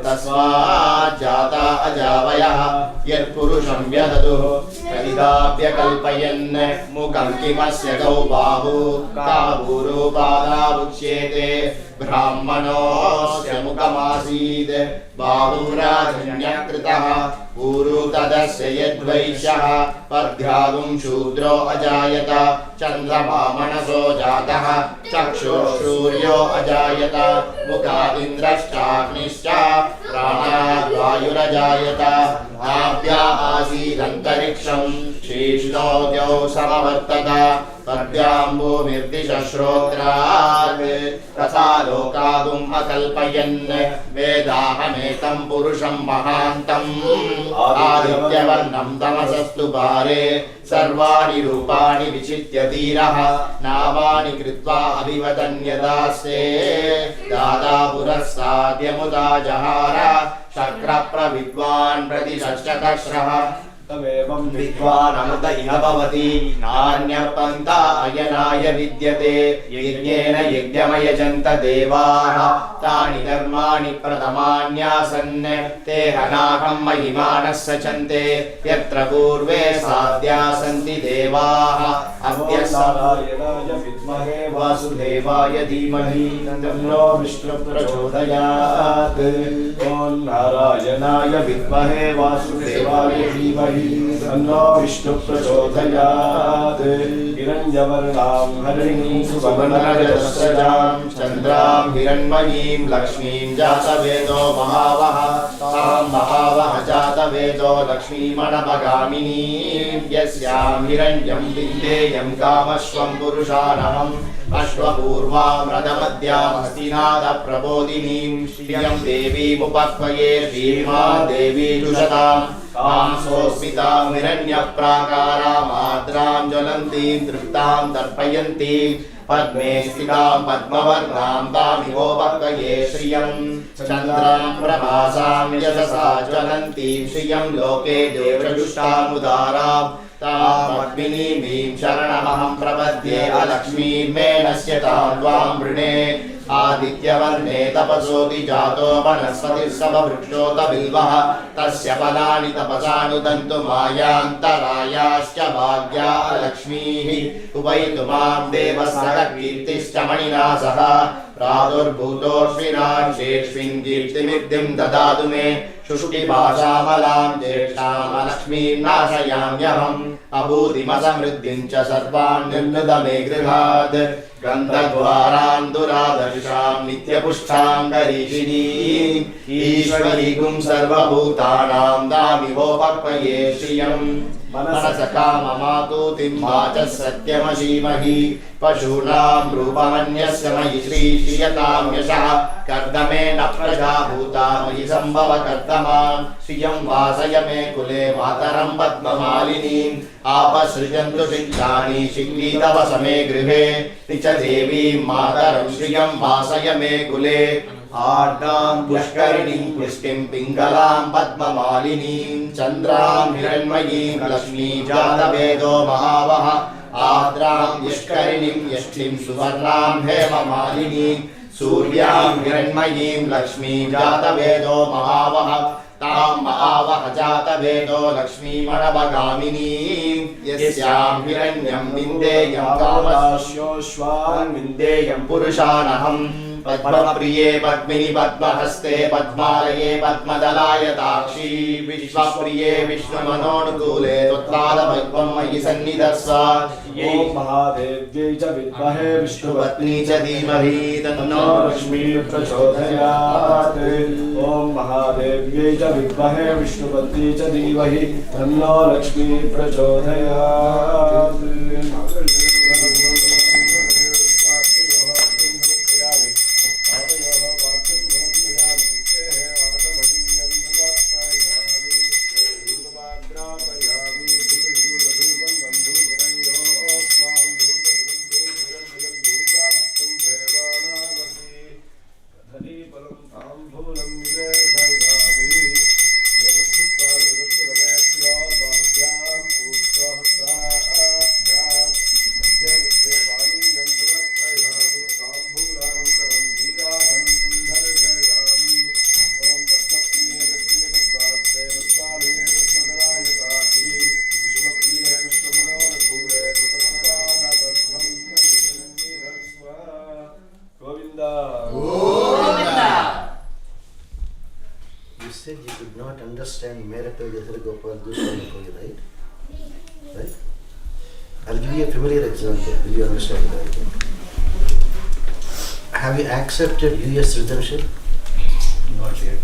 तस्मात् जाता अजावयः यत्पुरुषं व्यदतुः तदिदाप्यकल्पयन् मुखं किमस्य गौ बाहु काबूरूपादावुच्येते ब्राह्मणोऽस्य मुखमासीत् बाहुराजन्यकृतः ऊरु तदस्य यद्वैश्यः पद्भ्यागुं शूद्रो अजायत चन्द्रमा मनसो जातः चक्षुर्सूर्यो अजायत मुखादिन्द्रश्चाग्निश्च प्राणाद् वायुरजायत नाभ्या आसीदन्तरिक्षं शीर्ष्णोद्यौ समवर्तत तद्भ्यां भूमिर्दिशश्रोत्रात् तथा लोकागुम् अकल्पयन् वेदाहमेतं पुरुषं महान्तम् आदित्यवर्णं तमसस्तु पारे सर्वाणि रूपाणि विचित्य धीरः नामानि कृत्वा अभिवदन्यदास्ते दादा पुरस्ताद्यमुदा जहार शक्रप्रविद्वान् प्रतिशश्चतश्रः तमेवं विद्वानमृत इह भवति नान्यपन्था अयनाय विद्यते यज्ञेन यज्ञमयजन्त देवाः तानि धर्माणि प्रथमान्यासन् ते हनाकं महिमानः सचन्ते यत्र पूर्वे साध्या सन्ति देवाः अद्य नारायणाय विद्महे वासुदेवाय धीमहि तन्नो विष्णुः प्रचोदयात् ॐ नारायणाय विद्महे वासुदेवाय धीमहि तन्नो विष्णुः प्रचोदयात् हिरण्यवर्णां हरिणीं सुवर्णरजस्रजां चन्द्रां हिरण्मयीं लक्ष्मीं जातवेदो महावः तां महावः जातवेदो लक्ष्मीमणपगामिनीं यस्यां हिरण्यं विद्येयं कामश्वं पुरुषानहम् अश्वपूर्वां रथमध्यामस्तिनाद प्रबोधिनीं श्रियं देवीमुपक्वये श्रीमा देवी जुषतां तां सोऽस्मितां हिरण्यप्राकारामाद्रां ज्वलन्तीं तृप्तां तर्पयन्तीं पद्मे स्थितां पद्मवर्णां तामिवोपक्वये श्रियं चन्द्रां प्रभासां यशसा ज्वलन्तीं श्रियं लोके देवजुष्टामुदारां तामग्निमीं शरणमहं प्रपद्ये अलक्ष्मीं मे नश्यतां त्वां वृणे आदित्यवर्णे तपसोऽधि जातो वनस्पतिर्सववृक्षोत बिल्वः तस्य फलानि तपसानुदन्तु मायान्तरायाश्च भाग्या लक्ष्मीः उपैतु मां देवसः कीर्तिश्च मणिना सह प्रादुर्भूतोऽश्विनाक्षेष्विन् कीर्तिमिद्धिं ददातु मे शुष्टिभाषामलां ज्येष्ठामलक्ष्मीं नाशयाम्यहम् अभूतिमसमृद्धिं च सर्वान् निर्नुद मे गृहात् गन्धद्वारां दुरादर्शां नित्यपुष्टां गरीषिणीम् ईश्वरीगुं सर्वभूतानां दामिवोपक्वये श्रियम् मनसकाममातुतिं वाचः सत्यमशीमहि पशूनां रूपमन्यस्य मयि श्रीयतां यशः कर्दमेन प्रजाभूता मयि सम्भव कर्दमान् श्रियं वासय मे कुले मातरं पद्ममालिनीम् आपसृजन्तु शिक्षाणि शिक्लीतव समे गृहे निच देवीं मातरं श्रियं वासय मे कुले आर्द्रां पुष्करिणीं पुष्टिं पिङ्गलां पद्ममालिनीं चन्द्रां हिरण्मयीं लक्ष्मीं जातवेदो महावः आर्द्रां पुष्करिणीं यष्टिं सुवर्णां हेममालिनीं सूर्यां हिरण्मयीं लक्ष्मीं जातवेदो महावः तां महावः जातवेदो लक्ष्मीमणपगामिनीं यस्यां हिरण्यं विन्देयं कामस्योश्वान् विन्देयं पुरुषानहम् पद्मप्रिये पद्मिनि पद्महस्ते पद्मालये पद्मदलायताक्षी विश्वप्रिये विष्णुमनोनुकूले त्वत्पादपद्मं मयि सन्निधत्स्व ॐ महादेव्यै च विद्महे विष्णुपत्नी च धीमहि तन्नो लक्ष्मीः प्रचोदयात् ॐ महादेव्यै च विद्महे विष्णुपत्नी च धीमहि तन्नो लक्ष्मीः प्रचोदयात् I'll give you a familiar example. Will you understand that? Have you accepted US citizenship? Not yet.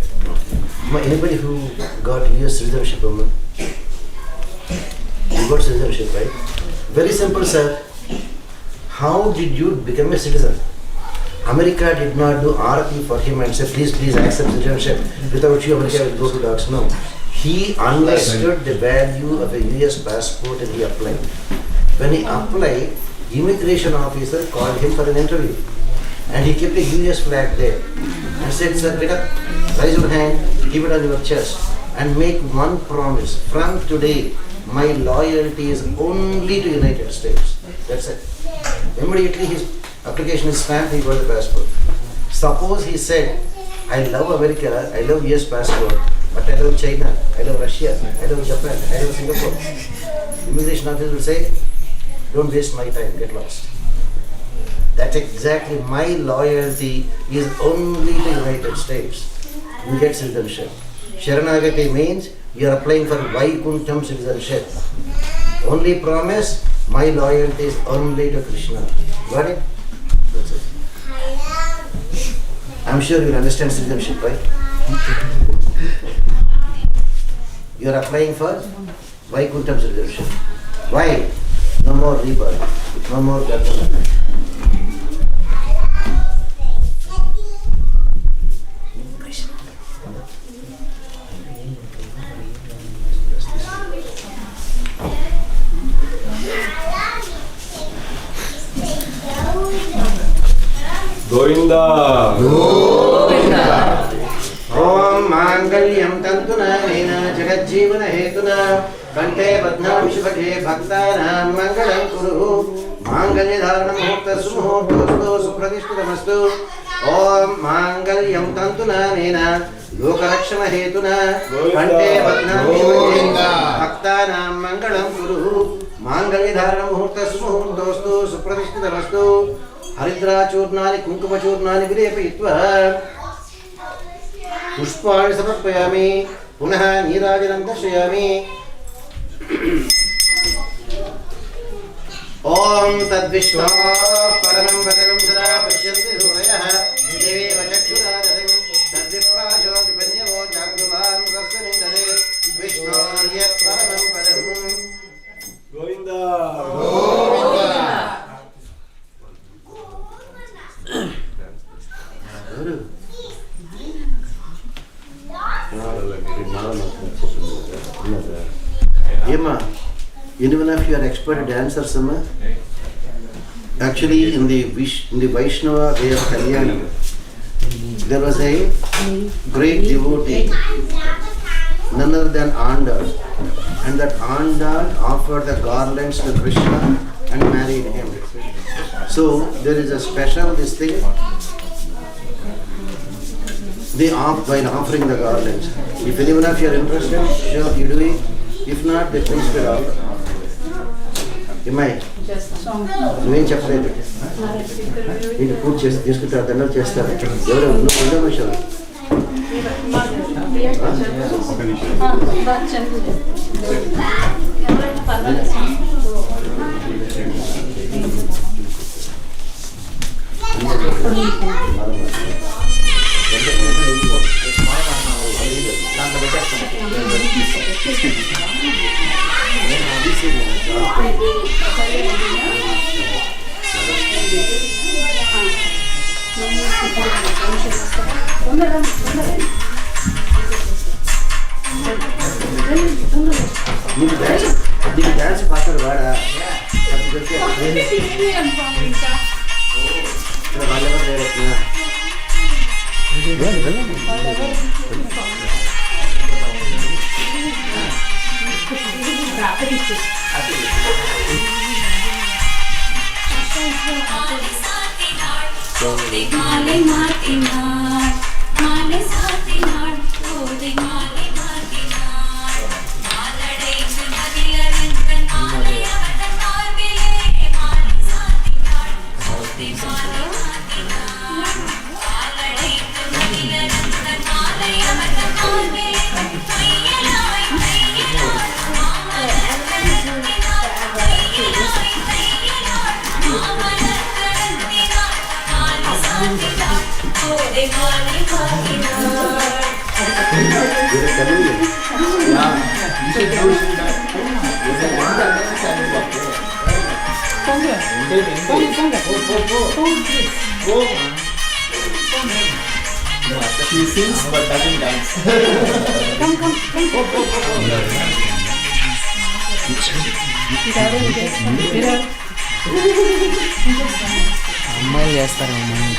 Anybody who got US citizenship, woman? You got citizenship, right? Very simple, sir. How did you become a citizen? America did not do RP for him and say, please accept citizenship. Without you, America will go to dogs. No. He understood the value of a US passport and he applied. When he applied, immigration officer called him for an interview. And he kept a US flag there. And said, sir, get up, raise your hand, keep it on your chest. and make one promise. From today, my loyalty is only to United States. That's it. Immediately his application is stamped, he got the passport. Suppose he said, I love America, I love US passport, but I love China, I love Russia, I love Japan, I love Singapore. Immigration officer will say, don't waste my time, get lost. That's exactly my loyalty is only to United States. You get citizenship. Sharanagati means you are applying for Vaikuntham citizenship. Only promise, my loyalty is only to Krishna. Got it? That's it. I'm sure you understand citizenship, right? You are applying for Vaikuntham citizenship. Why? No more rebirth, no more Gandhana. Govinda. Om Mangalyam Tantuna Nena Jagadjivana Hetuna Kante Padnam Shubhage Bhaktanam Mangalam Kuru Mangalya Dharanam Mukta Sumuhurtu Supradishtamastu Om Mangalyam Tantuna Nena Lokarakshana Hetuna Kante Padnam Shubhage Bhaktanam Mangalam Kuru Mangalya Dharanam Mukta Sumuhurtu Supradishtamastu Haridra Churnani Kunkuma Churnani Virepitva Pushpani Samarpayami Punaha Nirajanam Dashayami Om Tadvishna Paramam Bhagam Sada Pashyanti Surayah Devi Vachakshura Dasim Tadviprajo Vipanyavo Jagruvam Rasvanindade Vishnorya Paramam Padam Govinda. Emma, anyone of you are expert dancers, Emma? Actually, in the Vaishnava way of Kalyanam, there was a great devotee, none other than Andal, and that Andal offered the garlands to Krishna and married him. So there is a special this thing. While offering the garlands. If anyone of you are interested, sure you do it. If not, they please could offer. నువ్వేం చెప్పలేదు నేను పూజ చేసుకుంటారు దండలు చేస్తారు ఎవరు నువ్వు మనుషులు నీకు డాన్స్ పాత్ర వాడా వాళ్ళెవరు డైరెక్ట్నా She sings but doesn't dance. అమ్మాయిలు చేస్తారు అమ్మాయి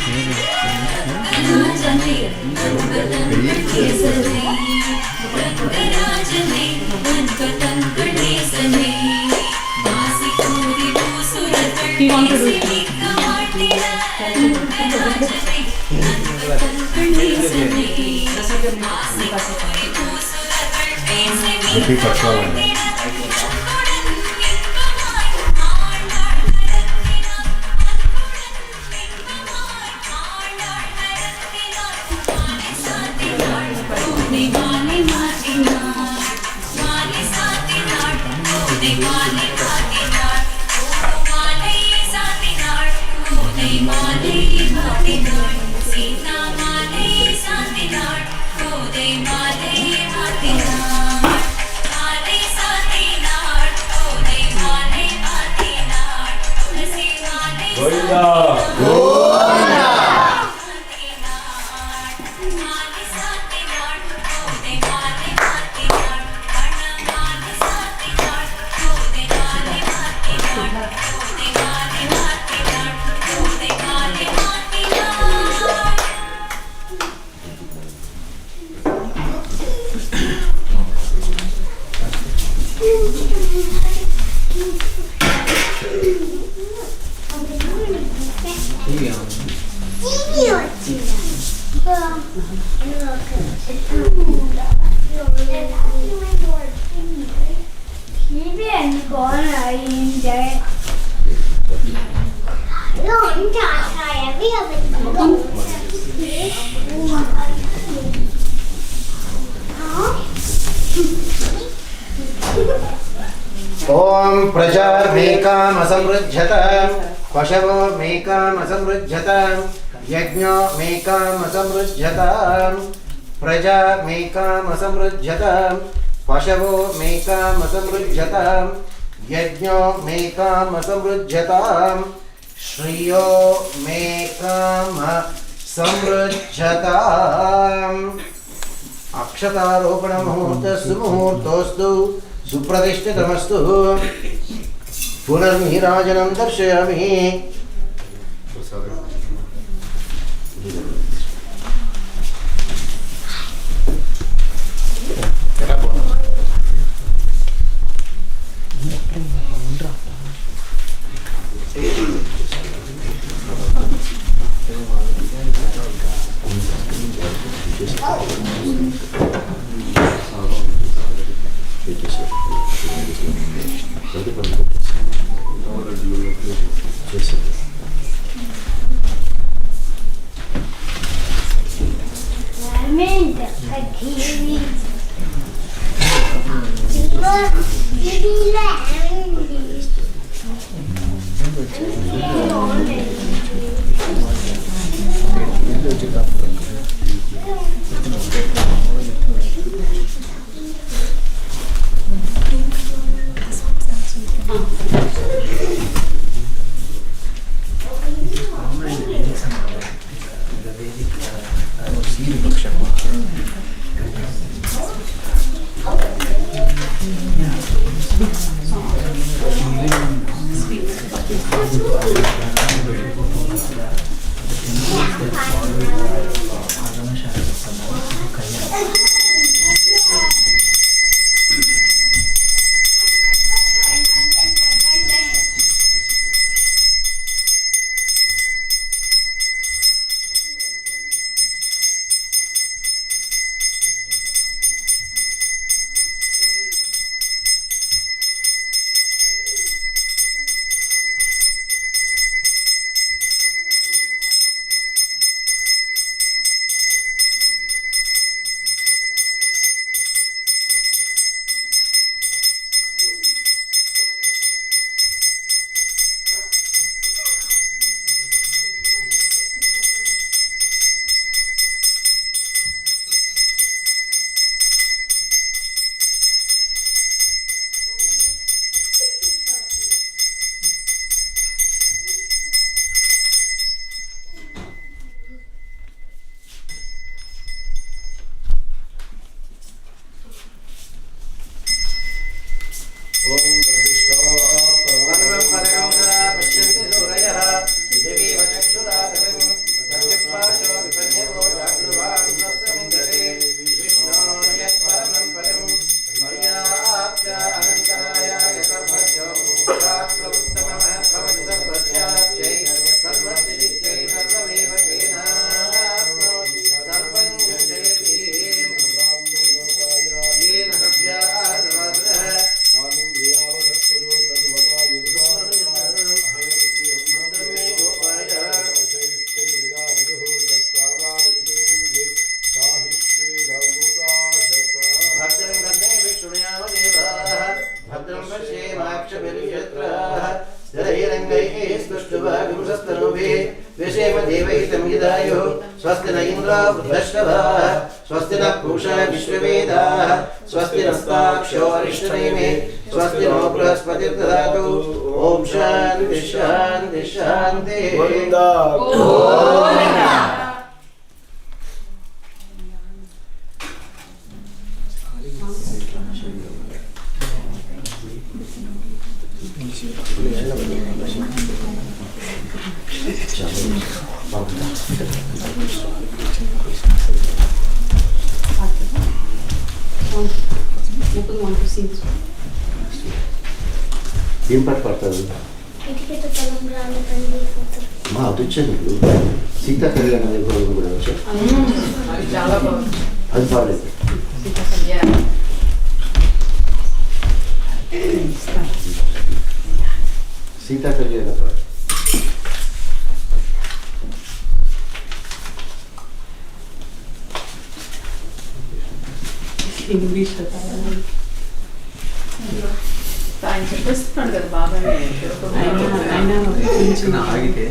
He want to do it. Om Prajar Mekam Asamrujjata Pashavo Mekam Asamrujjata Yajna Mekam Asamrujjata Praja Mekam Asamrujjata Pashavo Mekam Asamrujjata Yajna Mekam Asamrujjata Shriyo Mekam Samrujjata Akshataropana Muhurtastu Muhurtostu Supratishtitamastu Punarnirajanam darshayami. वैतमिदायो स्वस्ति न इंद्रो वृद्धश्रवाः स्वस्ति न पूषा विश्ववेदाः स्वस्ति नस्ताक्षो अरिष्टनेमिः स्वस्ति no बृहस्पतिर्दधातु Om Shanti शांति शांति ఏం పాట పాడతారు మా అది వచ్చాను సీతా కళ్యాణం కూడా వచ్చా అది పాడలేదు సీతా కళ్యాణ పాట ఇంగ్లీష్ ఆయన చెప్పేస్తున్నాడు కదా బాగానే ఆగితే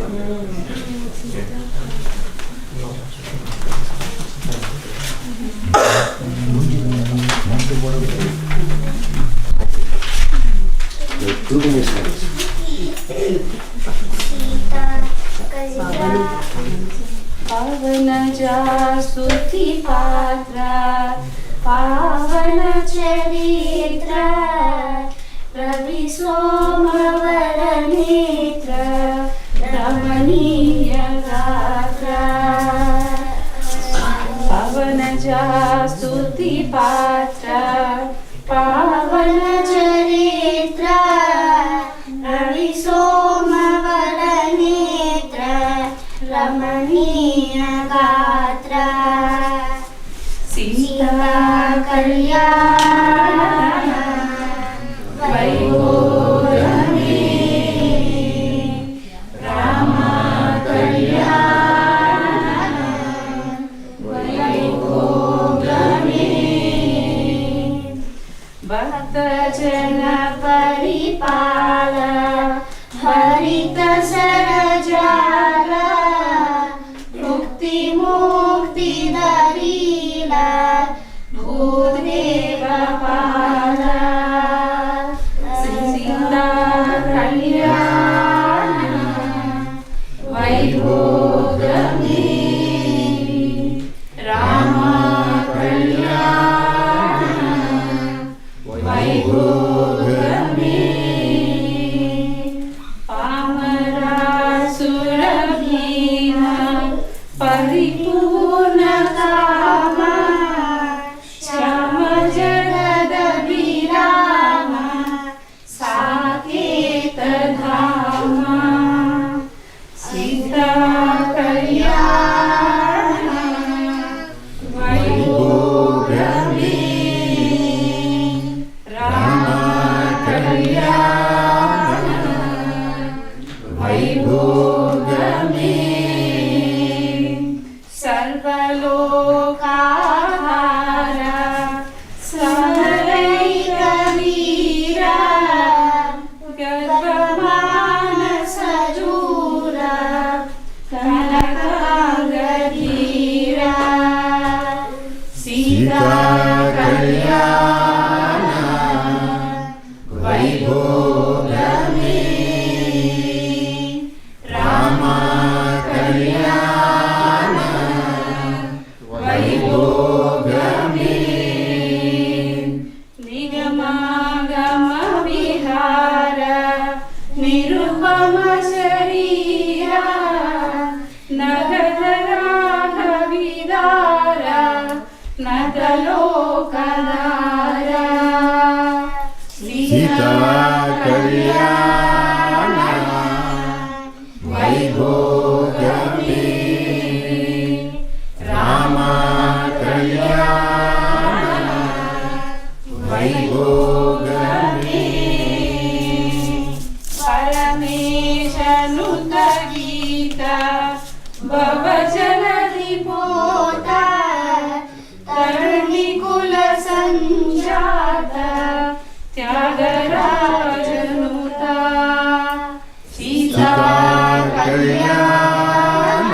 पवन जा स्तुति पात्र पावन चरित्र रवि सोमवर नेत्र रमणीय गात्र पवन जा स्तुति पात्र पावन चरित्र रवि सोमवर नेत्र रमणीय गात्र सीता कल्याण वैभोगमे राम कल्याण वैभोगमे भक्त जन परिपाल हरित सरजाल मुक्ति मुक्ति दरीला भूदेव पाला सीता कल्याण वैभोगमे राम कल्याण वैभोगमे पामरासुरभीम परिपूर्ण काम श्याम जगद विराम साकेत धाम सीता कल्याण वैभोगमे राम कल्याण वैभोगमे सर्वलोकाहार समरैक वीरा गर्भमान सजूरा कनकांगधीरा सीता कल्याण वैभोगमे राम कल्याण वैभोगमे निगमागम विहार निरुपम शरीरा नगधराघविदार नतलोकदार सीता कल्याण वैभोगमे राम कल्याण वैभोगमे परमेशनुत गीत भवजनधि पोता तरणिकुल संजात त्यागराजनुता सीता कल्याण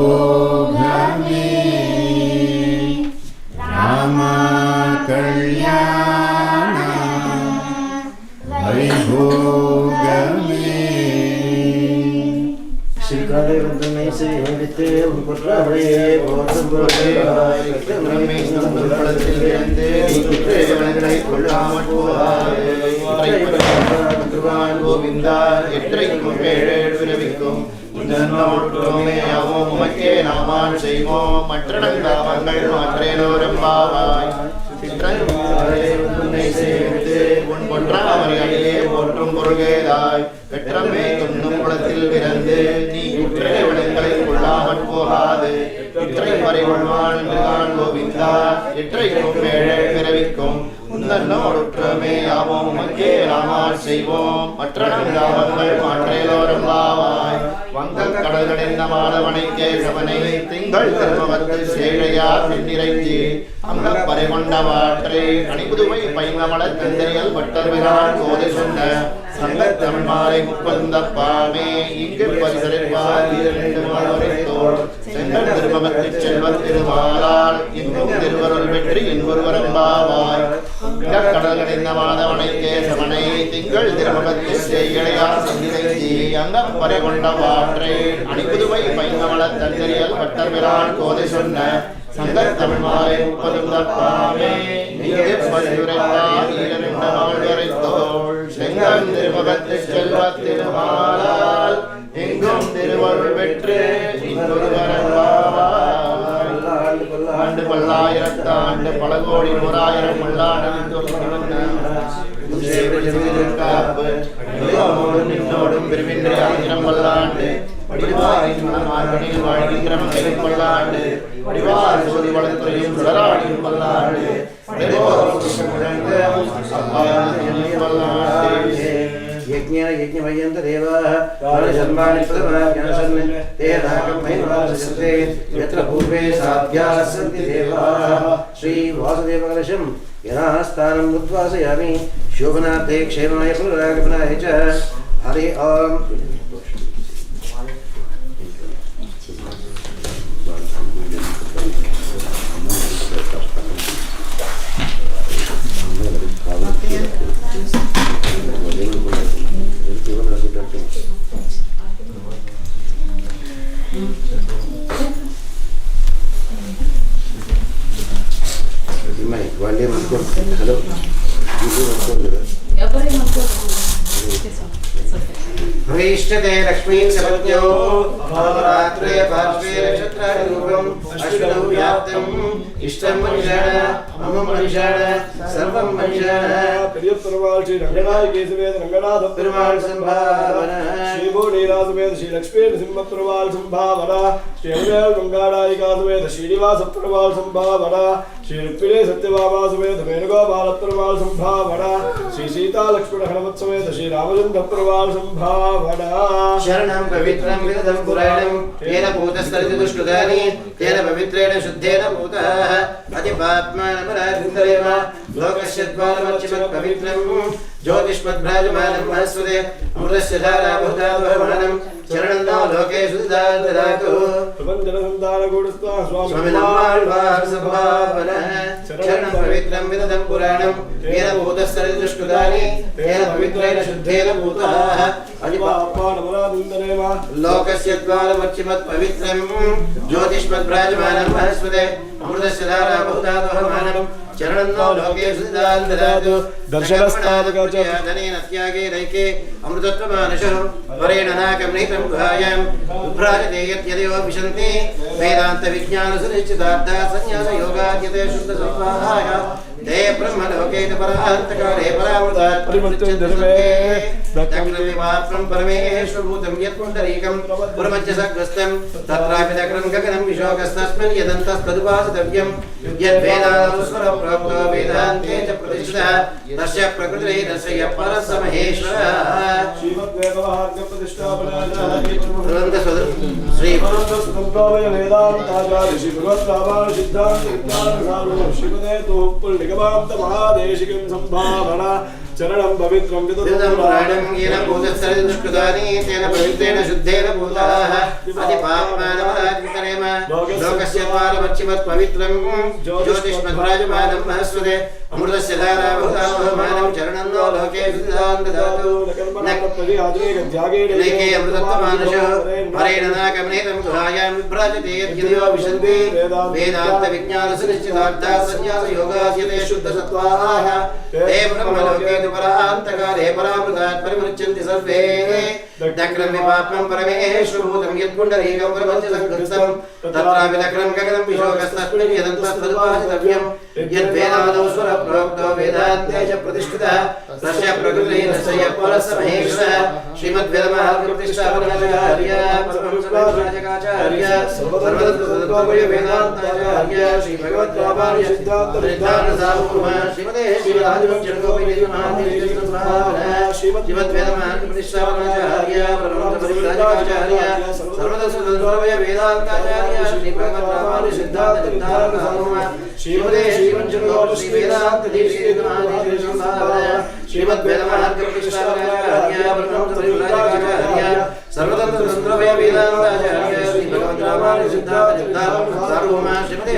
वैभोगमे राम कल्याण वैभोगमे श्रीकाले वंदने से वित्ते उनपुत्रावळे बोधं बोधेय कत्रमे नंदपळத்தில் இருந்து நீக்குற்றே வணங்கை கொள்ளாமட்போகாய் திருவான் கோவிந்தா எற்றைக்கும் பேழேழு விரவிக்கும் உந்தன்னோட்டுமே அவம் உமக்கே நாமான் செய்வோம் மற்றடங்காமங்கள் மாற்றேனோரம்பாவாய் சிற்றங்களாலே உன்னை சேவித்து உன் பொன்றாமரையிலே போற்றும் பொருள்கேதாய் பெற்றமே துண்ணும் குளத்தில் பிறந்து நீ குற்றே வளங்களை கொள்ளாமற் போகாது இற்றை மறை கொள்வான் என்றுதான் கோவிந்தா எற்றைக்கும் மேழே பிறவிக்கும் உந்தன்னோடுற்றமே யாவோம் உமக்கே நாமால் செய்வோம் மற்ற நங்காமங்கள் மாற்றேலோரம்பாவாய் வங்கக் கடல்கடைந்த மாதவனைக்கே சவனை திங்கள் திருமவத்தில் சேழையா சென்னிறைஞ்சி அங்கப் பறை கொண்டவாற்றை அணிபுதுவை பைங்கமல தந்தரியல் பட்டர்விரான் கோதை சொன்ன சங்கத் தமிழ் மாலை முப்பந்தப்பாமே இங்கு பரிசரிப்பார் தோல் செங்கல் திருமவத்தில் செல்வத் திருமாலால் இங்கும் திருவருள் வெற்றி இன்பொருவரம்பாவாய் கடல்கடைந்த மாதவனைக்கே சவனை திங்கள் திருமவத்தில் சேழையா சென்னிறைஞ்சி அங்கப் பறை கொண்டவாற்றை அணிபுதுவை பைங்கமல தந்தரியல் பட்டர்விரான் கோதை சொன்ன சங்கத் தமிழ் மாலை முப்பந்தப்பாமே இங்கு பரிசரிப்பார் தோல் செங்கல் திருமவத்தில் செல்வத் திருமாலால் எங்கும் திருவருள் பெற்று ஆண்டு பல்லாயிரத்தாண்டு பல கோடி நூறாயிரம் நின்னோடும் விரும்பின்றி ஆயிரம் பல்லாண்டு படிவாரின் மனமார்கனில் வாழ்கின்ற மகளிர் பல்லாண்டு படிவார் சோதி வளத்துறையும் சுடராடியும் பல்லாண்டு यज्ञेन यज्ञमयन्त देवाः कालजन्मानि प्रथमाज्ञासन् ते रागमहिमासते यत्र पूर्वे साध्याः सन्ति देवाः श्रीवासुदेवकलशं यनास्थानम् उद्वासयामि शोभनार्थे क्षेमाय पुनरागमनाय च हरि ओम् हेलो भविष्यते लक्ष्मीं सपत्न्यो अहोरात्रे पार्श्वे नक्षत्रारूपम् अश्विनौ व्याप्तम् इष्टं मनुष्याण मम मनुष्याण सर्वं मनुष्याण पेरुमाल श्री रंगनाथ केशवेद रंगनाथ पेरुमाल संभावना श्री भुवनेश्वर समेत श्री लक्ष्मी नृसिंह पेरुमाल संभावना श्री अंगनाथ गंगानायिका समेत श्रीनिवास पेरुमाल संभावना श्री रुक्मिणी सत्यभामा समेत वेणुगोपाल पेरुमाल संभावना श्री सीता लक्ष्मण हनुमत समेत श्री रामचंद्र पेरुमाल संभावना शरणं पवित्रं विदधं पुराणं तेन भूतस्तरित दुष्कृतानि तेन पवित्रेण शुद्धेन भूतः अधिपात्मानपराधिन्दरेम लोकस्य द्वारमच्युत पवित्रं ज्योतिष्मद्भ्राजमानं महस्वते अमृतस्य धारा बहुधावहमानं चरणं नो लोकेषु ददातु प्रपञ्चसन्तानगुणस्त्वा स्वामिनामाल्वार संभावनः शरणं पवित्रं विदधं पुराणं तेन भूतस्तरित दुष्कृतानि तेन पवित्रेण शुद्धेन भूतः अधिपात्मानपराधिन्दरेम लोकस्य द्वारमच्युत पवित्रं ज्योतिष्मद्भ्राजमानं महस्वते अमृतस्य धारा बहुधावहमानं चरणं नो लोकेषु ददातु दर्शनस्थानकचनेन त्यागे नैके अमृतत्वमानशः वरेण नाकमनिहितं गुहायां उभ्राजते यद्यदेव विशन्ति वेदान्तविज्ञानसुनिश्चितार्थः संन्यासयोगाद्यते शुद्धसत्त्वाय ते ब्रह्मलोके परान्तकाले परामृतात् परिमृत्युर्दर्शने दक्रमिवात्रं परमेश्वरभूतं यत्पुण्डरीकं पुरमध्यसग्रस्तं तत्रापि दक्रं गगनं विशोकस्तस्मिन् यदन्तस्तदुपासितव्यं यद्वेदानुस्वरप्रोक्तो वेदान्ते च प्रतिष्ठितः तस्य प्रकृतिरेतस्य यः परः स महेश्वरः महादेशिकं संभावना चरणं पवित्रं विदुराणं येन भूतस्तरदुष्कृतानि तेन पवित्रेण शुद्धेन भूताः अतिपापमानमराजितरेम लोकस्य द्वारमच्चिवत् पवित्रं ज्योतिष्मद्राजमानं महस्वते अमृतस्य धाराभूतावहमानं चरणं नो लोके विदुदान् ददातु नैके अमृतत्वमानशो परेण नाकमनेतं गुहायां विभ्राजते यद्यदिव विशन्ति वेदान्तविज्ञानसुनिश्चितार्थाः सन्न्यासयोगास्यते शुद्धसत्त्वाः ते ब्रह्मलोके परान्तकाले परामृतात् परिमृच्छन्ति सर्वे दक्रं विपापं परमेश्वरभूतं यत्पुण्डरीकं प्रपञ्चसङ्कृतं तत्रापि दक्रं गगनं विशोकस्तस्मिन् यदन्तस्तदुपासितव्यं यद्वेदादौ स्वरप्रोक्तो वेदान्ते च प्रतिष्ठितः तस्य प्रकृतिरस्य यत्परस्य महेश्वरः श्रीमद्वेदमहाप्रतिष्ठापनाचार्य परमहंसराजकाचार्य सर्वतन्त्रसदद्वय वेदान्ताचार्य श्रीभगवद्वापार्य सिद्धान्तसार्वभौम श्रीमते श्रीराजवंशनगोपीदेवमहादेवीश्वरभावना श्रीमद्वेदमहाप्रतिष्ठापनाचार्य परमहंसराजकाचार्य सर्वतन्त्रसदद्वय वेदान्ताचार्य श्रीभगवद्वापार्य सिद्धान्तसार्वभौम श्रीमते श्रीवेदान्तदेशीयमहादेवीश्वरभावना श्रीमद्वेदमहाप्रतिष्ठापनाचार्य परमहंसराजकाचार्य सर्वतन्त्रसदद्वय वेदान्ताचार्य श्रीभगवद्वापार्य सिद्धान्तसार्वभौम श्रीमते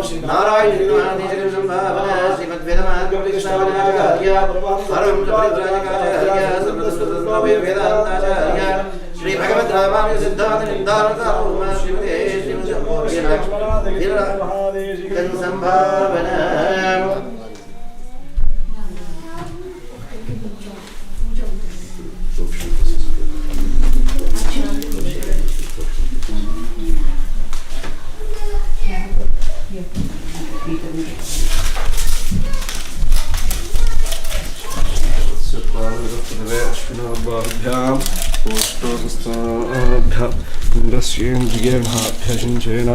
श्री नारायण महादेवीश्वरभावना श्रीमद्वेदमहाप्रतिष्ठापनाचार्य परमहंसराजकाचार्य सर्वतन्त्रसदद्वय वेदान्ताचार्य श्री भगवद्वापार्य सिद्धान्तसार्वभौम श्रीमते संभावना इंद्रस्येन्द्रियेणाभ्यसिञ्चेन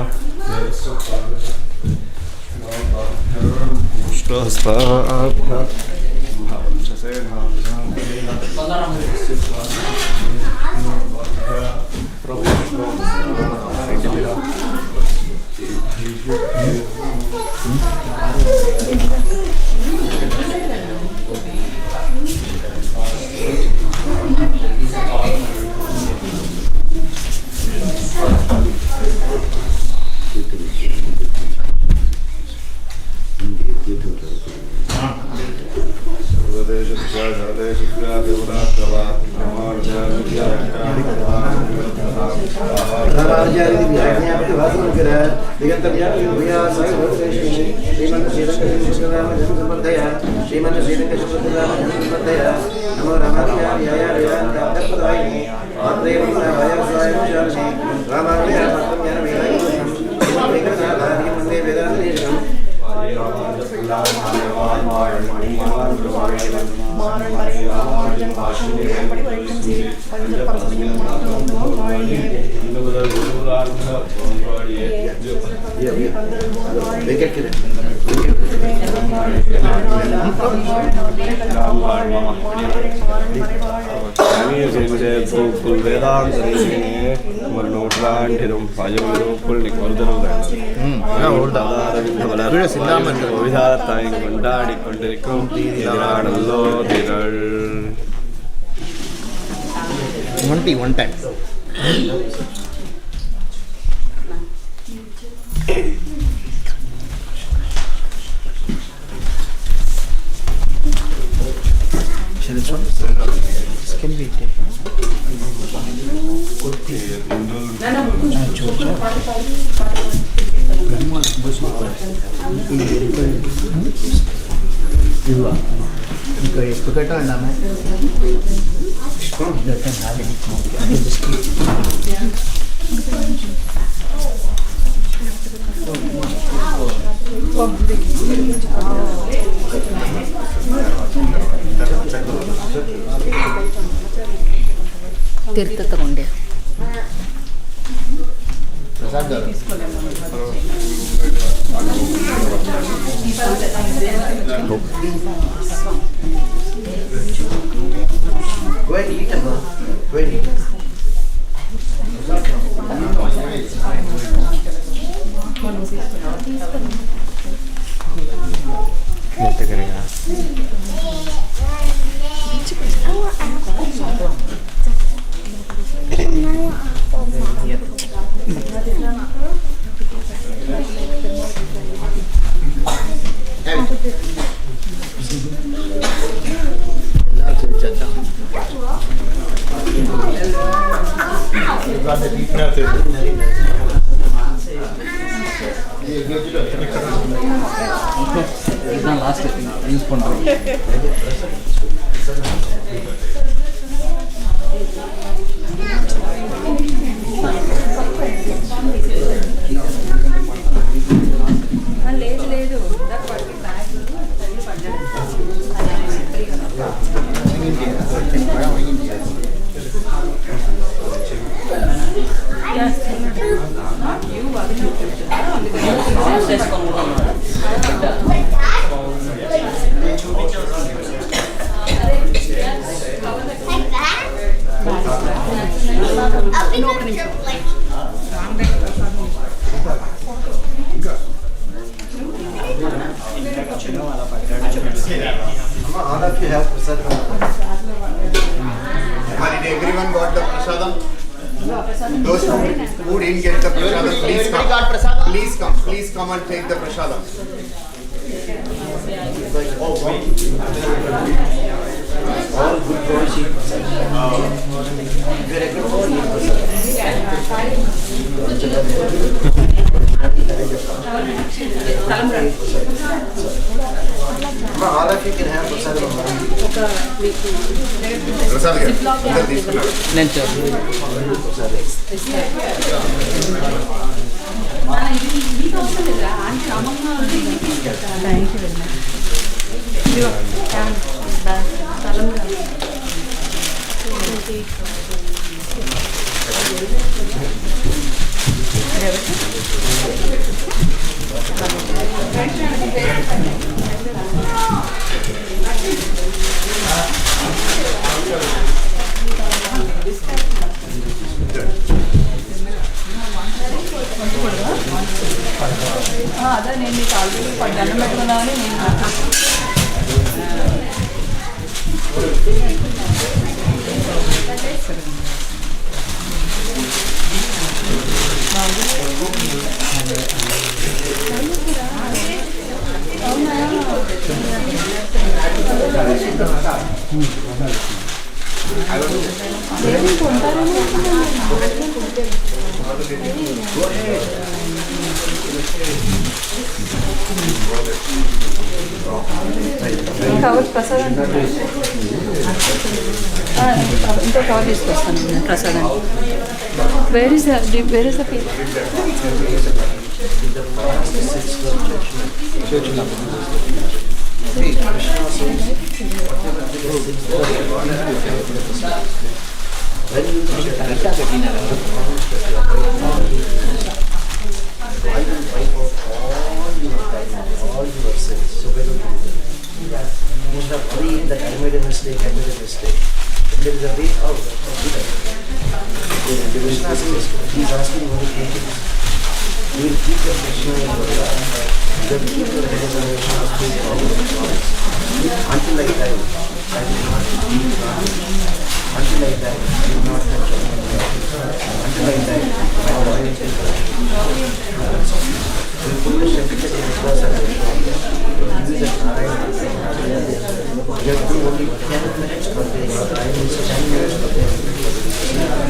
one time. This one? This can be taken. ತೀರ್ಥ ತಗೊಂಡೆ Gracias. இதுதான் லாஸ்ட் யூஸ் பண்றோம். లేదు లేదు ఇందాక పట్టి బ్యాగ్ తల్లి పడ్డాడు. All of you have prasadam. Did everyone got the prasadam? Those who didn't get the prasadam, please come. Please come and take the prasadam. All good boys eat prasadam. If you are a good boy, eat prasadam. All of you can have prasadam. అదే నేను నీకు already దండం పెట్టుకున్నాను నేను cover ప్రసాదం ఇంకో cover తీసుకొస్తాను ప్రసాదం. Where is the all your sins. So why don't you do that? Instead of worrying that I made a mistake. If there is a way out, do that. The Krishna says, he is asking only 8 things. You will keep your Krishna in your heart. You will keep your head in Krishna's face all your thoughts. Until I die, I will not eat Rama. Until I die, I will not touch Rama. Until I die, my body will take Rama. We put the certificate in class and use the Narayana. You have to do only 10 minutes per day. Your time is 10 minutes per day.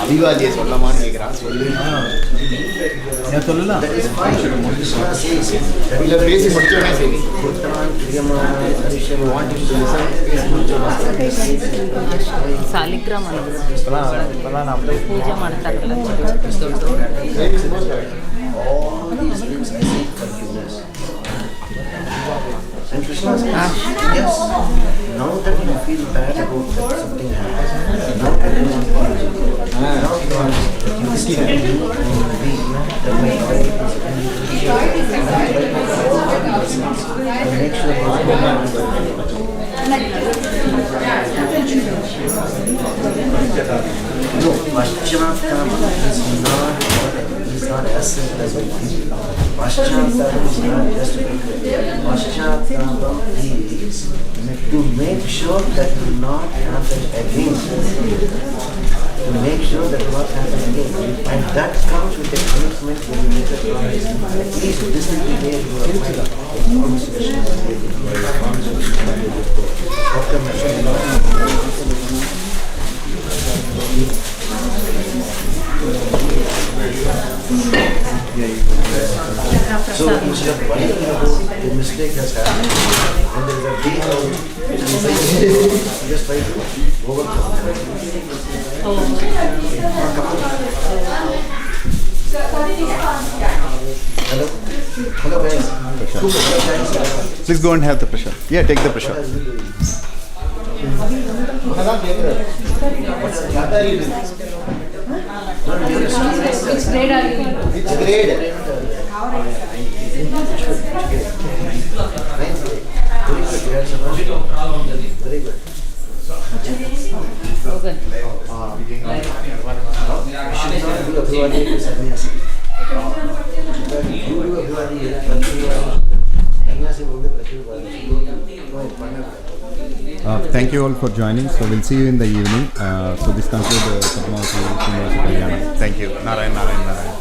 அபிவாதியை சொல்லமான்னு கேட்குறான். சொல்லு. சொல்லலாம். இல்லை பேசி முடிச்சோடனே சரி. ಸಾಲಿಗ್ರಾಮ ಪೂಜೆ ಮಾಡ್ತಾರಲ್ಲ. And Krishna says, yes, now that you feel bad about that something happened, now that you want to now you see that you will be, that my body is and make sure no, Paschimaptam is not as simple as Paschatapam is not just a regret. Paschatapam is to make sure that will not happen again. To make sure that will not happen again. And that comes with a commitment when you make a promise. At least this will be there you are made. So instead of worrying about the mistake has happened, when there is a way out, just try to overcome. Hello? Hello guys. Please go and have the pressure. Yeah, take the pressure. What are you doing? Which grade are you in? Which grade? Very good. Okay. Thank you all for joining. So we'll see you in the evening. So this concludes the Padmavathi Srinivasa Kalyanam. Thank you. Narayan, Narayan, Narayan.